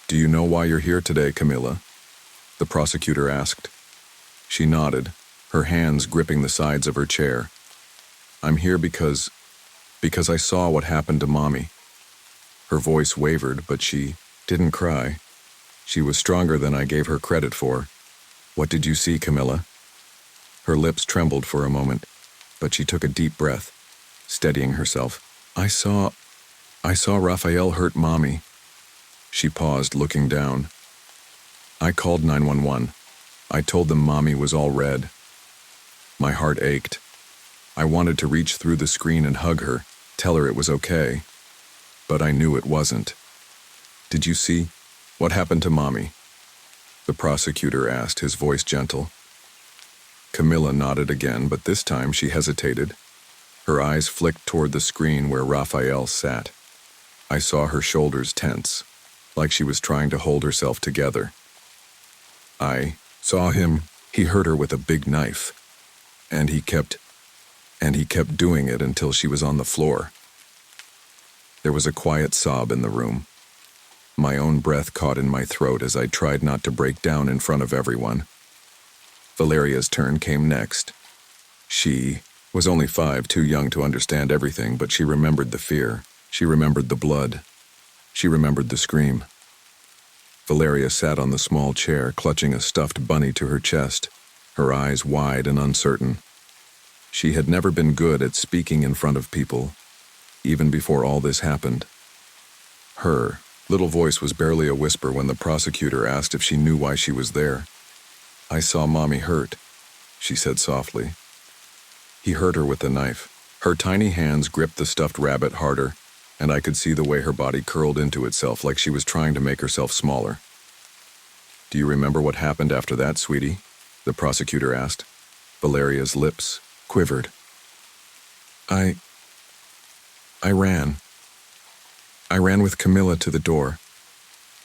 "Do you know why you're here today, Camilla?" the prosecutor asked. She nodded, her hands gripping the sides of her chair. "I'm here because I saw what happened to Mommy." Her voice wavered, but she didn't cry. She was stronger than I gave her credit for. "What did you see, Camilla?" Her lips trembled for a moment, but she took a deep breath, steadying herself. I saw Raphael hurt Mommy." She paused, looking down. "I called 911. I told them Mommy was all red." My heart ached. I wanted to reach through the screen and hug her, tell her it was okay. But I knew it wasn't. "Did you see? What happened to Mommy?" the prosecutor asked, his voice gentle. Camilla nodded again, but this time she hesitated. Her eyes flicked toward the screen where Raphael sat. I saw her shoulders tense, like she was trying to hold herself together. "I saw him. He hurt her with a big knife. And he kept doing it until she was on the floor." There was a quiet sob in the room. My own breath caught in my throat as I tried not to break down in front of everyone. Valeria's turn came next. She Was only 5, too young to understand everything, but she remembered the fear. She remembered the blood. She remembered the scream. Valeria sat on the small chair, clutching a stuffed bunny to her chest, her eyes wide and uncertain. She had never been good at speaking in front of people, even before all this happened. Her little voice was barely a whisper when the prosecutor asked if she knew why she was there. "I saw Mommy hurt," she said softly. He hurt her with the knife. Her tiny hands gripped the stuffed rabbit harder, and I could see the way her body curled into itself like she was trying to make herself smaller. "Do you remember what happened after that, sweetie?" the prosecutor asked. Valeria's lips quivered. I ran. I ran with Camilla to the door.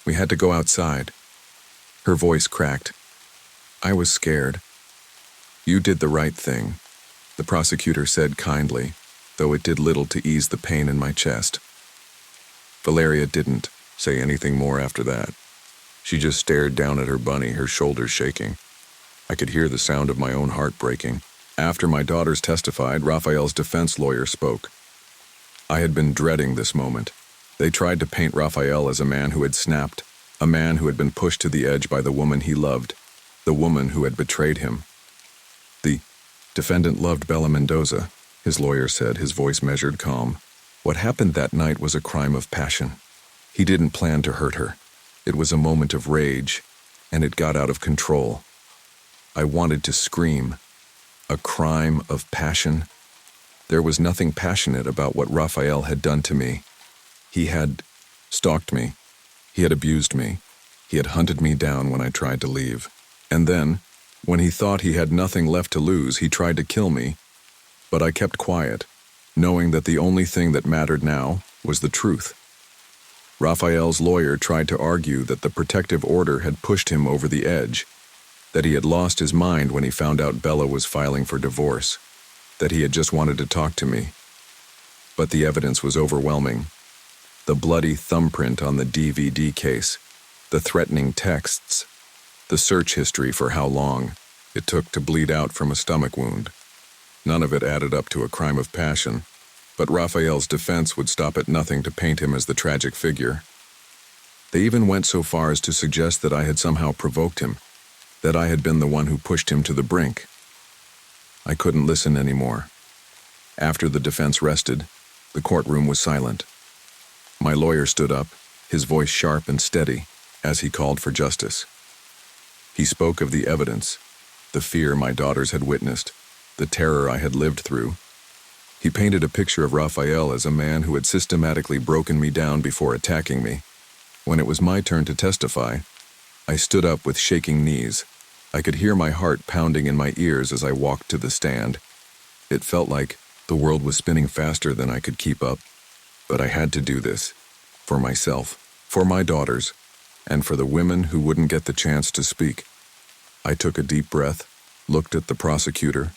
We had to go outside." Her voice cracked. "I was scared." "You did the right thing," the prosecutor said kindly, though it did little to ease the pain in my chest. Valeria didn't say anything more after that. She just stared down at her bunny, her shoulders shaking. I could hear the sound of my own heart breaking. After my daughters testified, Raphael's defense lawyer spoke. I had been dreading this moment. They tried to paint Raphael as a man who had snapped, a man who had been pushed to the edge by the woman he loved, the woman who had betrayed him. "The defendant loved Bella Mendoza," his lawyer said, his voice measured calm. "What happened that night was a crime of passion. He didn't plan to hurt her. It was a moment of rage, and it got out of control. I wanted to scream. A crime of passion? There was nothing passionate about what Raphael had done to me. He had stalked me. He had abused me. He had hunted me down when I tried to leave. And then, when he thought he had nothing left to lose, he tried to kill me. But I kept quiet, knowing that the only thing that mattered now was the truth. Raphael's lawyer tried to argue that the protective order had pushed him over the edge, that he had lost his mind when he found out Bella was filing for divorce, that he had just wanted to talk to me. But the evidence was overwhelming. The bloody thumbprint on the DVD case, the threatening texts, the search history for how long it took to bleed out from a stomach wound. None of it added up to a crime of passion, but Raphael's defense would stop at nothing to paint him as the tragic figure. They even went so far as to suggest that I had somehow provoked him, that I had been the one who pushed him to the brink. I couldn't listen anymore. After the defense rested, the courtroom was silent. My lawyer stood up, his voice sharp and steady, as he called for justice. He spoke of the evidence, the fear my daughters had witnessed, the terror I had lived through. He painted a picture of Raphael as a man who had systematically broken me down before attacking me. When it was my turn to testify, I stood up with shaking knees. I could hear my heart pounding in my ears as I walked to the stand. It felt like the world was spinning faster than I could keep up. But I had to do this, for myself, for my daughters, and for the women who wouldn't get the chance to speak. I took a deep breath, looked at the prosecutor,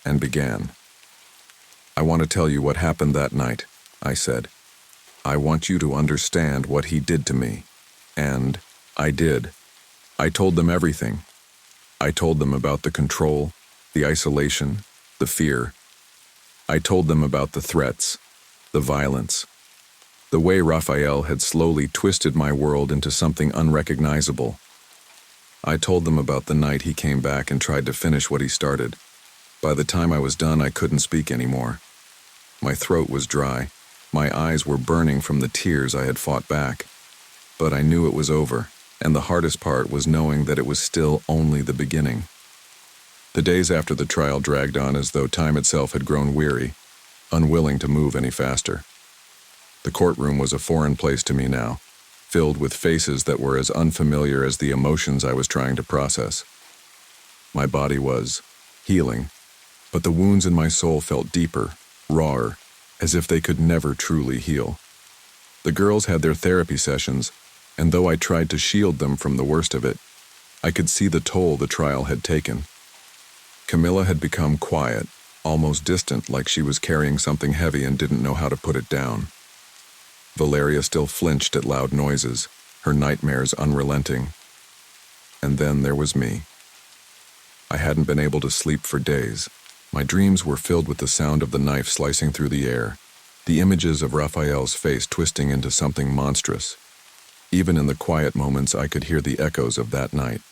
and began. "I want to tell you what happened that night," I said. "I want you to understand what he did to me." And I did. I told them everything. I told them about the control, the isolation, the fear. I told them about the threats, the violence, the way Raphael had slowly twisted my world into something unrecognizable. I told them about the night he came back and tried to finish what he started. By the time I was done, I couldn't speak anymore. My throat was dry. My eyes were burning from the tears I had fought back. But I knew it was over, and the hardest part was knowing that it was still only the beginning. The days after the trial dragged on as though time itself had grown weary, unwilling to move any faster. The courtroom was a foreign place to me now, filled with faces that were as unfamiliar as the emotions I was trying to process. My body was healing, but the wounds in my soul felt deeper, rawer, as if they could never truly heal. The girls had their therapy sessions, and though I tried to shield them from the worst of it, I could see the toll the trial had taken. Camilla had become quiet, almost distant, like she was carrying something heavy and didn't know how to put it down. Valeria still flinched at loud noises, her nightmares unrelenting. And then there was me. I hadn't been able to sleep for days. My dreams were filled with the sound of the knife slicing through the air, the images of Raphael's face twisting into something monstrous. Even in the quiet moments, I could hear the echoes of that night.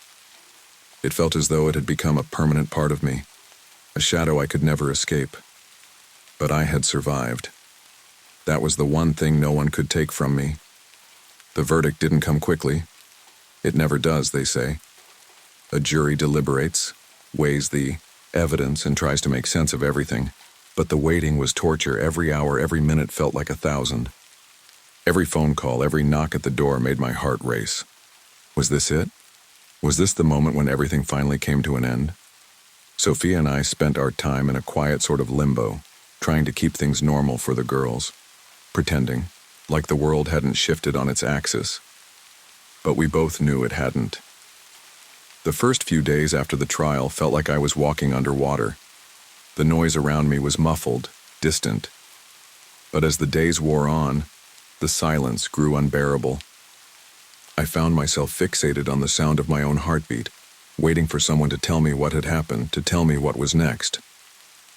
It felt as though it had become a permanent part of me, a shadow I could never escape. But I had survived. That was the one thing no one could take from me. The verdict didn't come quickly. It never does, they say. A jury deliberates, weighs the evidence, and tries to make sense of everything. But the waiting was torture. Every hour, every minute felt like 1,000. Every phone call, every knock at the door made my heart race. Was this it? Was this the moment when everything finally came to an end? Sophia and I spent our time in a quiet sort of limbo, trying to keep things normal for the girls, pretending, like the world hadn't shifted on its axis. But we both knew it hadn't. The first few days after the trial felt like I was walking underwater. The noise around me was muffled, distant. But as the days wore on, the silence grew unbearable. I found myself fixated on the sound of my own heartbeat, waiting for someone to tell me what had happened, to tell me what was next.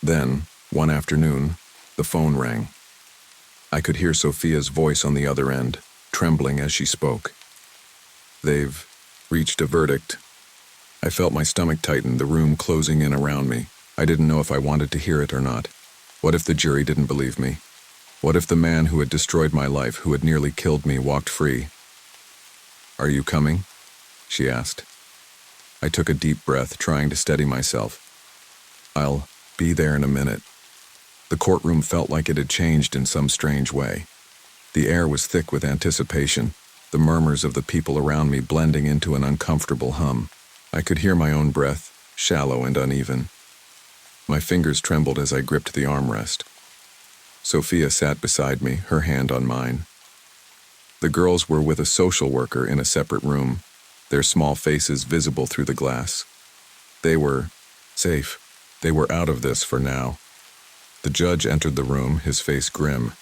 Then, one afternoon, the phone rang. I could hear Sophia's voice on the other end, trembling as she spoke. "They've reached a verdict." I felt my stomach tighten, the room closing in around me. I didn't know if I wanted to hear it or not. What if the jury didn't believe me? What if the man who had destroyed my life, who had nearly killed me, walked free? "Are you coming?" she asked. I took a deep breath, trying to steady myself. "I'll be there in a minute." The courtroom felt like it had changed in some strange way. The air was thick with anticipation, the murmurs of the people around me blending into an uncomfortable hum. I could hear my own breath, shallow and uneven. My fingers trembled as I gripped the armrest. Sophia sat beside me, her hand on mine. The girls were with a social worker in a separate room, their small faces visible through the glass. They were safe. They were out of this for now. The judge entered the room, his face grim.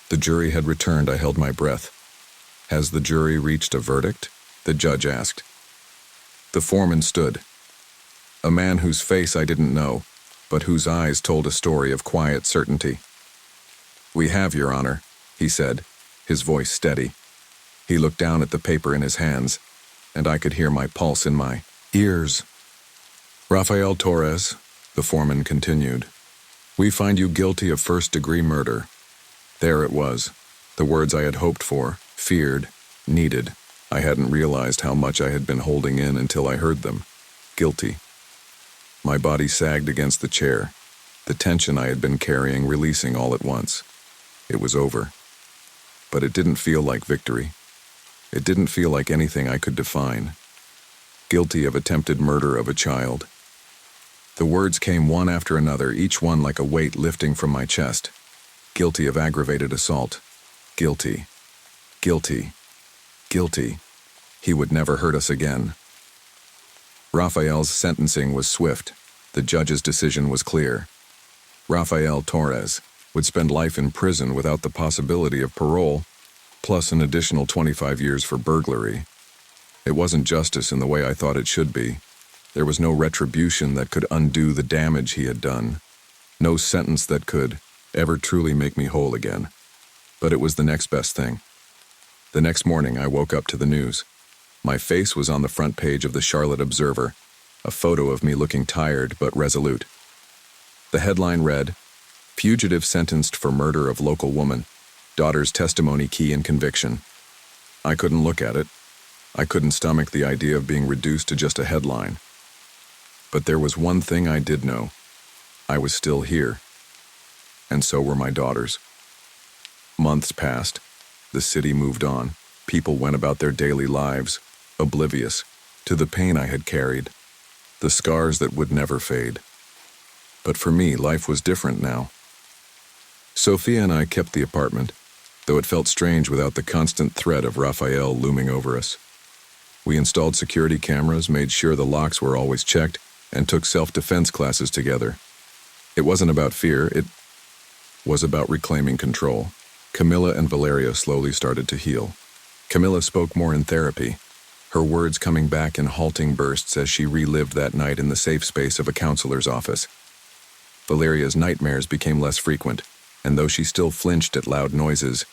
The jury had returned. I held my breath. "Has the jury reached a verdict?" the judge asked. The foreman stood. A man whose face I didn't know, but whose eyes told a story of quiet certainty. "We have, Your Honor," he said, his voice steady. He looked down at the paper in his hands, and I could hear my pulse in my ears. "Rafael Torres," the foreman continued, "we find you guilty of first-degree murder." There it was, the words I had hoped for, feared, needed. I hadn't realized how much I had been holding in until I heard them. Guilty. My body sagged against the chair, the tension I had been carrying releasing all at once. It was over. But it didn't feel like victory. It didn't feel like anything I could define. Guilty of attempted murder of a child. The words came one after another, each one like a weight lifting from my chest. Guilty of aggravated assault. Guilty. Guilty. Guilty. He would never hurt us again. Raphael's sentencing was swift. The judge's decision was clear. Rafael Torres would spend life in prison without the possibility of parole, plus an additional 25 years for burglary. It wasn't justice in the way I thought it should be. There was no retribution that could undo the damage he had done. No sentence that could ever truly make me whole again. But it was the next best thing. The next morning, I woke up to the news. My face was on the front page of the Charlotte Observer, a photo of me looking tired but resolute. The headline read, "Fugitive sentenced for murder of local woman. Daughter's testimony key in conviction." I couldn't look at it. I couldn't stomach the idea of being reduced to just a headline. But there was one thing I did know. I was still here. And so were my daughters. Months passed. The city moved on. People went about their daily lives, oblivious to the pain I had carried, the scars that would never fade. But for me, life was different now. Sophia and I kept the apartment, though it felt strange without the constant threat of Raphael looming over us. We installed security cameras, made sure the locks were always checked, and took self-defense classes together. It wasn't about fear, it was about reclaiming control. Camilla and Valeria slowly started to heal. Camilla spoke more in therapy, her words coming back in halting bursts as she relived that night in the safe space of a counselor's office. Valeria's nightmares became less frequent, and though she still flinched at loud noises,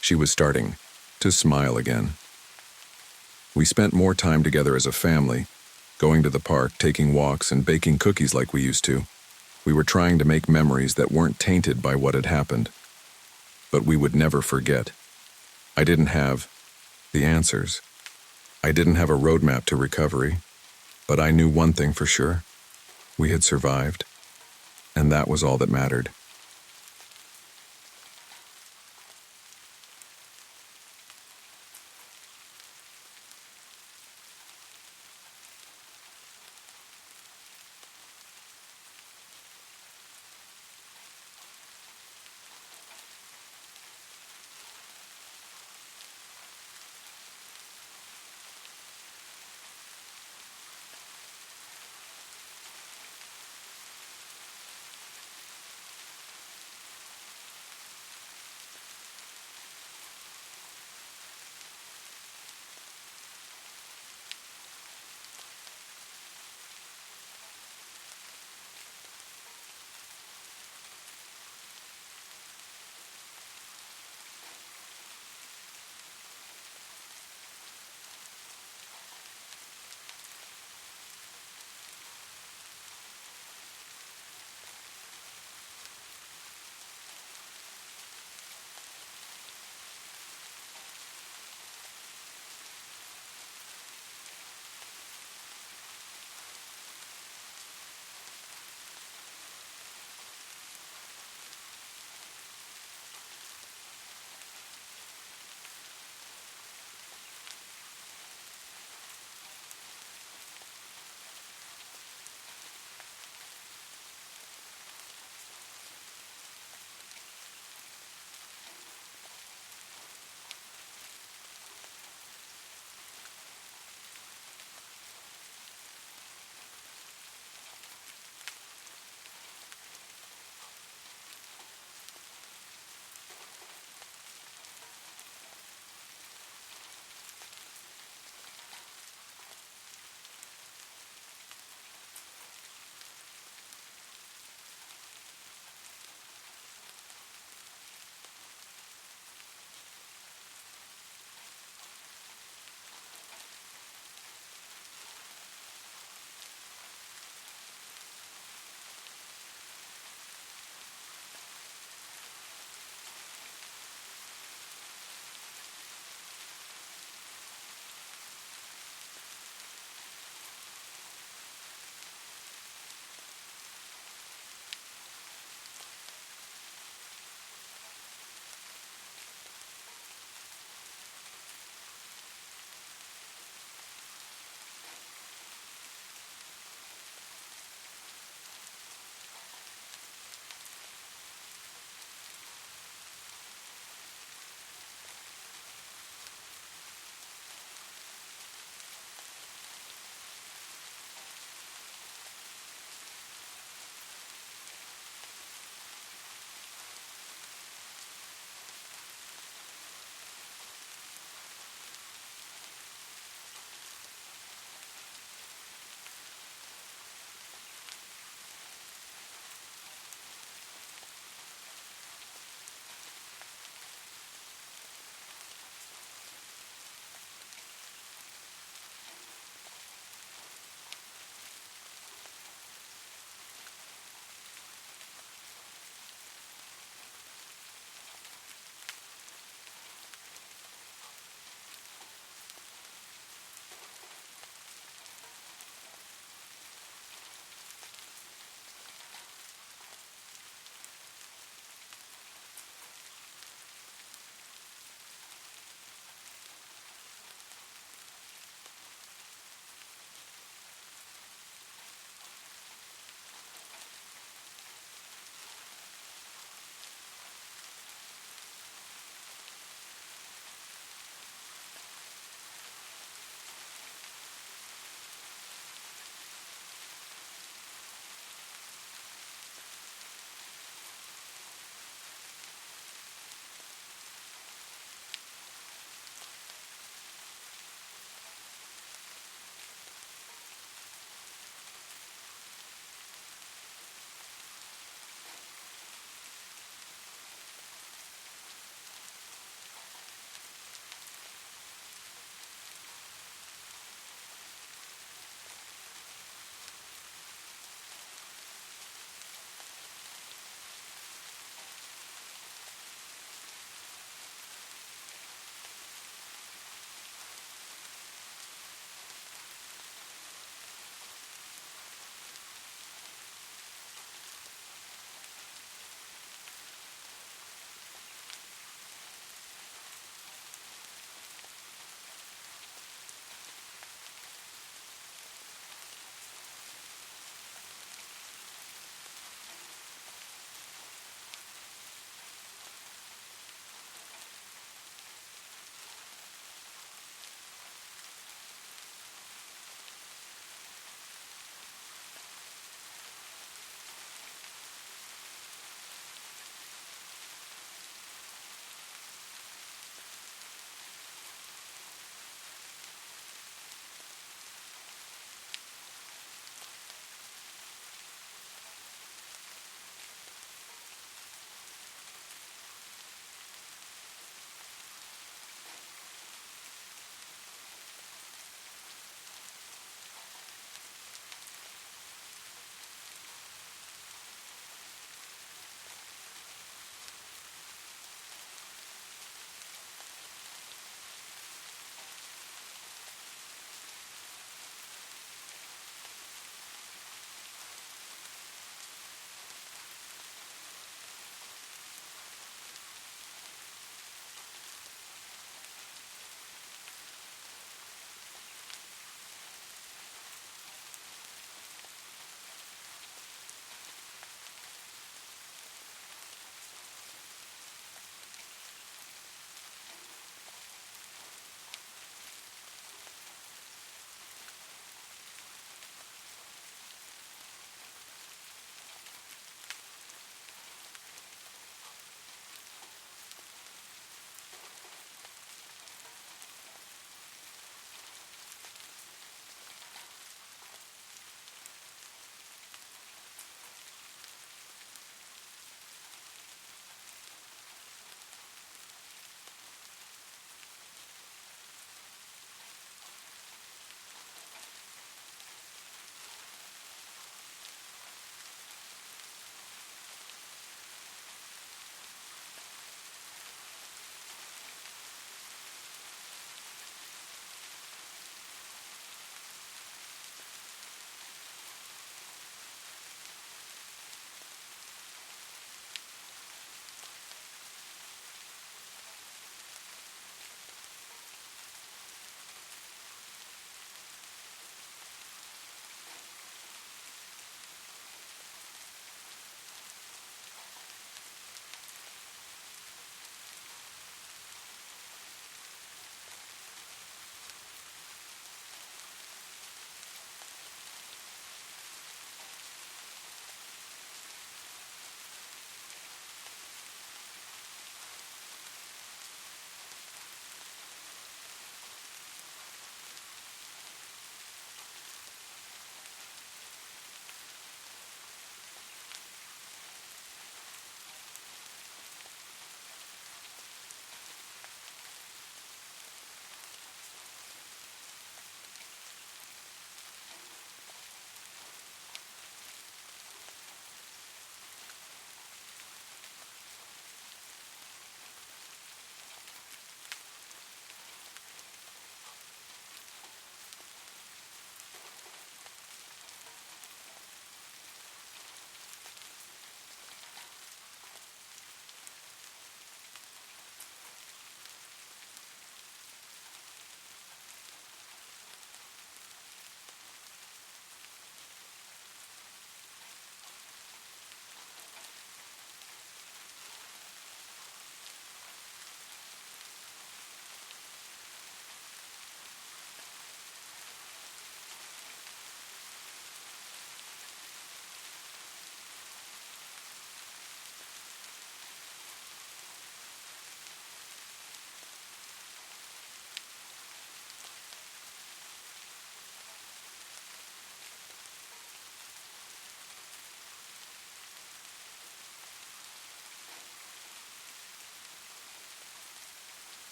she was starting to smile again. We spent more time together as a family, going to the park, taking walks, and baking cookies like we used to. We were trying to make memories that weren't tainted by what had happened. But we would never forget. I didn't have the answers. I didn't have a roadmap to recovery, but I knew one thing for sure. We had survived, and that was all that mattered.